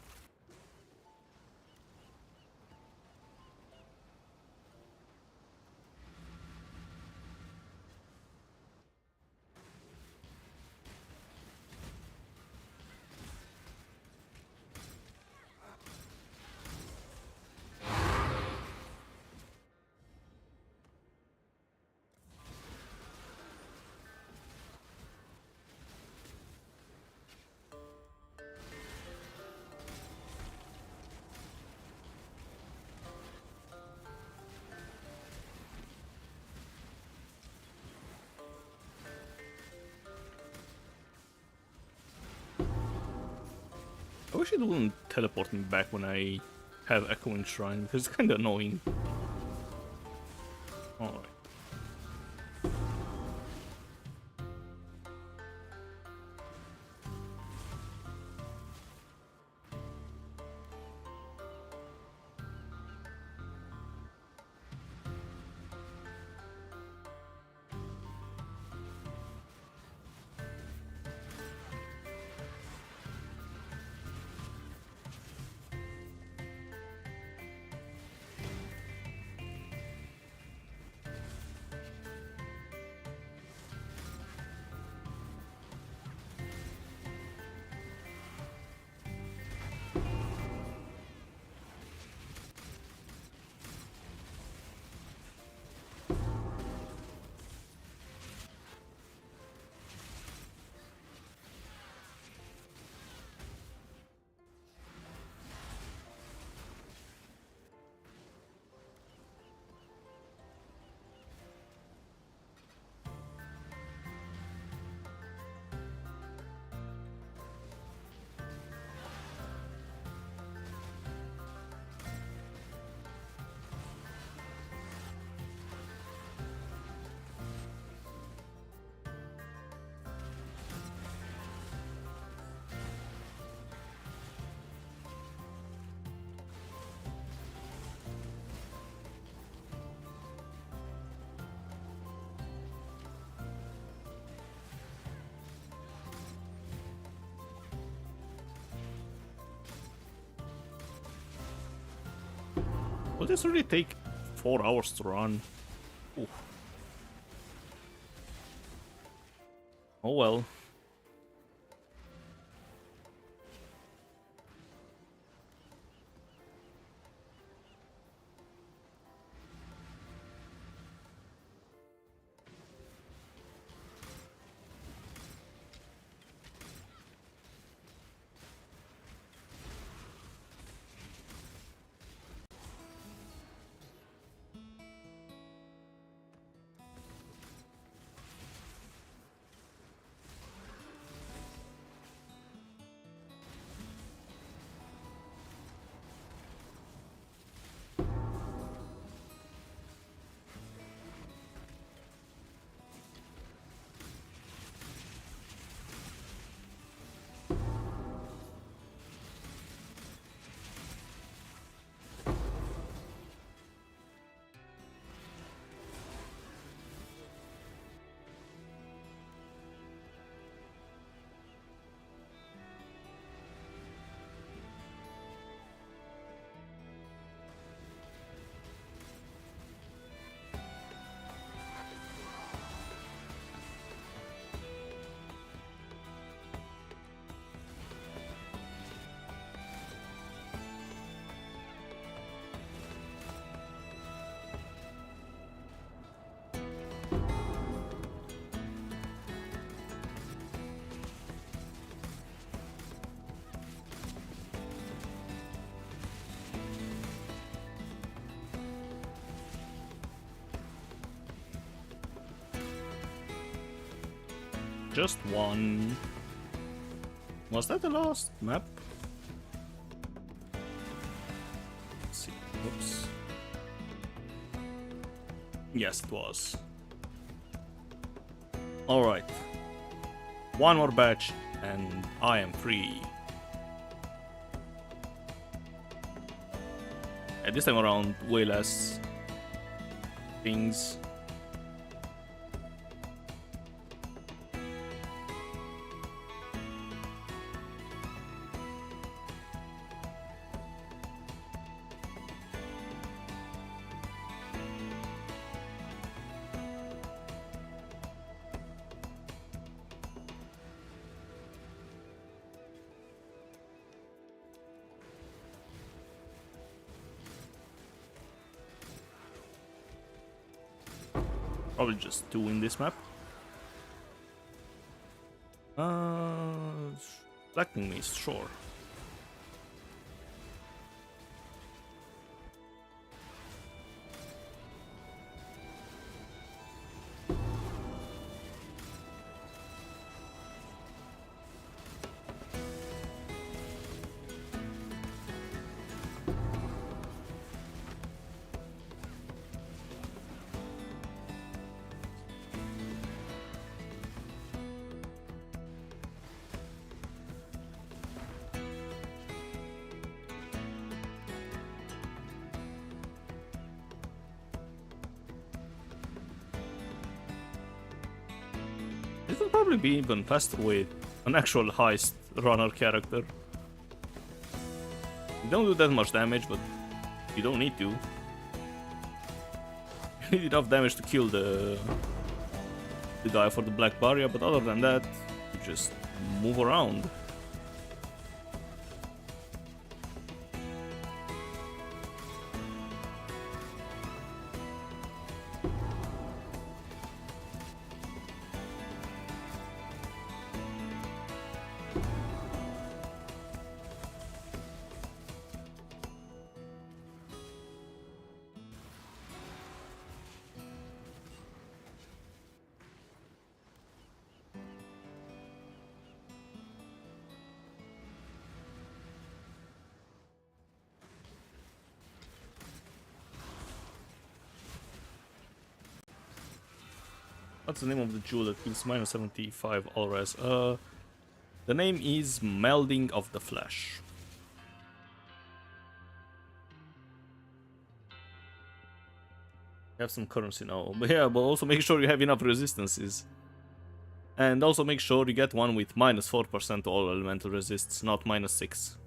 I wish it wouldn't teleport me back when I have Echoing Shrine, because it's kinda annoying. Alright. Will this really take 4 hours to run? Oof. Oh well. Just one. Was that the last map? Let's see. Oops. Yes, it was. Alright. One more batch and I am free. And this time around, way less things. Probably just two in this map. Lightning Maze, sure. This will probably be even faster with an actual heist runner character. You don't do that much damage, but you don't need to. You need enough damage to kill the guy for the black barrier, but other than that, you just move around. What's the name of the jewel that kills minus 75 all res? The name is Melding of the Flesh. Have some currency now. But yeah, but also make sure you have enough resistances. And also make sure you get one with minus 4% to all elemental resists, not minus 6.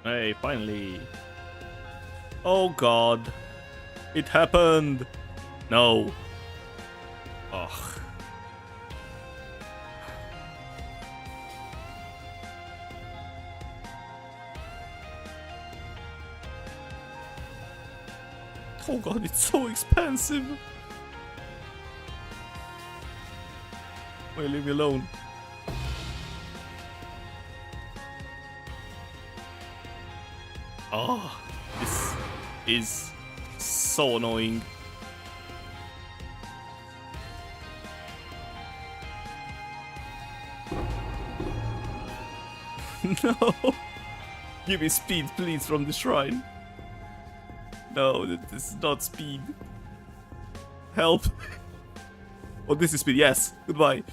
Hey, finally. Oh god. It happened. No. Ugh. Oh god, it's so expensive. Wait, leave me alone. Oh, this is so annoying. No. Give me speed, please, from the shrine. No, this is not speed. Help. Oh, this is speed. Yes. Goodbye.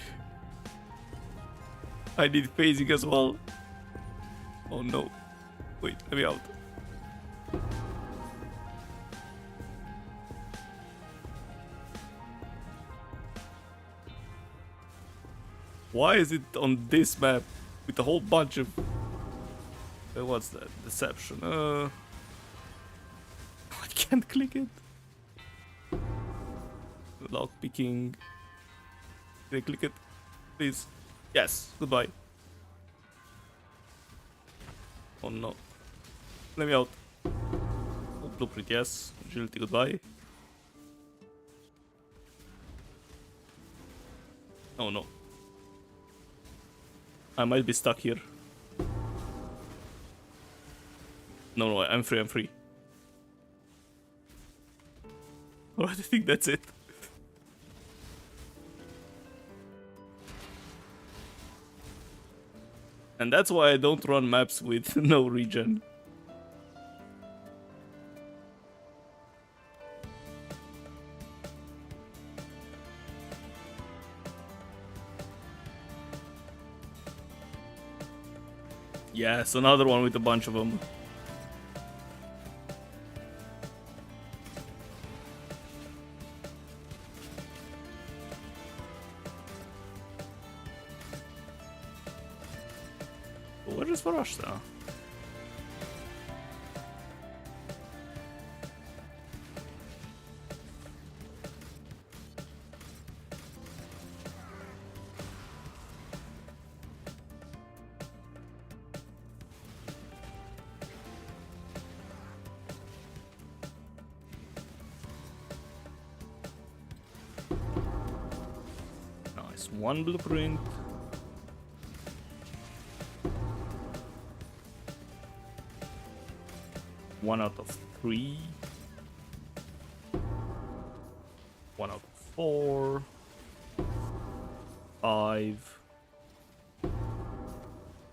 I need phasing as well. Oh no. Wait, let me out. Why is it on this map with a whole bunch of... what's that? Deception. I can't click it. Lock picking. Can I click it? Please. Yes. Goodbye. Oh no. Let me out. Oh, blueprint, yes. Agility, goodbye. Oh no. I might be stuck here. No, I'm free, I'm free. Alright, I think that's it. And that's why I don't run maps with no regen. Yes, another one with a bunch of them. What is for us now? Nice, one blueprint. One out of 3. 1 out of 4. 5.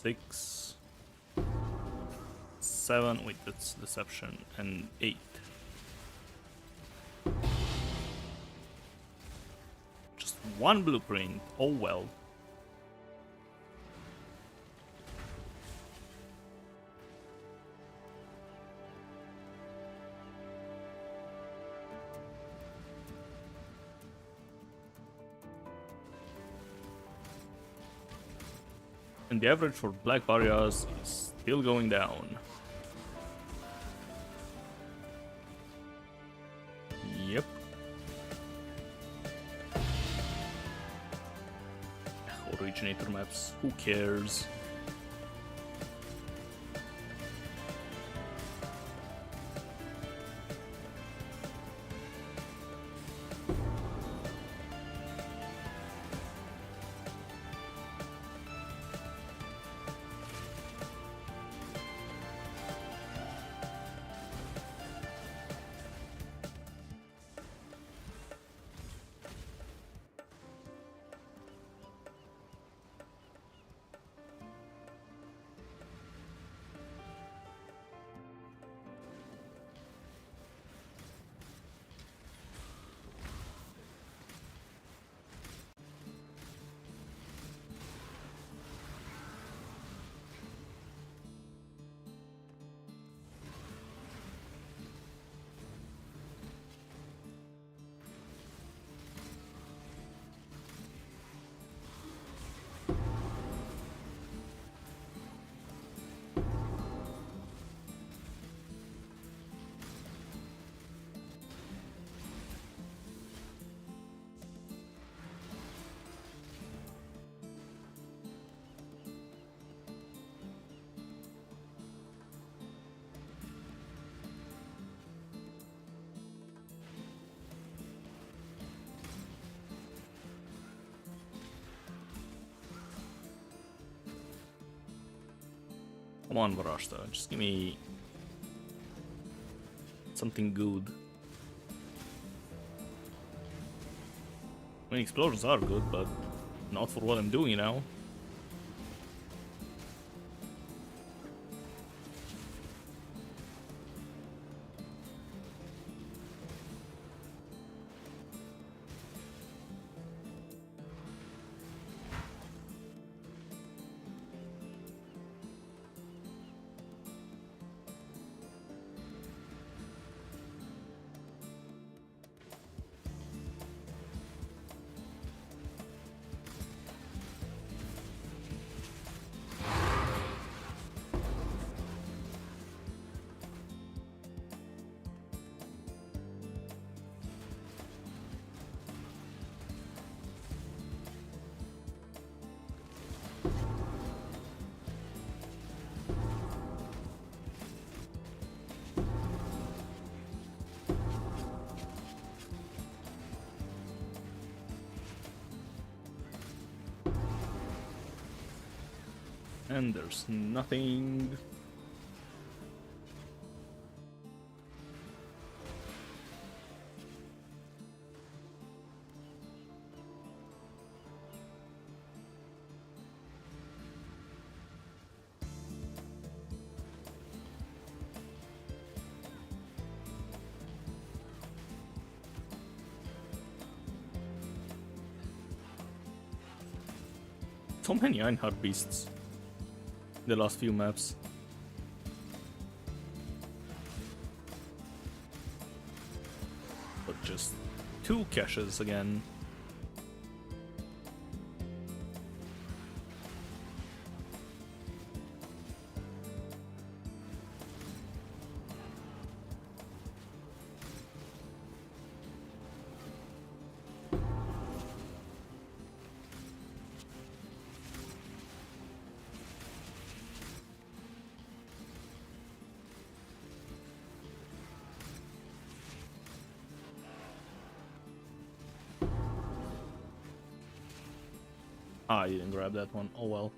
6. 7. Wait, that's deception. And 8. Just one blueprint. Oh well. And the average for black barriers is still going down. Yep. Originator maps, who cares? Come on, Varashta, just give me something good. I mean, explosions are good, but not for what I'm doing now. And there's nothing. So many Einhard beasts. The last few maps. But just 2 caches again. Ah, I didn't grab that one. Oh well.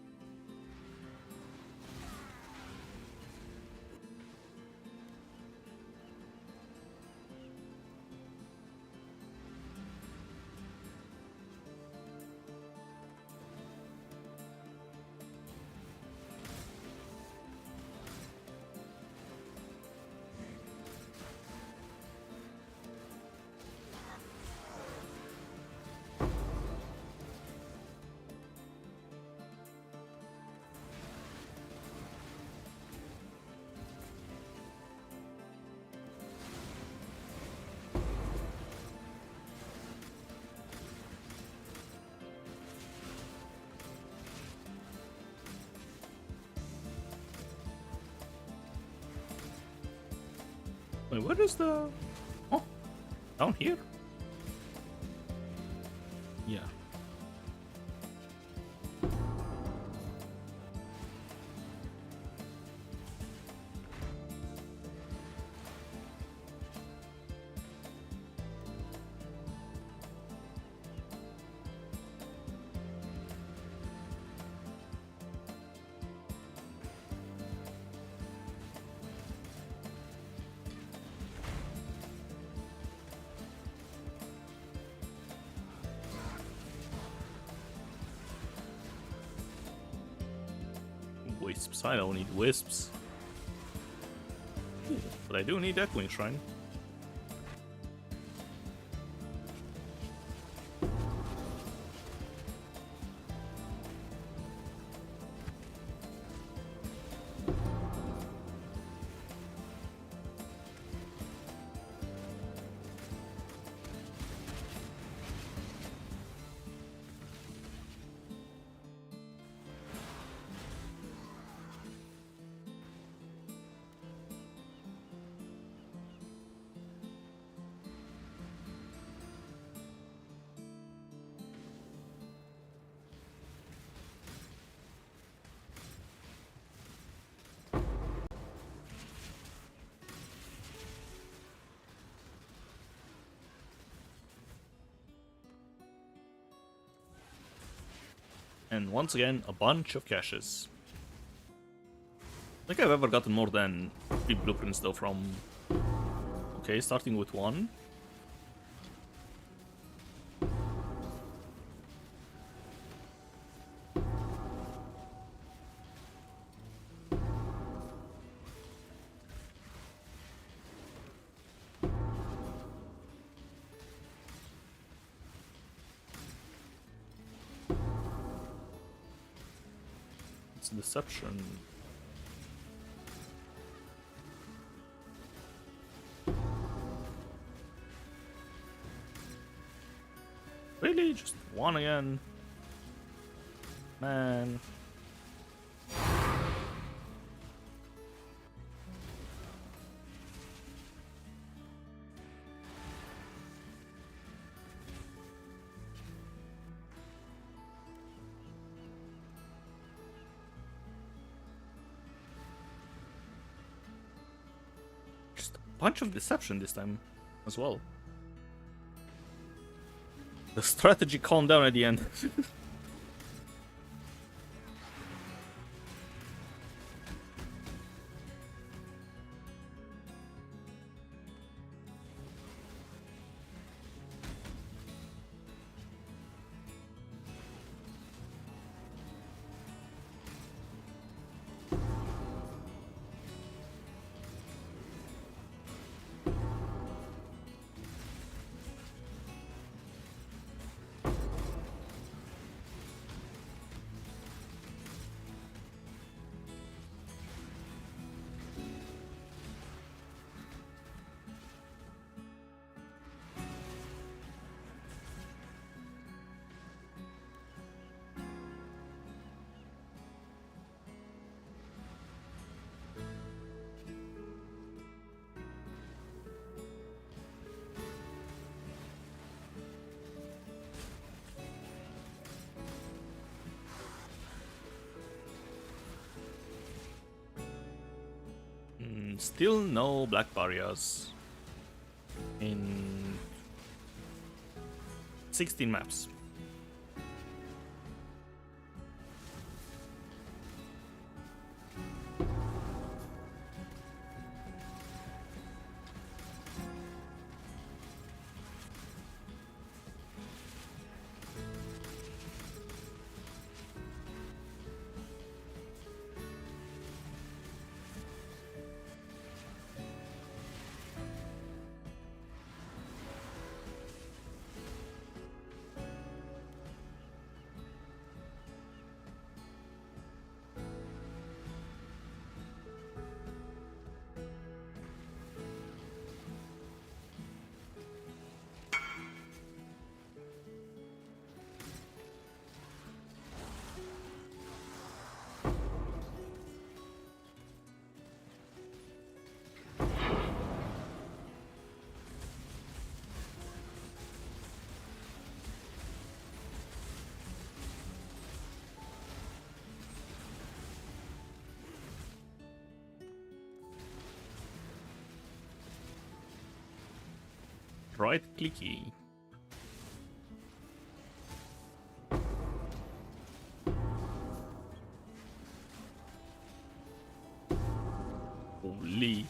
Wait, what is the... Oh, down here? Yeah. Wisps. I don't need wisps. Ooh, but I do need Echoing Shrine. And once again, a bunch of caches. I think I've ever gotten more than 3 blueprints though from... Okay, starting with 1. It's deception. Really? Just 1 again? Man. Just a bunch of deception this time as well. The strategy calmed down at the end. Still no black barriers in 16 maps. Right clicky. Holy.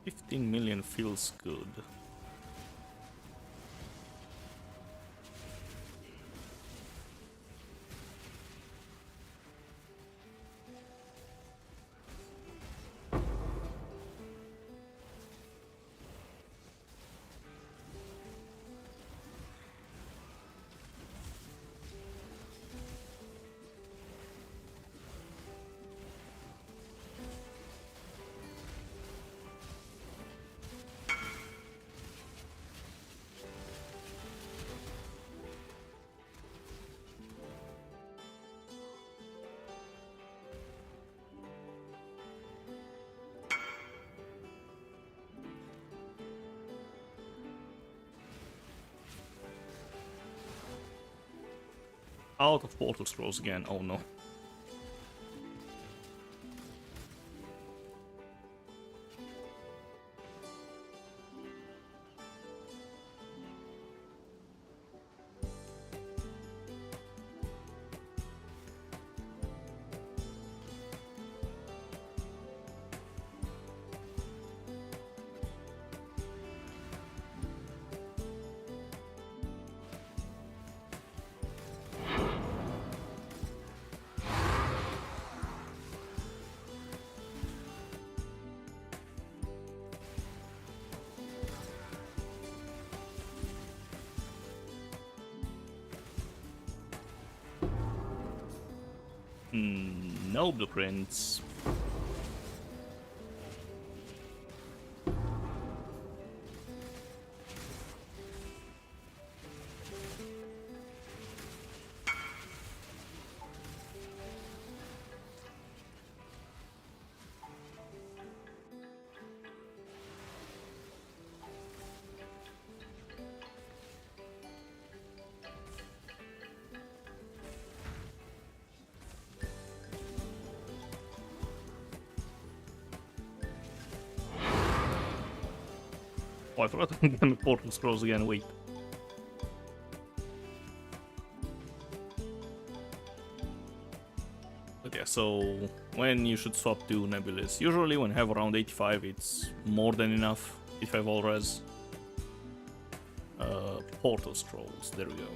$15 million feels good. Out of portal scrolls again, oh no. No blueprints. Oh, I forgot to get my portal scrolls again, wait. But yeah, so when you should swap to Nebulous? Usually when I have around 85, it's more than enough if I have all res. Portal scrolls, there we go.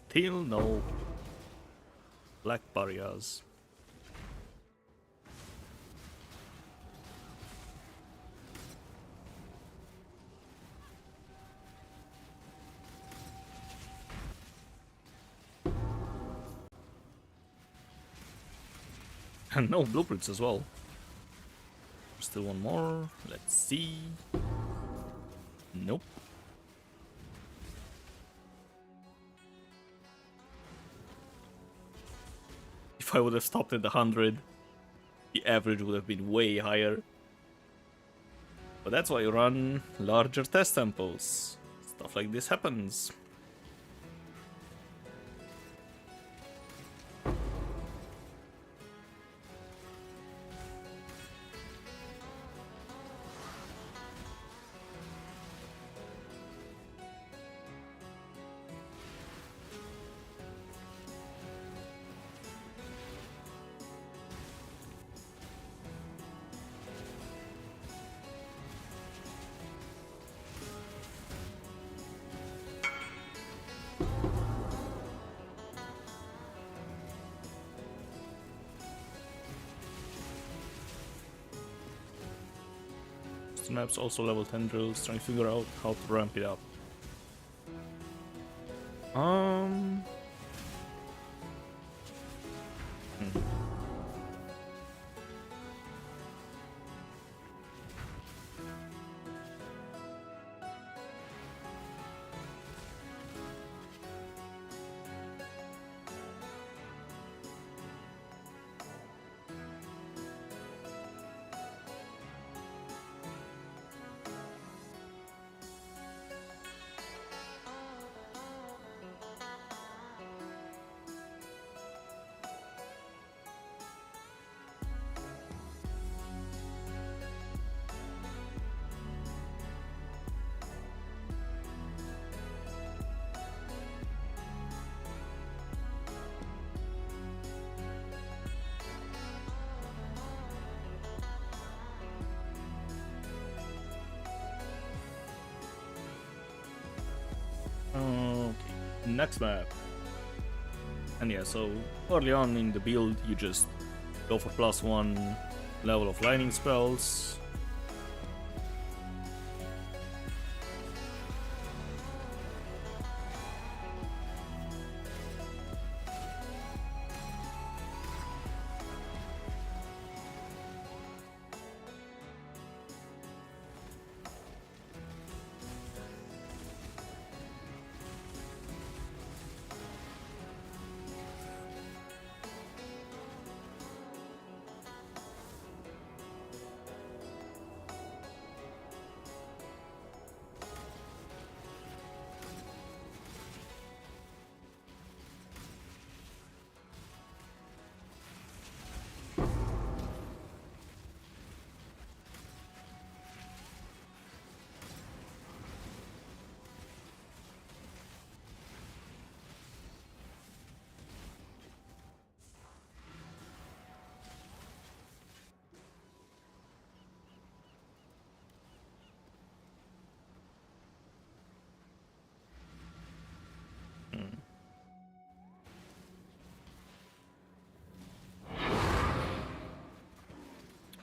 Still no black barriers. And no blueprints as well. Still one more. Let's see. Nope. If I would have stopped at 100, the average would have been way higher. But that's why you run larger test samples. Stuff like this happens. Maps also level Tendrils, trying to figure out how to ramp it up. Hmm. Okay, next map. And yeah, so early on in the build, you just go for +1 level of lightning spells.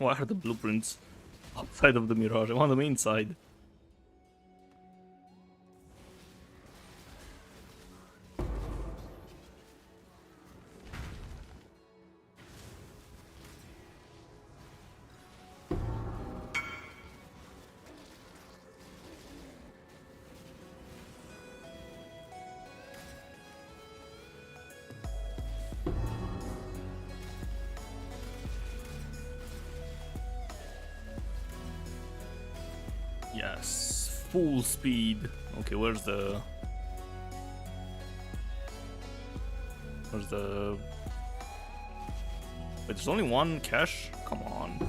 Why are the blueprints outside of the Mirage? I want them inside. Yes, full speed. Okay, where's the... Wait, there's only one cache? Come on.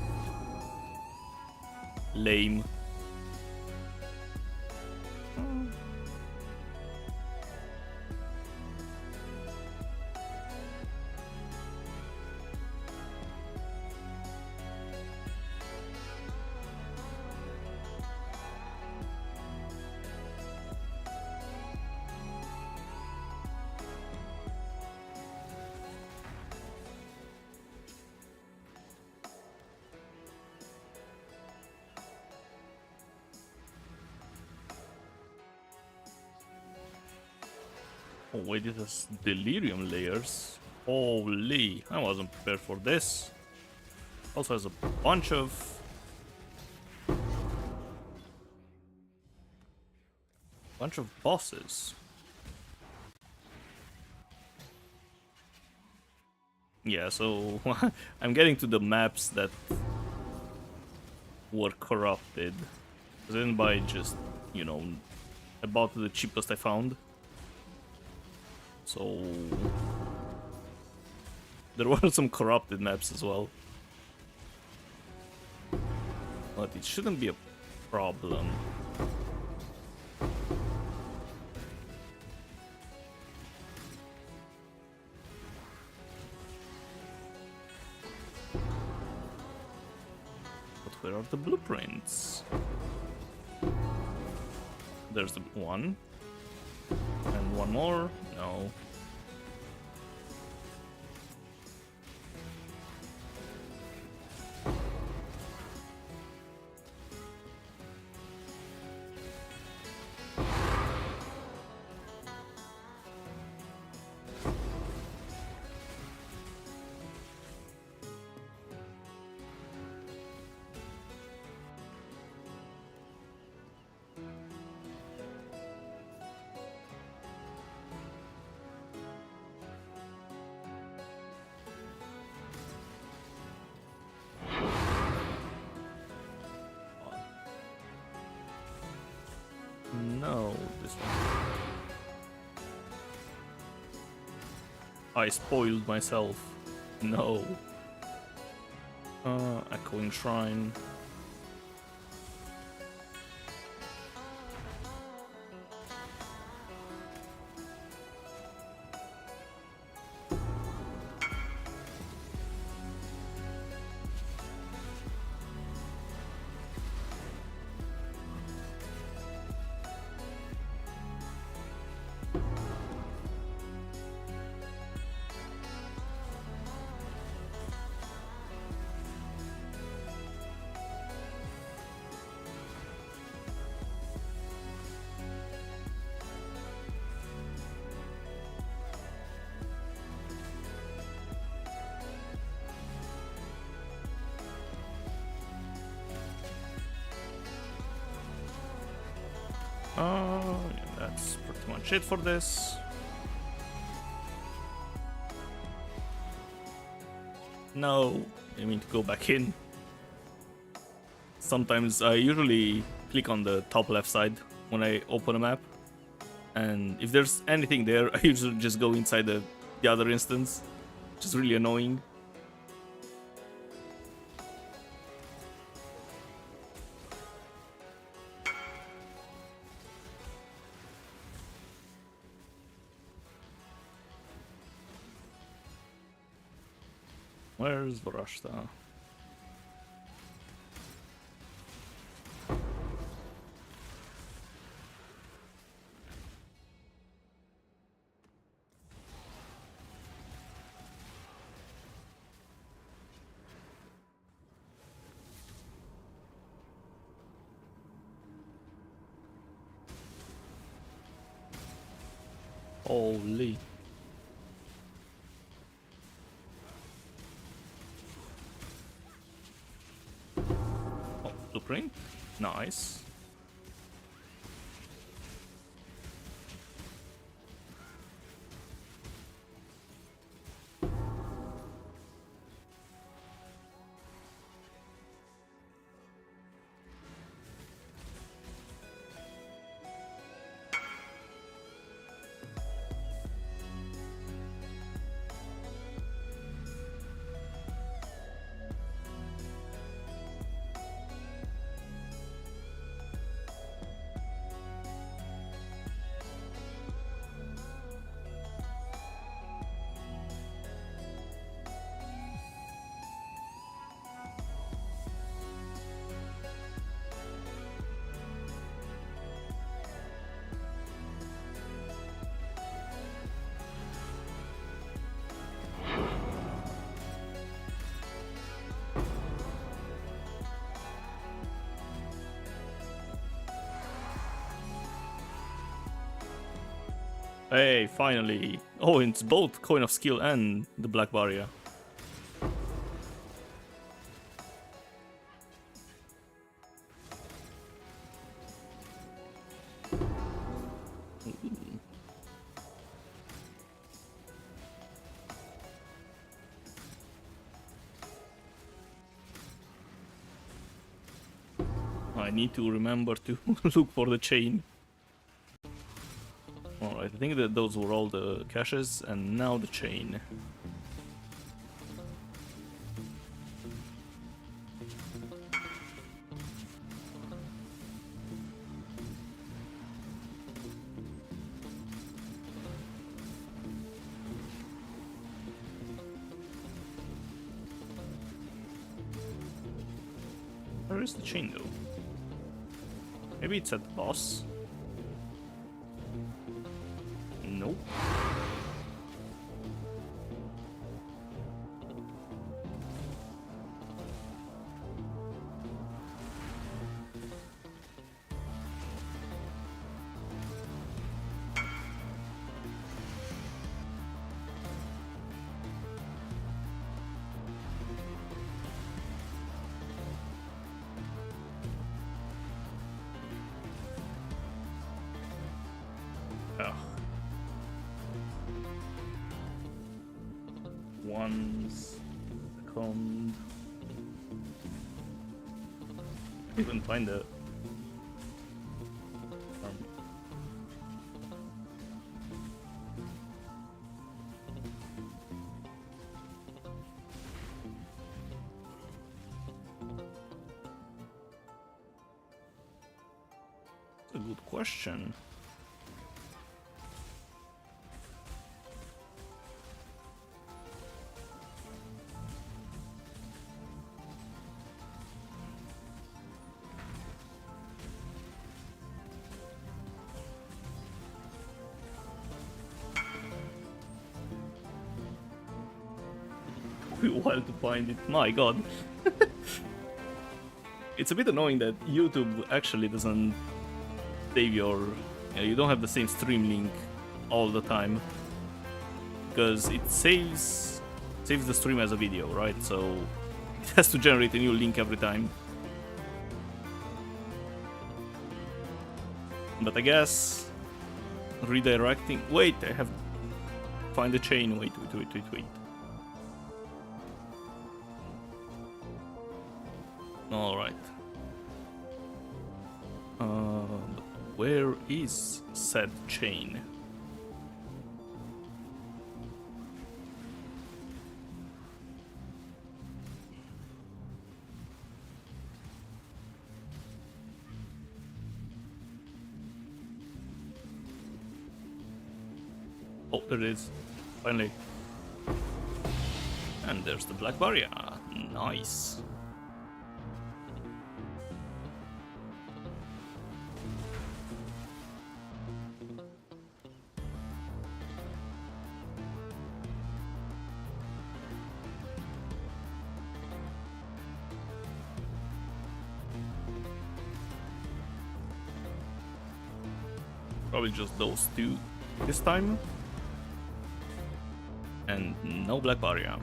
Lame. Oh wait, this is delirium layers. Holy, I wasn't prepared for this. Also has a bunch of... bosses. Yeah, so I'm getting to the maps that were corrupted. I didn't buy just, you know, about the cheapest I found. So there were some corrupted maps as well. But it shouldn't be a problem. But where are the blueprints? There's the one. And one more? No. No, this one. I spoiled myself. No. Echoing Shrine. Yeah, that's pretty much it for this. No, I mean to go back in. Sometimes I usually click on the top left side when I open a map, and if there's anything there, I usually just go inside the other instance, which is really annoying. Where's Vrashta? Holy. Oh, blueprint. Nice. Hey, finally. Oh, it's both Coin of Skill and the Black Barrier. I need to remember to look for the chain. Alright, I think that those were all the caches, and now the chain. Where is the chain though? Maybe it's at the boss? Nope. One second. I couldn't find it. That's a good question. While to find it. My god. It's a bit annoying that YouTube actually doesn't save your... you don't have the same stream link all the time. Because it saves the stream as a video, right? So it has to generate a new link every time. But I guess redirecting... Wait, I have... Find the chain. Wait. Alright. But where is said chain? Oh, there it is. Finally. And there's the Black Barrier. Nice. Probably just those two this time. And no black barrier.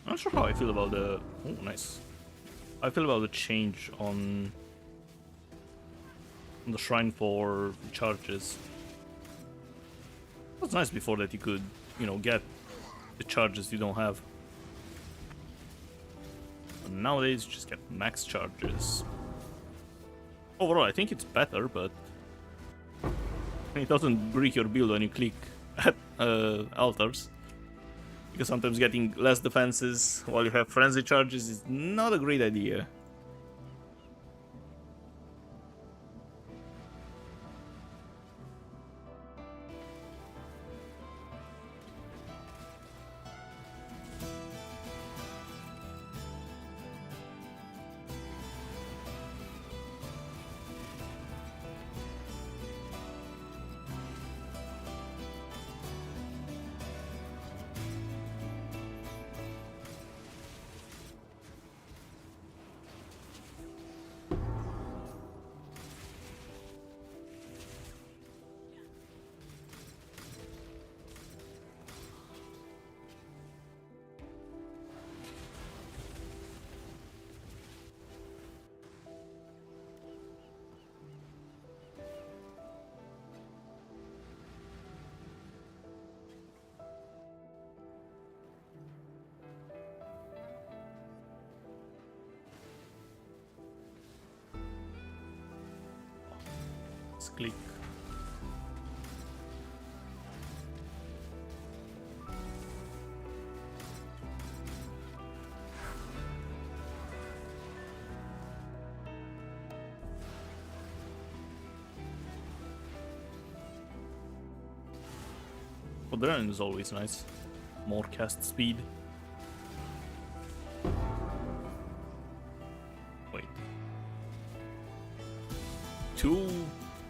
Not sure how I feel about the... Oh, nice. I feel about the change on the shrine for charges. It was nice before that you could, you know, get the charges you don't have. And nowadays you just get max charges. Overall, I think it's better, but it doesn't break your build when you click at altars. Because sometimes getting less defenses while you have frenzy charges is not a great idea. Let's click. Adrenaline is always nice. More cast speed. Wait.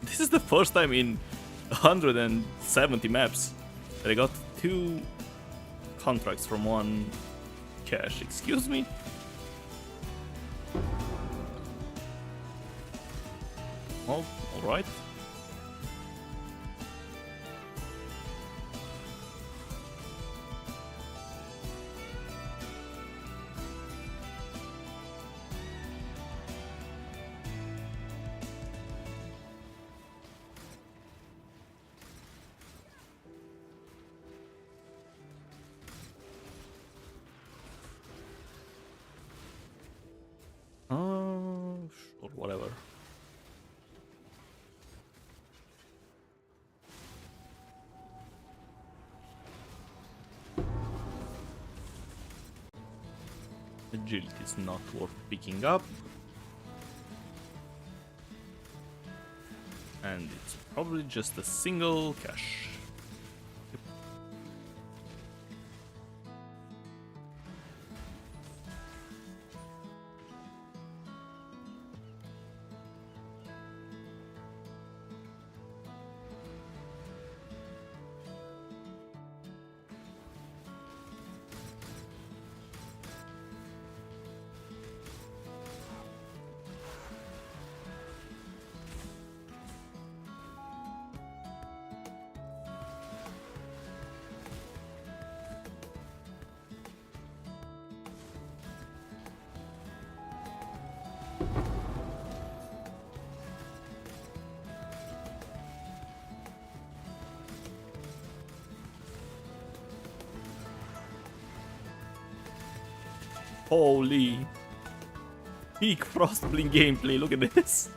This is the first time in 170 maps that I got 2 contracts from one cache. Excuse me? Oh, alright. Or whatever. Agility is not worth picking up. And it's probably just a single cache. Holy. Peak Frostblink gameplay, look at this.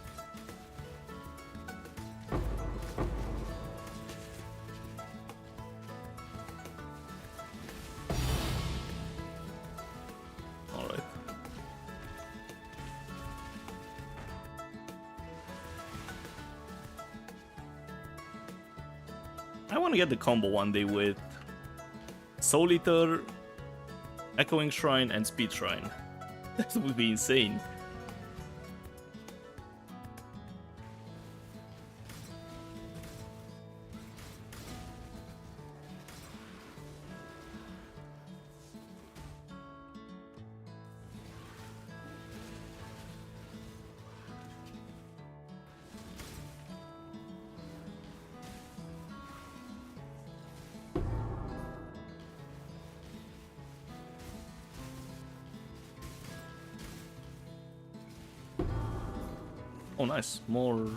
Alright. I want to get the combo one day with Soul Eater, Echoing Shrine, and Speed Shrine. That would be insane. Oh, nice. More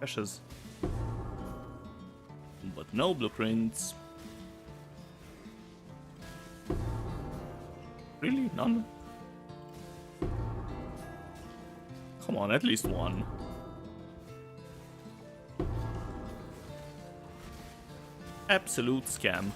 ashes. But no blueprints. Really? None? Come on, at least one. Absolute scam.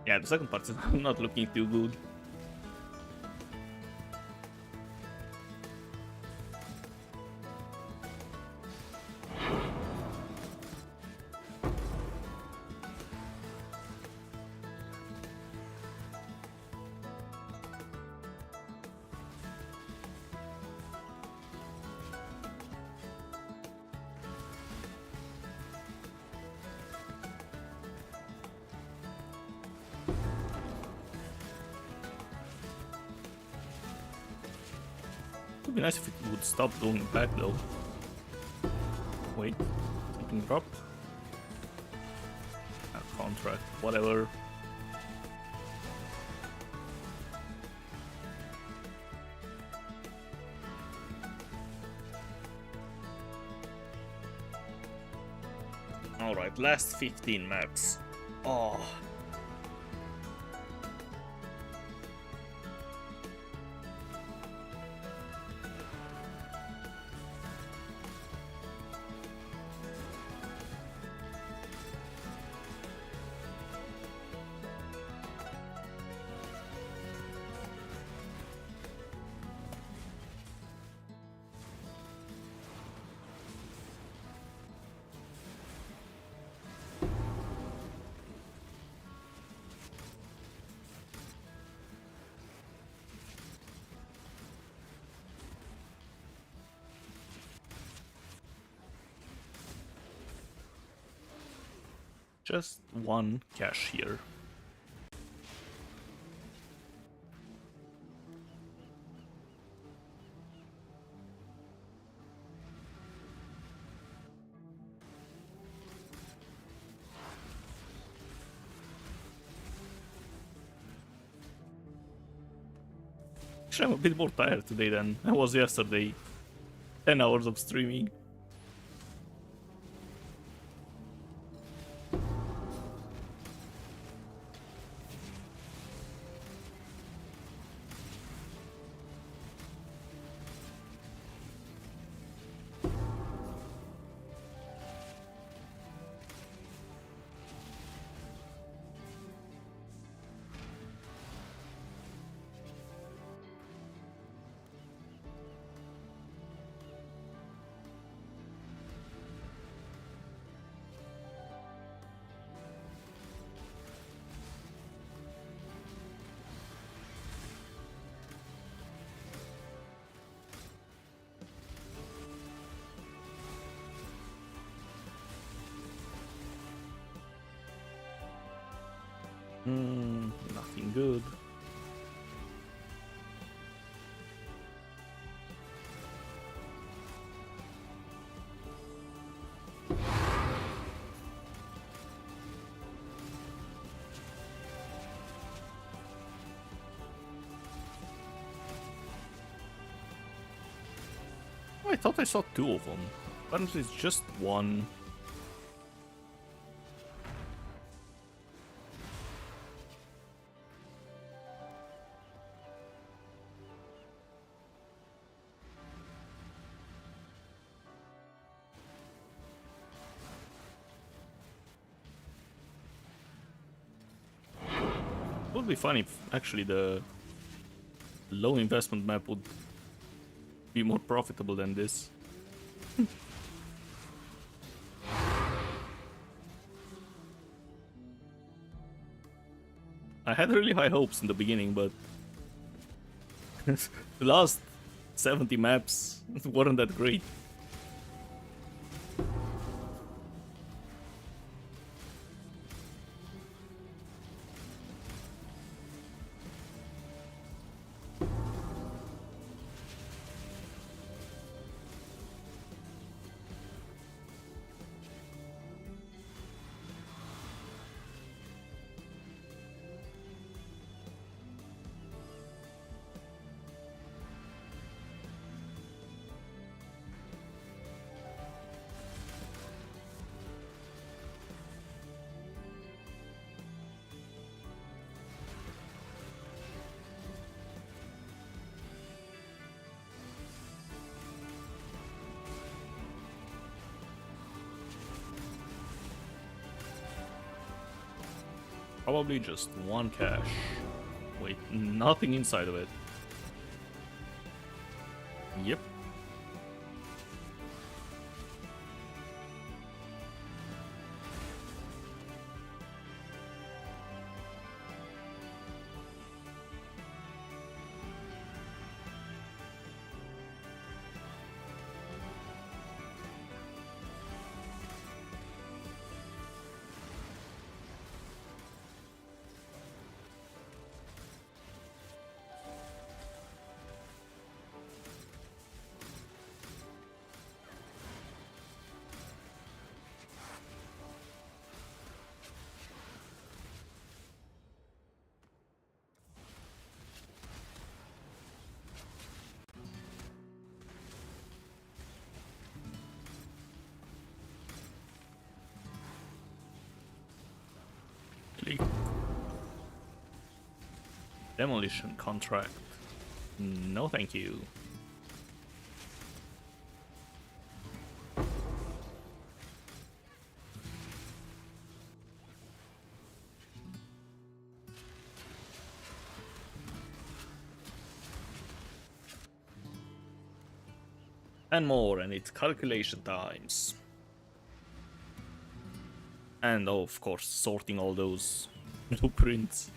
Yeah, the second part is not looking too good. Would be nice if it would stop going back though. Wait, something dropped? Contract, whatever. Alright, last 15 maps. Oh. Just one cache here. Actually, I'm a bit more tired today than I was yesterday. 10 hours of streaming. Nothing good. thought I saw two of them. Apparently it's just one. It would be funny if actually the low investment map would be more profitable than this. I had really high hopes in the beginning, but the last 70 maps weren't that great. Probably just one cache. Wait, nothing inside of it. Yep. Click. Demolition contract. No, thank you. And more, and it's calculation times. And oh, of course, sorting all those blueprints.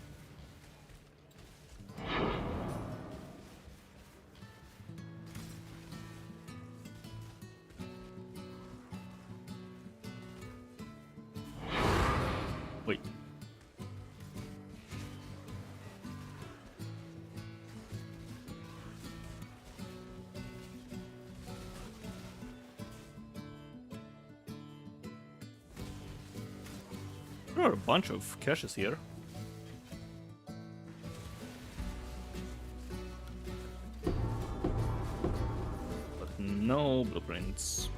Wait. There are a bunch of caches here. But no blueprints.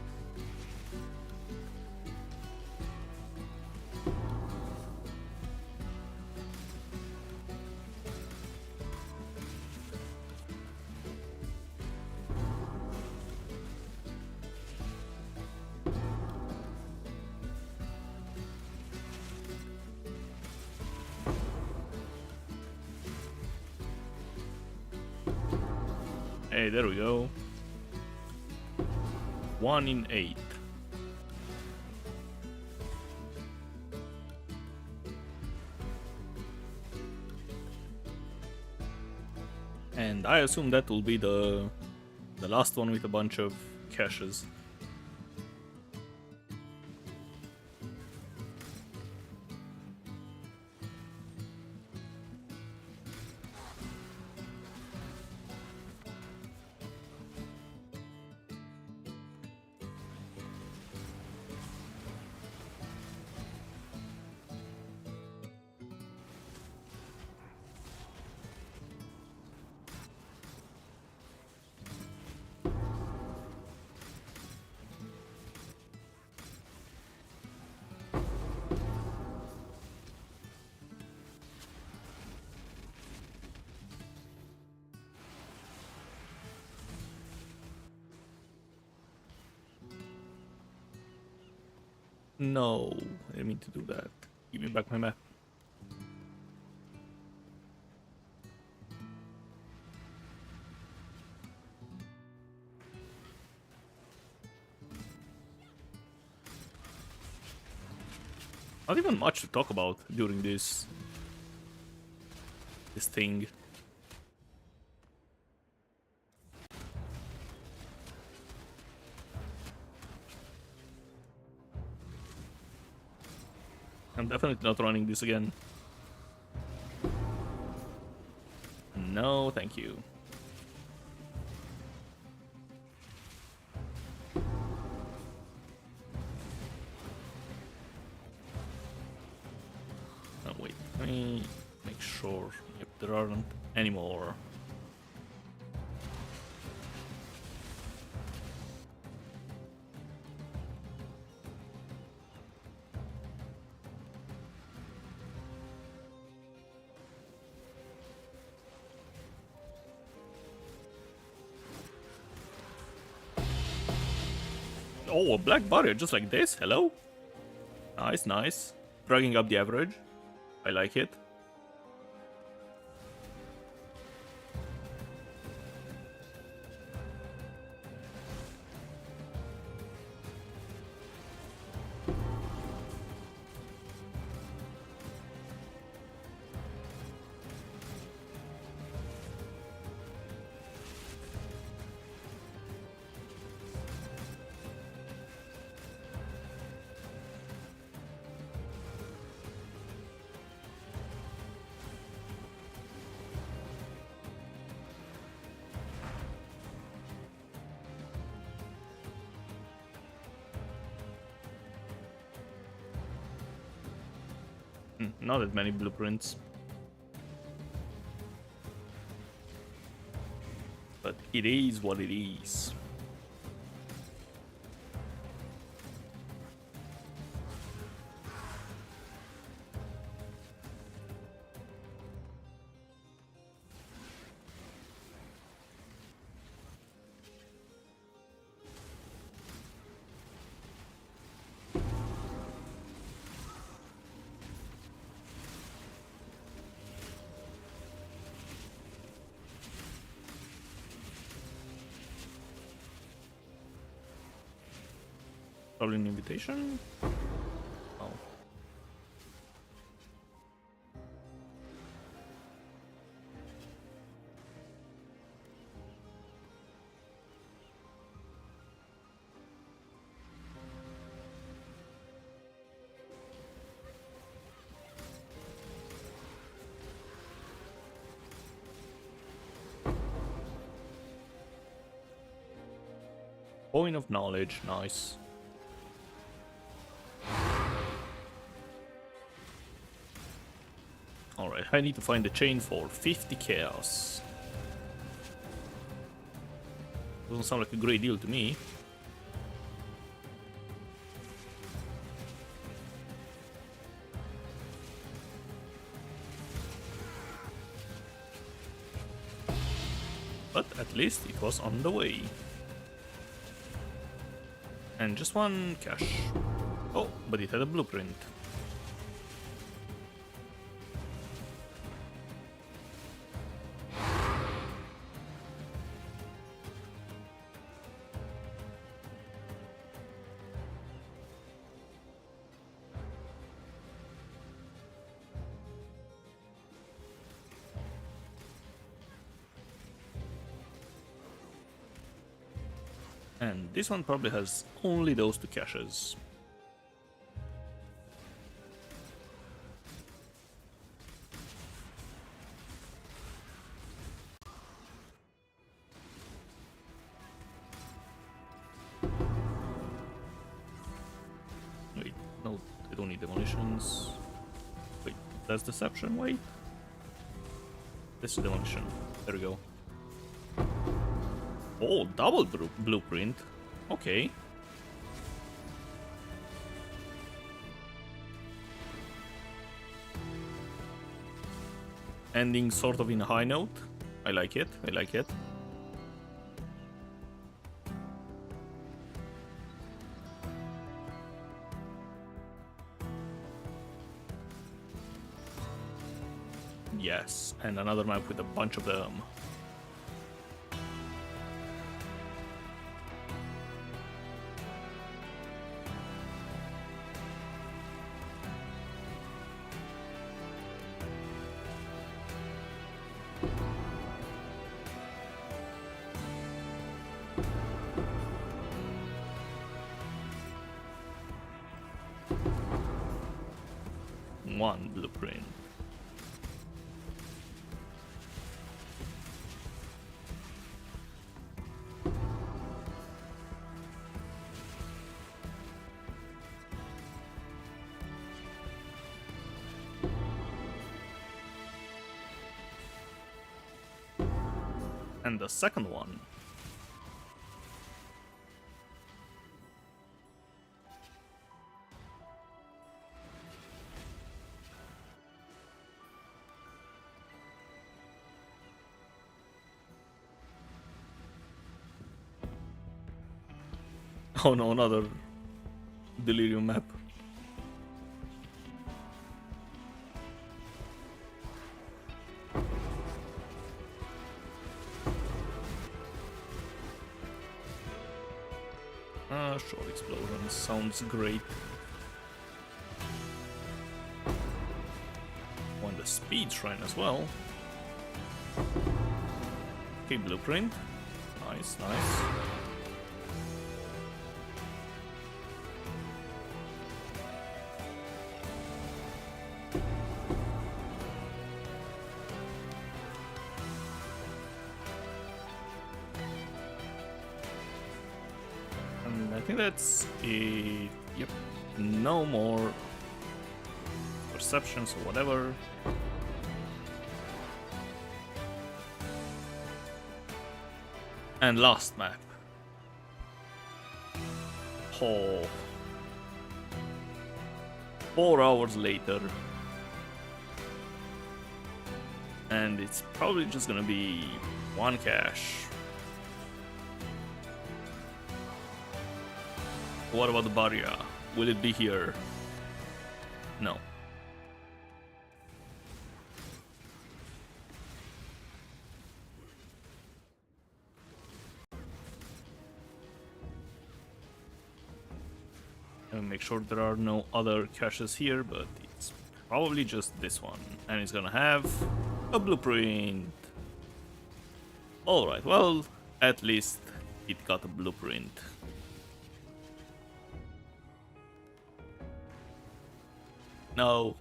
Hey, there we go. 1 in 8. And I assume that will be the last one with a bunch of caches. No, I didn't mean to do that. Give me back my map. Not even much to talk about during this thing. I'm definitely not running this again. No, thank you. Oh, wait, let me make sure if there aren't any more. Oh, a black barrier just like this? Hello? Nice, nice. Dragging up the average. I like it. Not that many blueprints. But it is what it is. Probably an invitation? Oh. Point of knowledge, nice. Alright, I need to find the chain for 50 chaos. Doesn't sound like a great deal to me. But at least it was on the way. And just one cache. Oh, but it had a blueprint. And this one probably has only those two caches. Wait, no, I don't need demolitions. Wait, that's deception, wait. This is demolition. There we go. Oh, double blueprint. Okay. Ending sort of in a high note. I like it. I like it. Yes, and another map with a bunch of them. One blueprint. And the second one. Oh no, another Delirium map. Short explosion sounds great. Want the speed shrine as well. Okay, blueprint. Nice, nice. I think that's it. Yep. No more perceptions or whatever. And last map. Oh. 4 hours later. And it's probably just gonna be one cache. What about the barrier? Will it be here? No. And make sure there are no other caches here, but it's probably just this one. And it's gonna have a blueprint. Alright, well, at least it got a blueprint. No.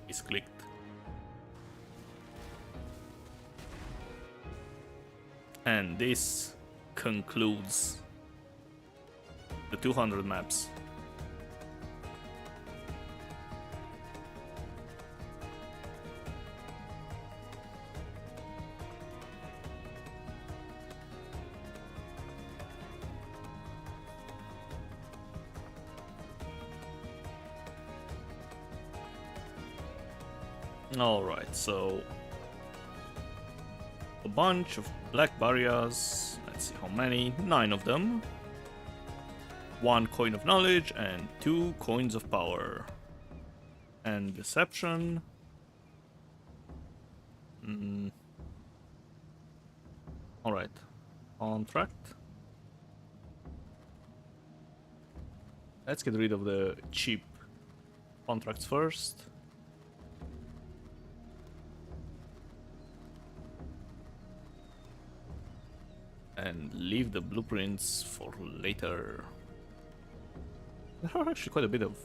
It's clicked. And this concludes the 200 maps. Alright, so a bunch of black barriers. Let's see how many. 9 of them. 1 coin of knowledge and 2 coins of power. And deception. Alright. Contract. Let's get rid of the cheap contracts first. And leave the blueprints for later. There are actually quite a bit of...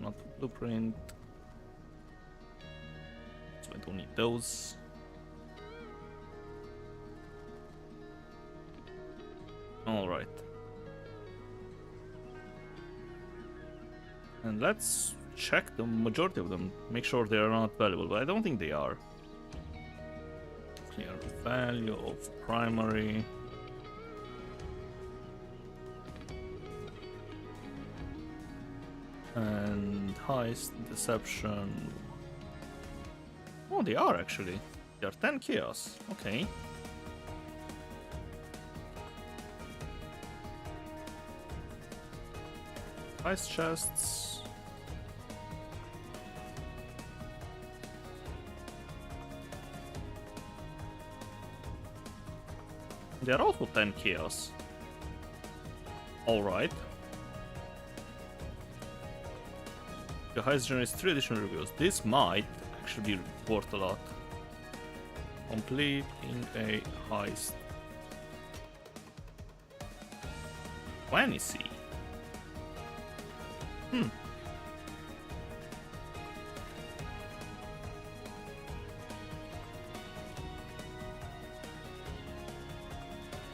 not the blueprint. So I don't need those. Alright. And let's check the majority of them. Make sure they are not valuable, but I don't think they are. Clear value of primary. And heist, deception. Oh, they are actually. They are 10 chaos. Okay. Heist chests. They're also 10 chaos. Alright. The heist generates 3 additional reviews. This might actually be worth a lot. Completing a heist. 20C.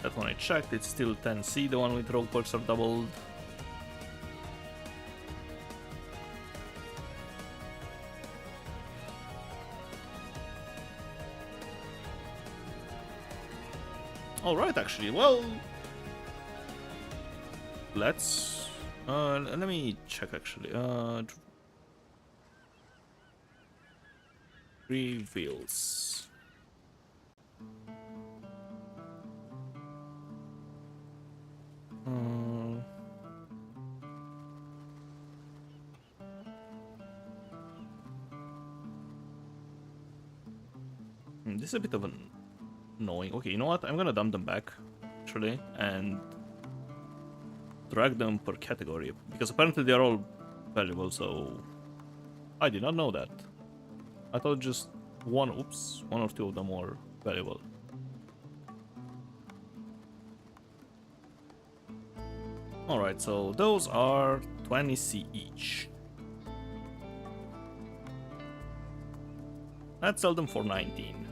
That one I checked, it's still 10C, the one with rogue perks are doubled. Alright, actually, well... Let's... let me check, actually. Reveals. This is a bit of an annoying. Okay, you know what? I'm gonna dump them back, actually, and drag them per category, because apparently they're all valuable, so... I did not know that. I thought just one or two of them were valuable. Alright, so those are 20C each. Let's sell them for 19.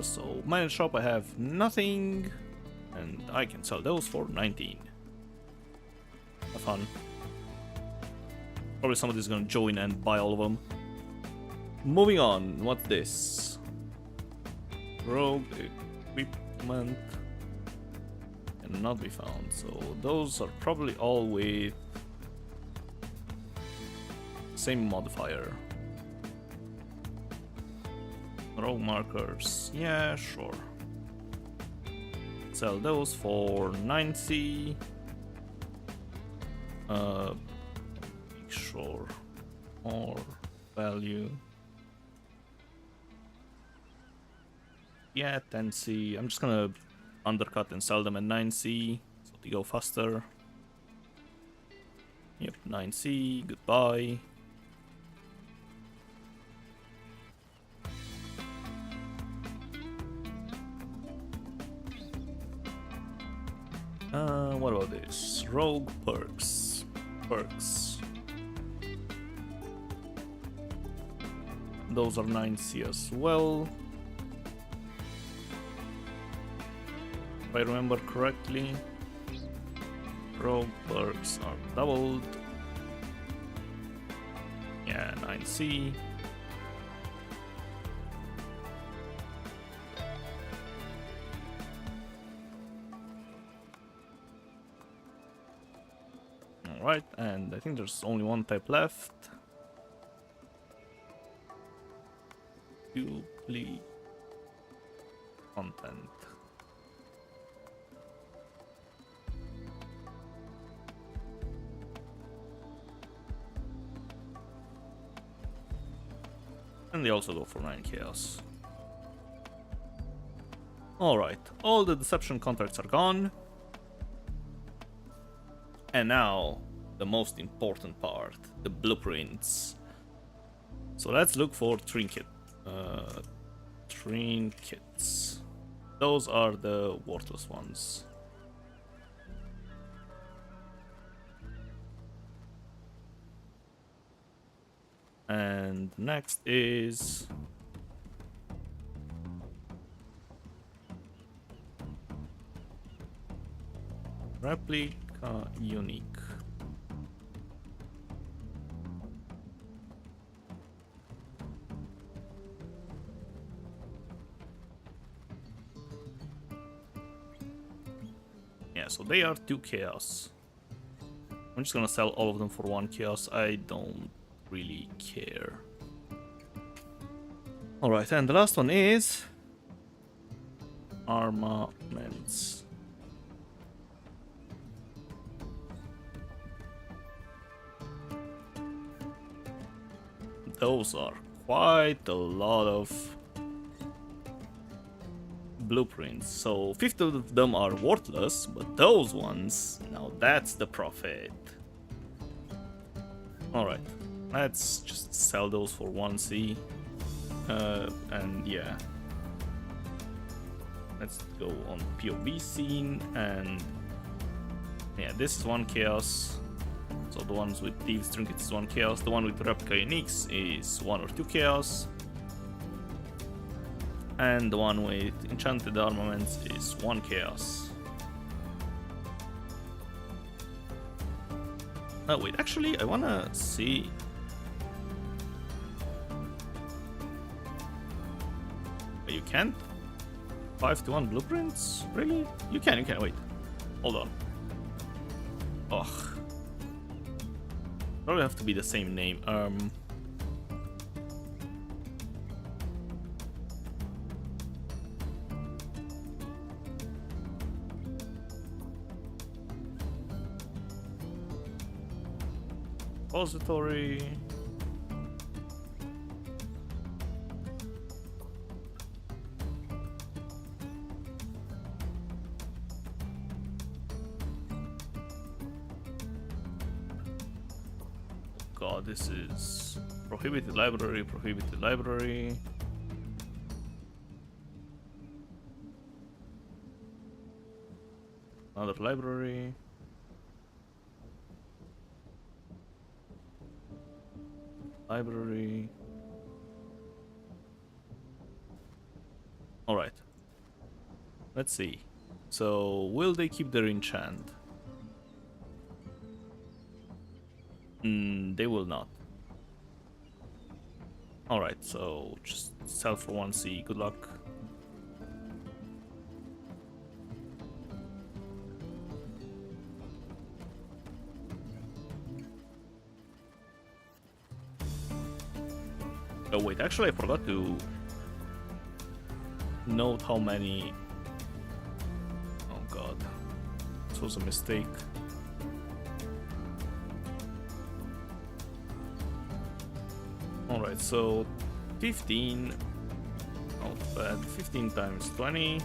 So mine shop I have nothing, and I can sell those for 19. Have fun. Probably somebody's gonna join and buy all of them. Moving on, what's this? Rogue equipment cannot be found, so those are probably all with same modifier. Rogue markers, yeah, sure. Sell those for 9C. Sure. More value. Yeah, 10C. I'm just gonna undercut and sell them at 9C so they go faster. Yep, 9C. Goodbye. What about this? Rogue perks. Those are 9C as well. If I remember correctly, rogue perks are doubled. Yeah, 9C. Alright, and I think there's only one type left. Complete content. And they also go for 9 chaos. Alright, all the deception contracts are gone. And now, the most important part, the blueprints. So let's look for trinkets. Those are the worthless ones. And next is replica unique. Yeah, so they are 2 chaos. I'm just gonna sell all of them for 1 chaos. I don't really care. Alright, and the last one is armaments. Those are quite a lot of blueprints. So 50 of them are worthless, but those ones, now that's the profit. Alright, let's just sell those for 1C. And yeah. Let's go on POV scene, and yeah, this is 1 chaos. So the ones with Thieves Trinkets is 1 chaos. The one with Replica Uniques is 1 or 2 chaos. And the one with Enchanted Armaments is 1 chaos. Oh wait, actually I wanna see. You can't? 5 to 1 blueprints? Really? You can, wait. Hold on. Ugh. Probably have to be the same name. Repository. God, this is prohibited library, prohibited library. Another library. Library. Alright. Let's see. So, will they keep their enchant? They will not. Alright, so just sell for 1C. Good luck. Oh wait, actually I forgot to note how many... Oh god, this was a mistake. Alright, so 15, not bad, 15 times 20,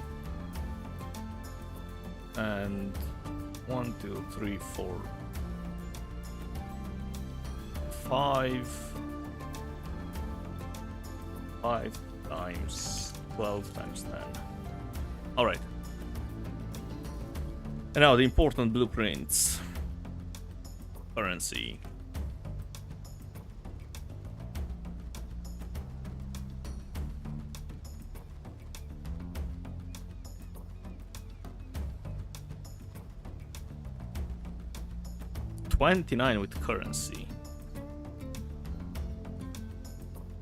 and 1, 2, 3, 4, 5 times 12 times 10. Alright. And now the important blueprints. Currency. $29 with currency.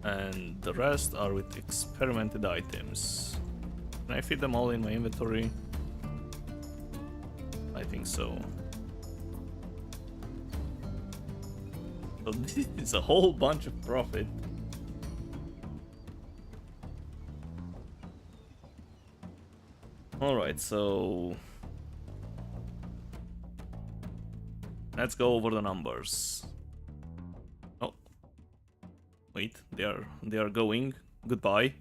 And the rest are with experimented items. Can I fit them all in my inventory? I think so. So this is a whole bunch of profit. Alright, so let's go over the numbers. Oh. Wait, they are going. Goodbye.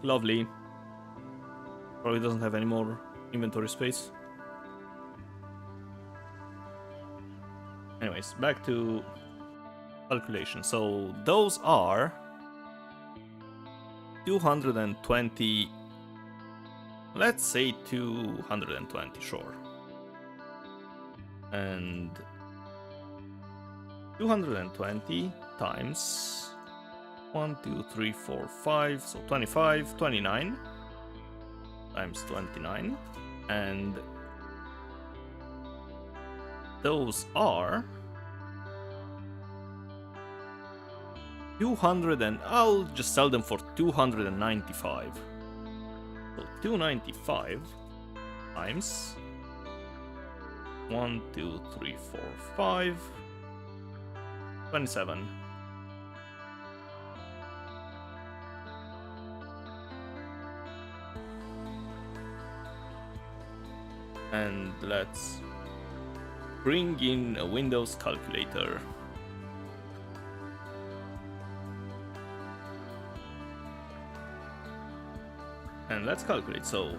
Lovely. Probably doesn't have any more inventory space. Anyways, back to calculation. So those are 220. Let's say 220, sure. And 220 times 1, 2, 3, 4, 5, so 25, 29 times 29, and those are 200, and I'll just sell them for 295. So 295 times 1, 2, 3, 4, 5, 27. And let's bring in a Windows calculator. And let's calculate. So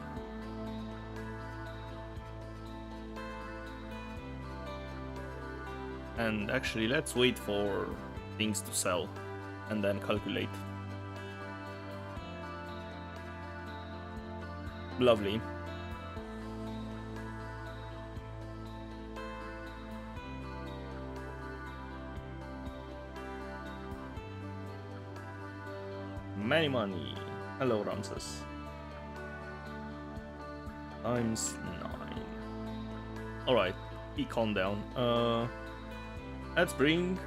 and actually let's wait for things to sell and then calculate. Lovely. Many money. Hello, Ramses. Times 9. Alright, calm down. Let's bring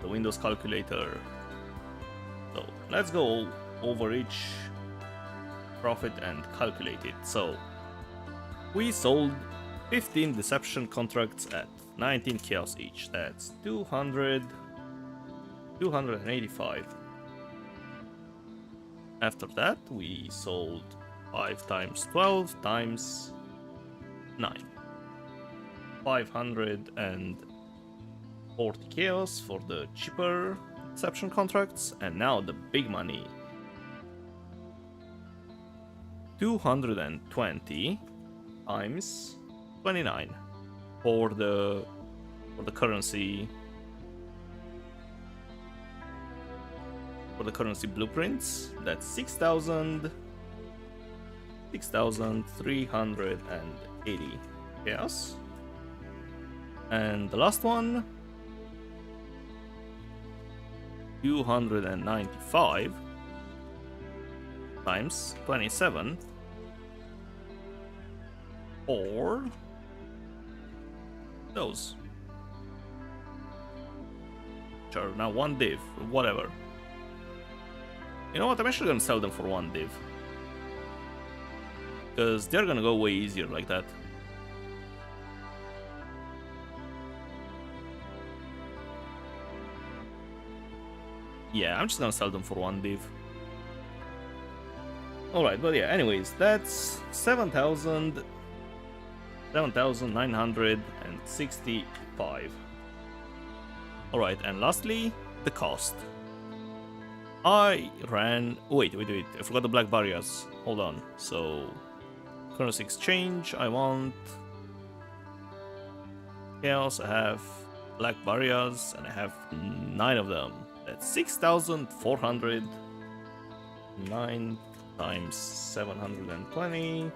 the Windows calculator. So let's go over each profit and calculate it. So we sold 15 deception contracts at 19 chaos each. That's 285. After that, we sold 5 times 12 times 9. 540 chaos for the cheaper deception contracts. And now the big money. 220 times 29 for the currency. For the currency blueprints, that's 6,380 chaos. And the last one, 295 times 27 or those. Sure, now one div, whatever. You know what, I'm actually gonna sell them for one div. Because they're gonna go way easier like that. Yeah, I'm just gonna sell them for one div. Alright, but yeah, anyways, that's 7,965. Alright, and lastly, the cost. I ran... Wait, I forgot the black barriers. Hold on. So, currency exchange, I want... Chaos, I have black barriers, and I have 9 of them. That's 6,400. 9 times 720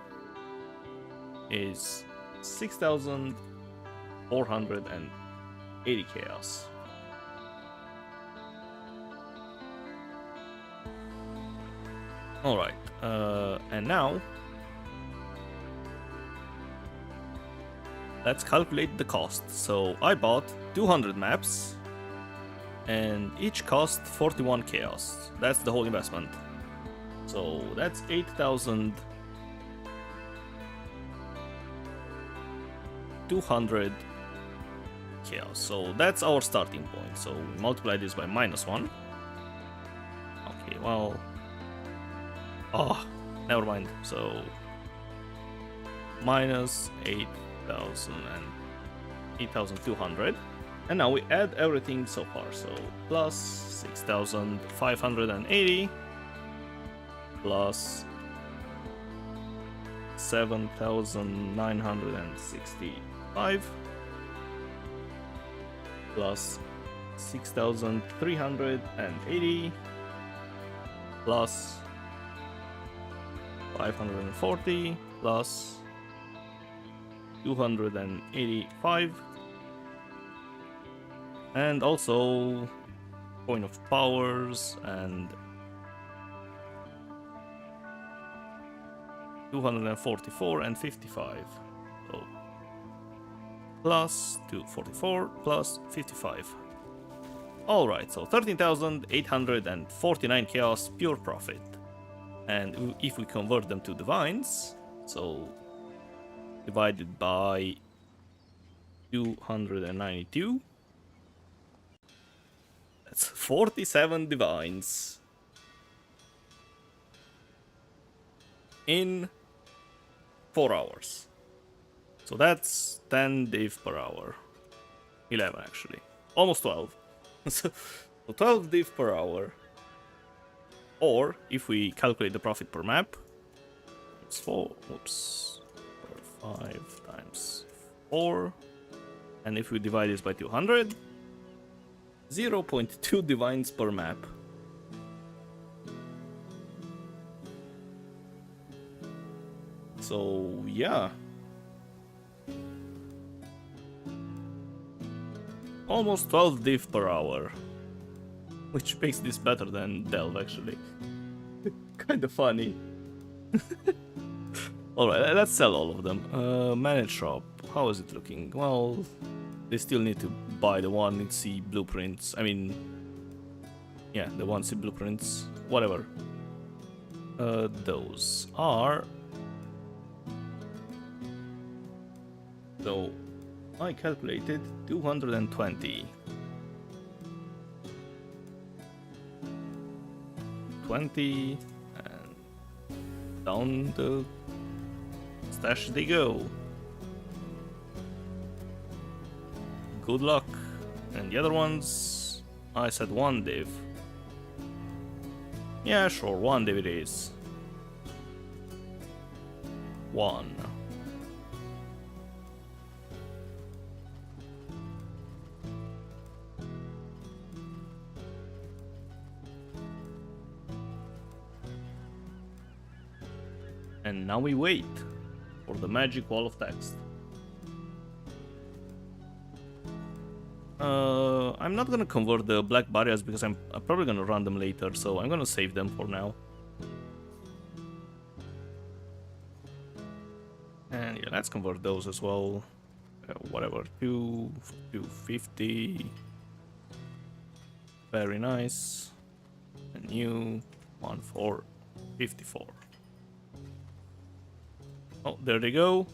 is 6,480 chaos. Alright, and now let's calculate the cost. So I bought 200 maps and each cost 41 chaos. That's the whole investment. So that's 8,200 chaos. So that's our starting point. So we multiply this by -1. Okay, well... Oh, never mind. So minus 8,200, and now we add everything so far. So plus 6,580 plus 7,965 plus 6,380 plus 540 plus 285, and also point of powers and 244 and 55. So plus 244 plus 55. Alright, so 13,849 chaos pure profit. And if we convert them to divines, so divided by 292, that's 47 divines in 4 hours. So that's 10 div per hour. 11 actually. Almost 12. So 12 div per hour. Or if we calculate the profit per map, times 4. Oops. 5 times 4. And if we divide this by 200, 0.2 divines per map. So, yeah. Almost 12 div per hour. Which makes this better than Delve, actually. Kinda funny. Alright, let's sell all of them. Manage shop. How is it looking? Well, they still need to buy the 1C blueprints. I mean, yeah, the 1C blueprints. Whatever. Those are... So, I calculated 220. 20, and down the stash they go. Good luck. And the other ones, I said 1 div. Yeah, sure, 1 div it is. 1. And now we wait for the magic wall of text. I'm not gonna convert the black barriers because I'm probably gonna run them later, so I'm gonna save them for now. And yeah, let's convert those as well. Whatever, 250. Very nice. A new one for 54. Oh, there they go.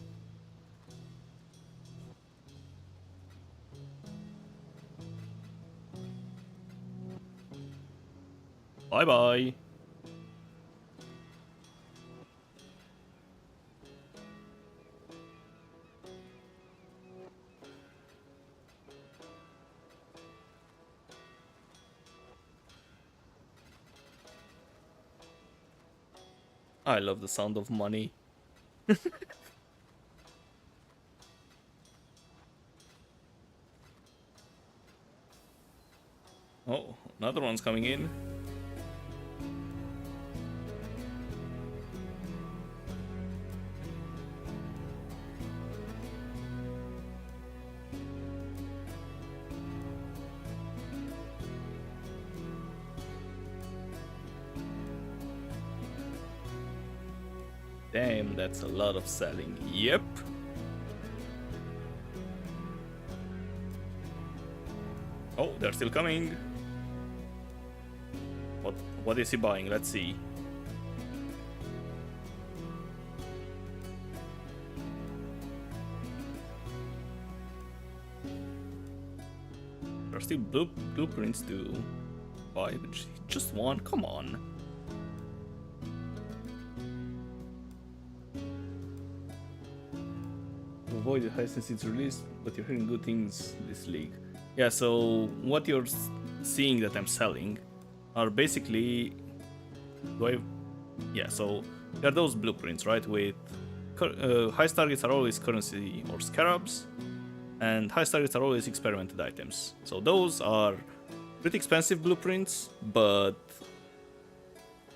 Bye-bye. I love the sound of money. Oh, another one's coming in. Damn, that's a lot of selling. Yep. Oh, they're still coming. What is he buying? Let's see. There are still blueprints to buy, but just one? Come on. Avoid the Heist since it's released, but you're hearing good things this league. Yeah, so what you're seeing that I'm selling are basically... Yeah, so there are those blueprints, right? With Heist targets are always currency or scarabs, and Heist targets are always experimented items. So those are pretty expensive blueprints, but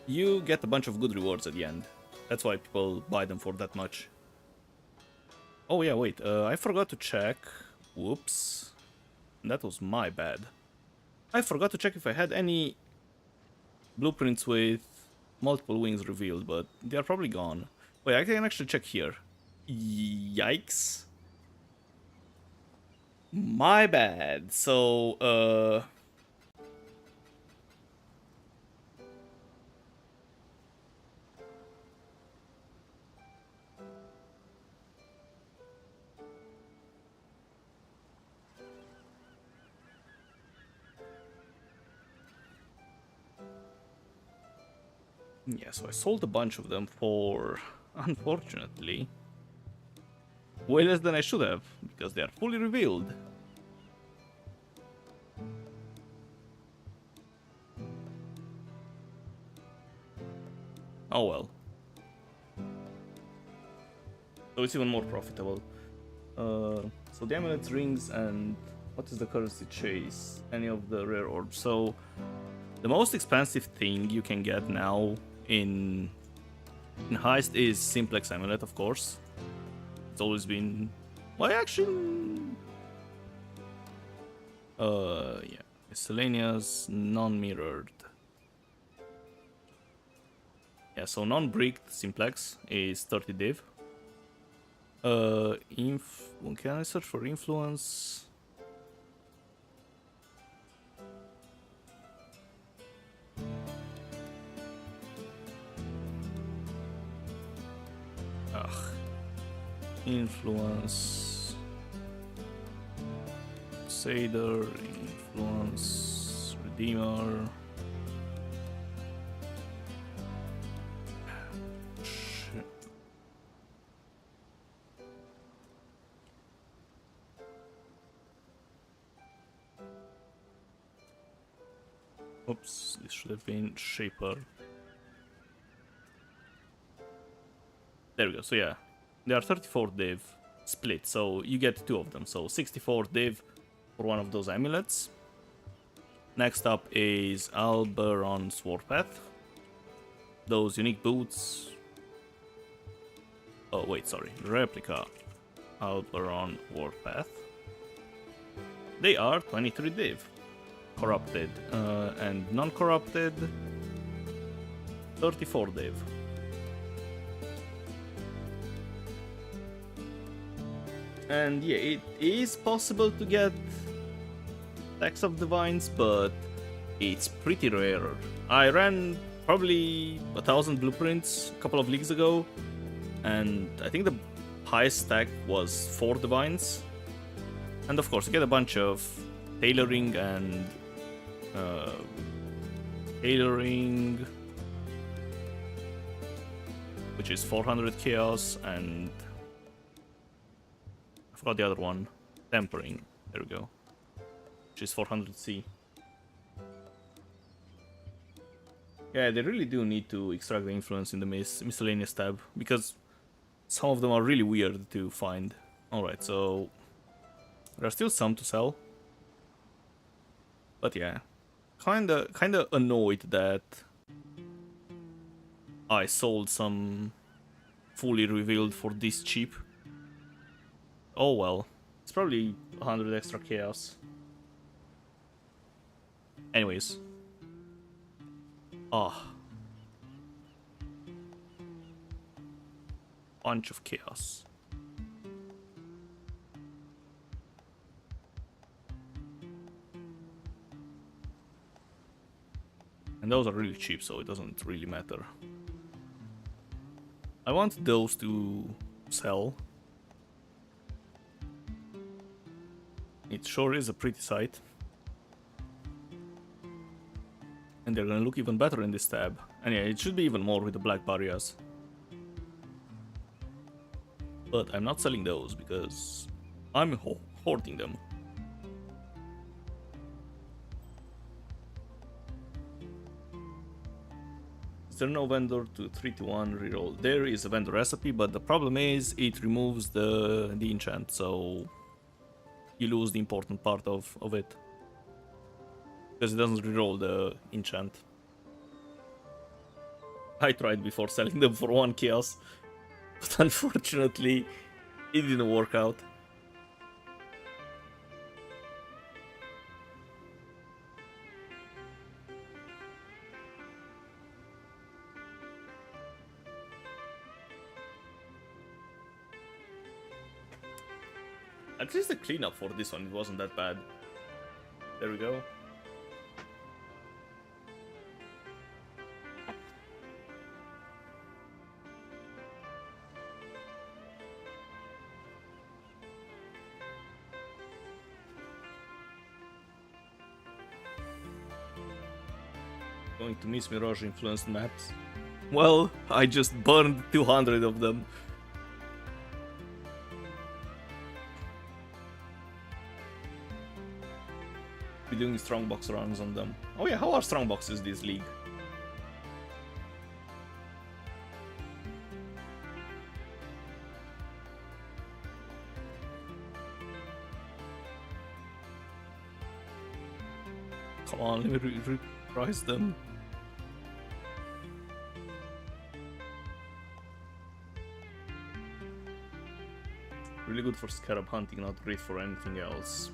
you get a bunch of good rewards at the end. That's why people buy them for that much. Oh yeah, wait, I forgot to check. Whoops. That was my bad. I forgot to check if I had any blueprints with multiple wings revealed, but they are probably gone. Wait, I can actually check here. Yikes. My bad. So, yeah, so I sold a bunch of them for, unfortunately, way less than I should have, because they are fully revealed. Oh well. So it's even more profitable. So the amulets, rings, and what is the currency chase? Any of the rare orbs. So the most expensive thing you can get now in Heist is Simplex Amulet, of course. It's always been... Well, actually... yeah. Miscellaneous, non-mirrored. Yeah, so non-bricked Simplex is 30 div. Can I search for influence? Influence. Crusader, influence, Redeemer. Oops, this should have been Shaper. There we go, so yeah. They are 34 div split, so you get two of them. So 64 div for one of those amulets. Next up is Alberon's Warpath. Those unique boots. Oh, wait, sorry. Replica Alberon Warpath. They are 23 div. Corrupted and non-corrupted 34 div. And yeah, it is possible to get Stacks of Divines, but it's pretty rare. I ran probably 1,000 blueprints a couple of leagues ago, and I think the highest stack was 4 Divines. And of course, you get a bunch of tailoring and which is 400 chaos, and I forgot the other one, tempering. There we go, which is 400 C. Yeah, they really do need to extract the influence in the miscellaneous tab, because some of them are really weird to find. Alright, so there are still some to sell. But yeah, kinda annoyed that I sold some fully revealed for this cheap. Oh well, it's probably 100 extra chaos. Anyways. Bunch of chaos. And those are really cheap, so it doesn't really matter. I want those to sell. It sure is a pretty sight. And they're gonna look even better in this tab. And yeah, it should be even more with the black barriers. But I'm not selling those because I'm hoarding them. Is there no vendor to 3-1 reroll? There is a vendor recipe, but the problem is it removes the enchant, so you lose the important part of it. Because it doesn't reroll the enchant. I tried before selling them for 1 chaos, but unfortunately it didn't work out. At least the cleanup for this one, it wasn't that bad. There we go. Going to miss Mirage influenced maps. Well, I just burned 200 of them. Be doing strongbox runs on them. Oh yeah, how are strongboxes this league? on, let me reprise them. Really good for scarab hunting, not great for anything else.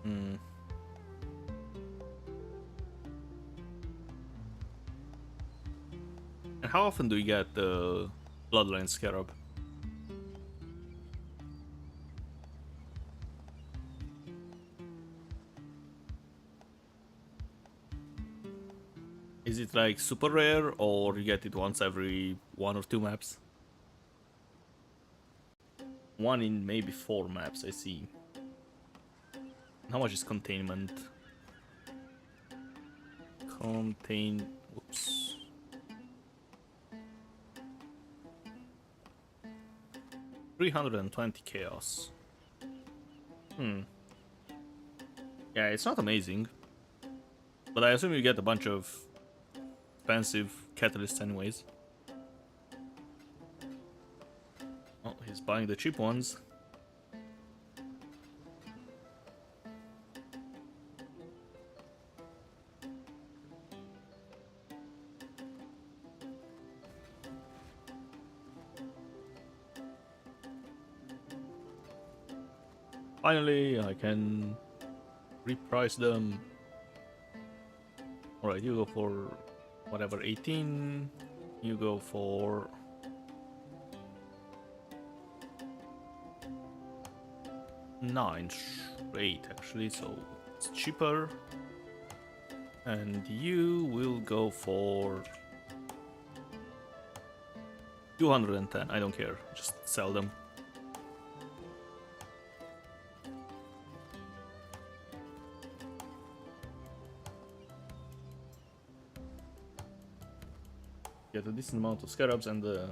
Hmm. And how often do you get the bloodline scarab? Is it like super rare, or you get it once every 1 or 2 maps? 1 in maybe 4 maps, I see. How much is containment? Oops. 320 chaos. Yeah, it's not amazing. But I assume you get a bunch of expensive catalysts anyways. Oh, he's buying the cheap ones. Finally, I can reprice them. Alright, you go for whatever, 18. You go for 9 straight actually, so it's cheaper. And you will go for 210. I don't care, just sell them. Get a decent amount of scarabs and a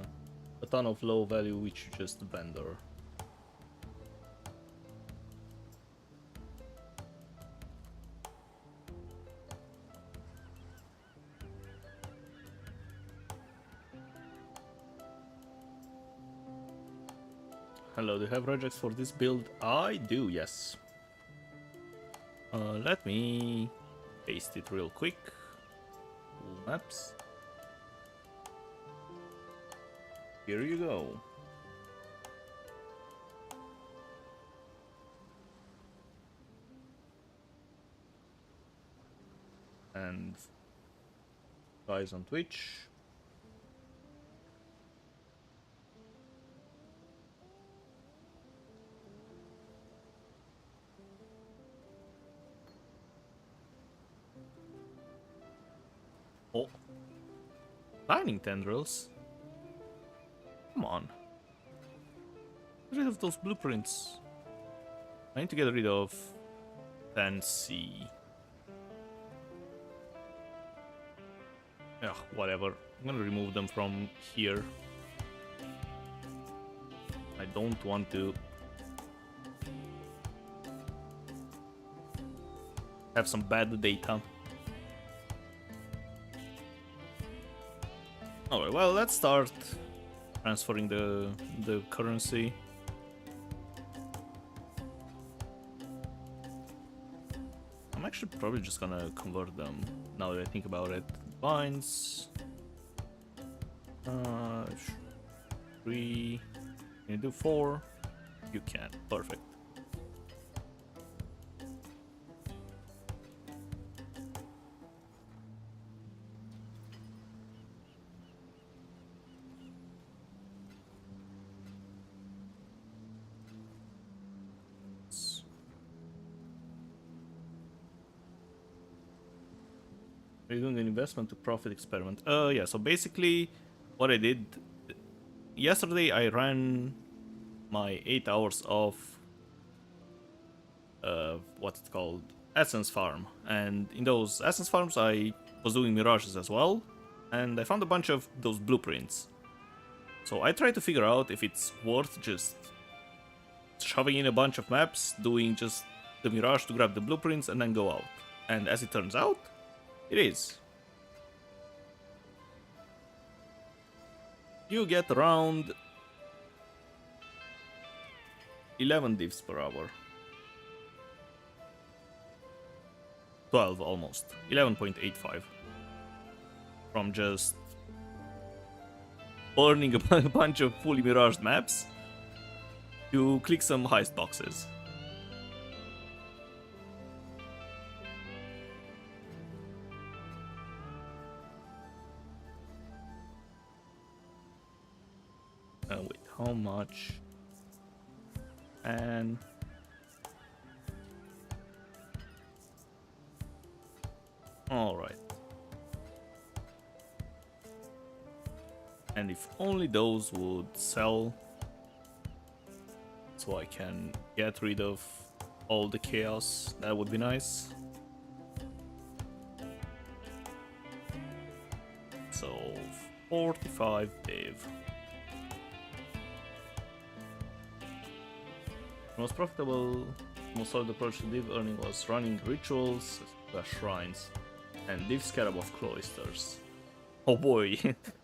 ton of low value, which you just vendor. Hello, do you have projects for this build? I do, yes. Let me paste it real quick. Full maps. Here you go. And guys on Twitch. Oh, mining tendrils. Come on. Get rid of those blueprints. I need to get rid of 10C. Ugh, whatever. I'm gonna remove them from here. I don't want to have some bad data. Alright, well, let's start transferring the currency. I'm actually probably just gonna convert them now that I think about it. Binds. 3. Can you do 4? You can. Perfect. Are you doing an investment to profit experiment? Yeah, so basically what I did yesterday, I ran my 8 hours of what's it called, essence farm, and in those essence farms I was doing mirages as well, and I found a bunch of those blueprints. So I tried to figure out if it's worth just shoving in a bunch of maps, doing just the mirage to grab the blueprints and then go out. And as it turns out, it is. You get around 11 divs per hour. 12 almost. 11.85. From just earning a bunch of fully miraged maps to click some heist boxes. Wait, how much? And all right. And if only those would sell, so I can get rid of all the chaos, that would be nice. So 45 div. Most profitable, most solid approach to div earning was running rituals, shrines, and div scarab of cloisters. Oh boy,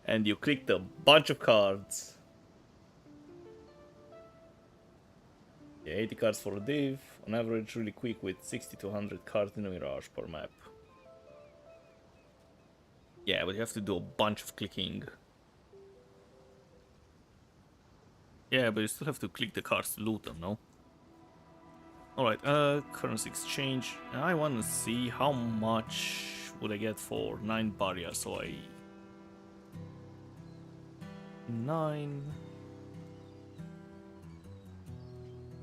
and you clicked a bunch of cards. Yeah, 80 cards for a div, on average really quick with 60 to 100 cards in a Mirage per map. Yeah, but you have to do a bunch of clicking. Yeah, but you still have to click the cards to loot them, no? Alright, currency exchange. I want to see how much would I get for 9 barrier, so I... 9...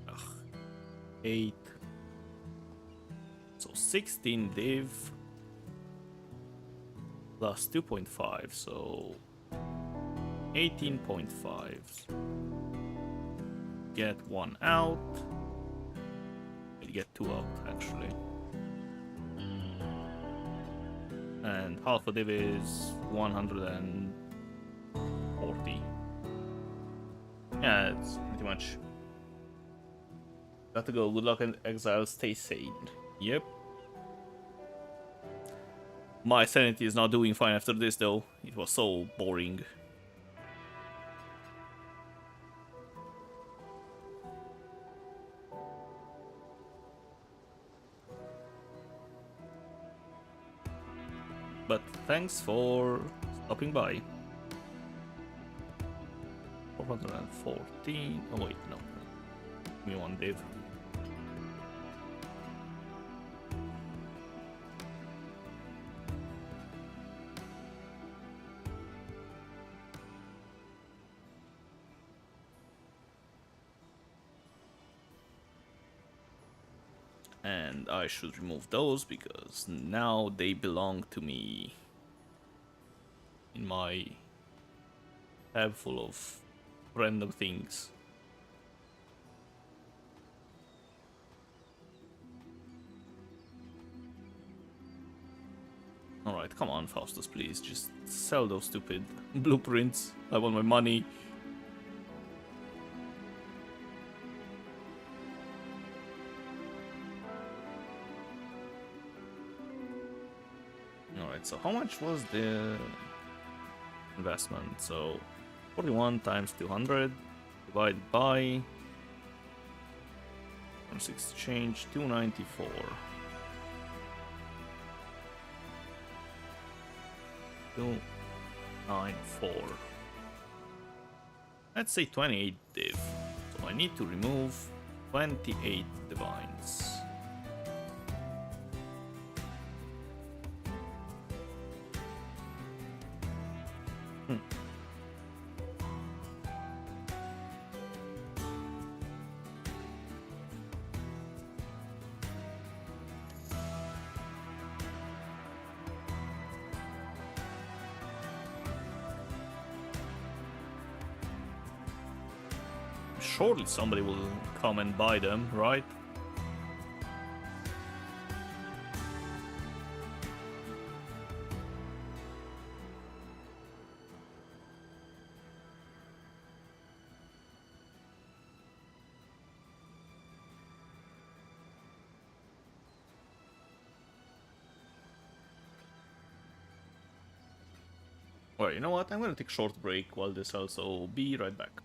Ugh. 8... So 16 div... Plus 2.5, so... 18.5. Get 1 out. Get 2 out, actually. And half a div is 140. Yeah, it's pretty much. Got to go. Good luck and exile. Stay sane. Yep. My sanity is not doing fine after this, though. It was so boring. But thanks for stopping by. 414. Oh wait, no. Give me 1 div. And I should remove those because now they belong to me in my tab full of random things. Alright, come on, Faustus, please. Just sell those stupid blueprints. I want my money. Alright, so how much was the investment? So 41 times 200 divided by exchange 294. 294. Let's say 28 div. So I need to remove 28 divines. Surely somebody will come and buy them, right? Alright, you know what? I'm gonna take a short break while this sells, so be right back.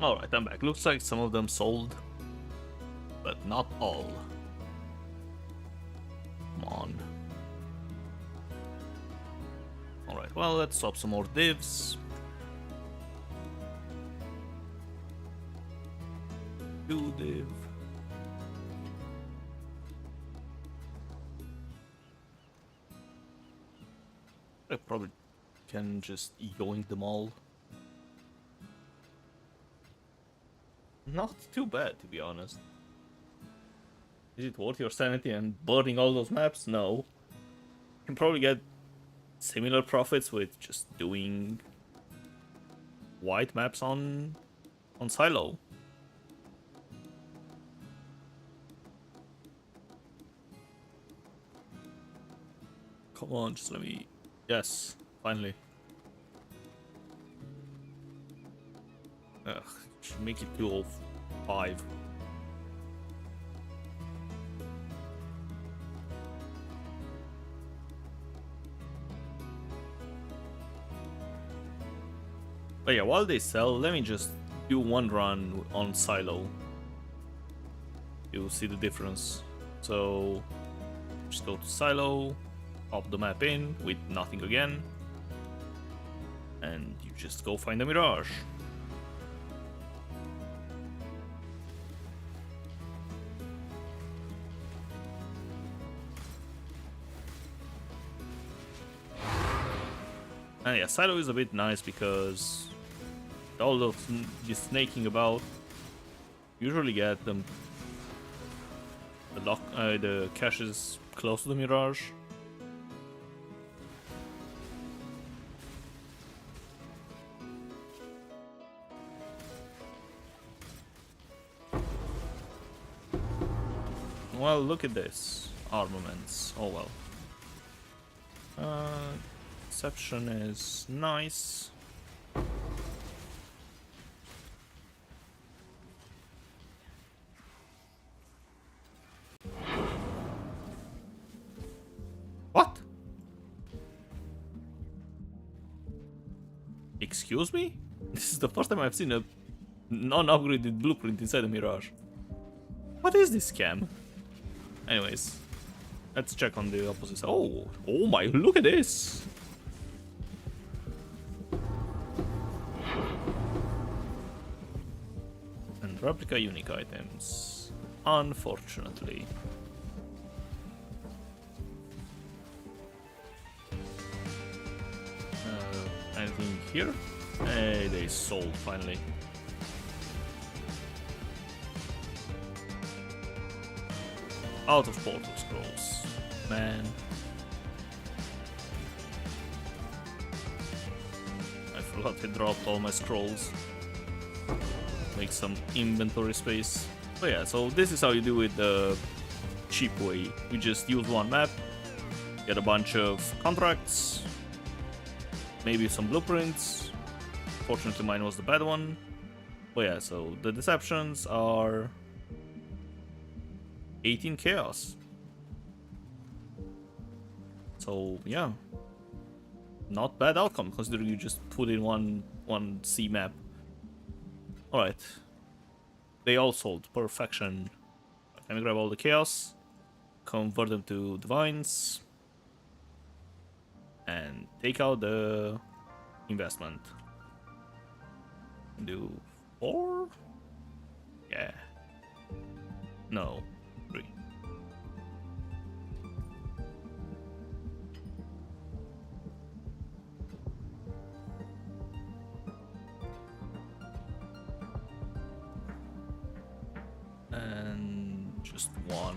Alright, I'm back. Looks like some of them sold, but not all. Come on. Alright, well, let's swap some more divs. Do div. I probably can just yoink them all. Not too bad, to be honest. Is it worth your sanity and burning all those maps? No. You can probably get similar profits with just doing white maps on Silo. Come on, just let me... Yes, finally. Ugh, should make it 205. But yeah, while they sell, let me just do one run on Silo. You'll see the difference. So, just go to Silo, pop the map in with nothing again, and you just go find the Mirage. And yeah, Silo is a bit nice because all those snaking about usually get them the caches close to the Mirage. Well, look at this. Armaments. Oh well. Exception is nice. What? Excuse me? This is the first time I've seen a non-upgraded blueprint inside the Mirage. What is this scam? Anyways, let's check on the opposite side. Oh my, look at this! And replica unique items, unfortunately. Anything here? Hey, they sold finally. Out of portal scrolls, man. I forgot I dropped all my scrolls. Make some inventory space. But yeah, so this is how you do it the cheap way. You just use one map, get a bunch of contracts, maybe some blueprints. Fortunately, mine was the bad one. But yeah, so the deceptions are 18 chaos. So yeah, not bad outcome considering you just put in one C map. All right, they all sold. Perfection. Let me grab all the chaos, convert them to divines, and take out the investment. Do 4? Yeah. No. 3. And just 1.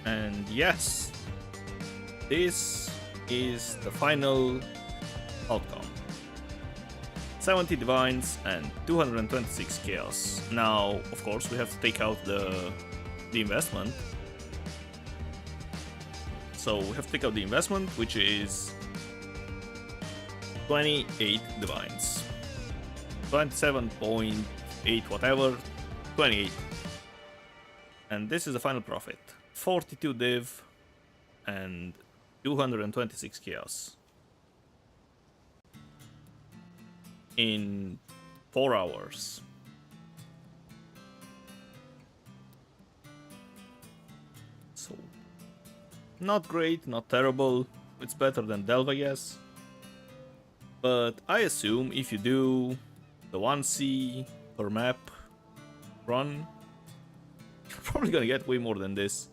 And yes, this is the final outcome. 70 divines and 226 chaos. Now, of course, we have to take out the investment. So we have to take out the investment, which is 28 divines. 27.8 whatever, 28. And this is the final profit. 42 div and 226 chaos. In 4 hours. So, not great, not terrible. It's better than Delve, I guess. But I assume if you do the 1C per map run, you're probably gonna get way more than this.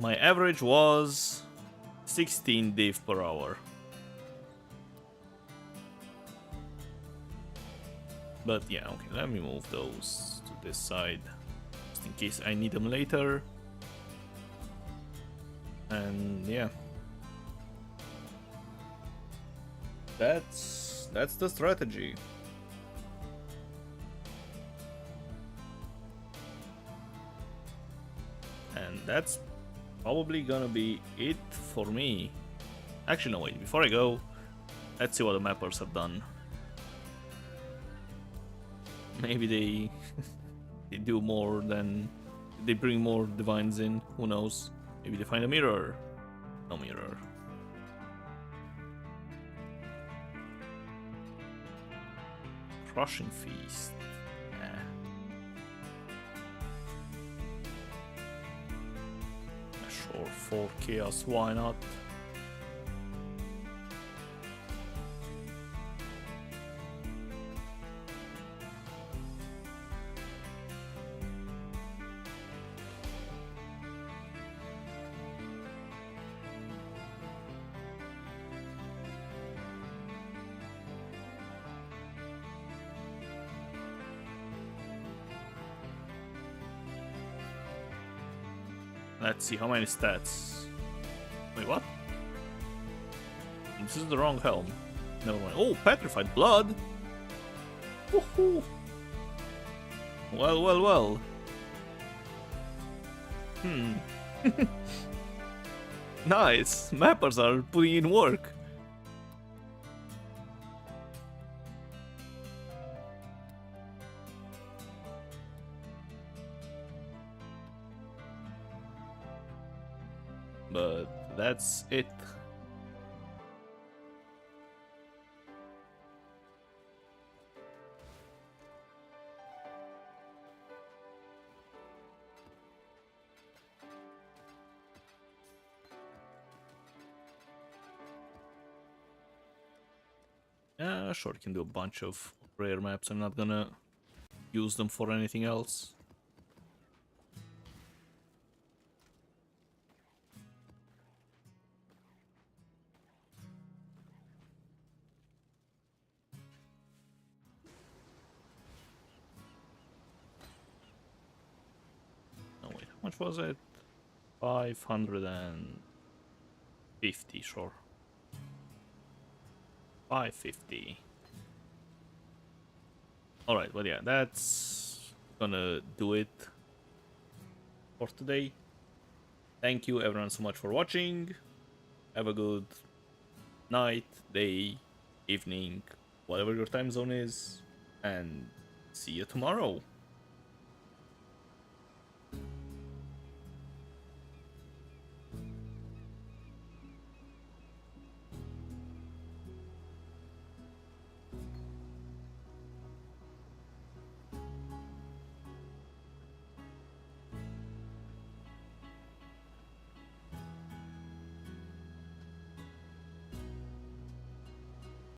My average was 16 div per hour. But yeah, okay, let me move those to this side, just in case I need them later. And yeah. That's the strategy. And that's probably gonna be it for me. Actually, no, wait, before I go, let's see what the mappers have done. Maybe they do more than... they bring more divines in, who knows. Maybe they find a mirror. No mirror. Crushing Feast. Sure, 4 chaos, why not? Let's see, how many stats? Wait, what? This is the wrong helm. Never mind. Oh, Petrified Blood! Woohoo! Well, well, well. Nice! Mappers are putting in work. But that's it. Yeah, sure, can do a bunch of rare maps. I'm not gonna use them for anything else. Oh wait, how much was it? 550, sure. 550. Alright, well yeah, that's gonna do it for today. Thank you everyone so much for watching. Have a good night, day, evening, whatever your time zone is, and see you tomorrow.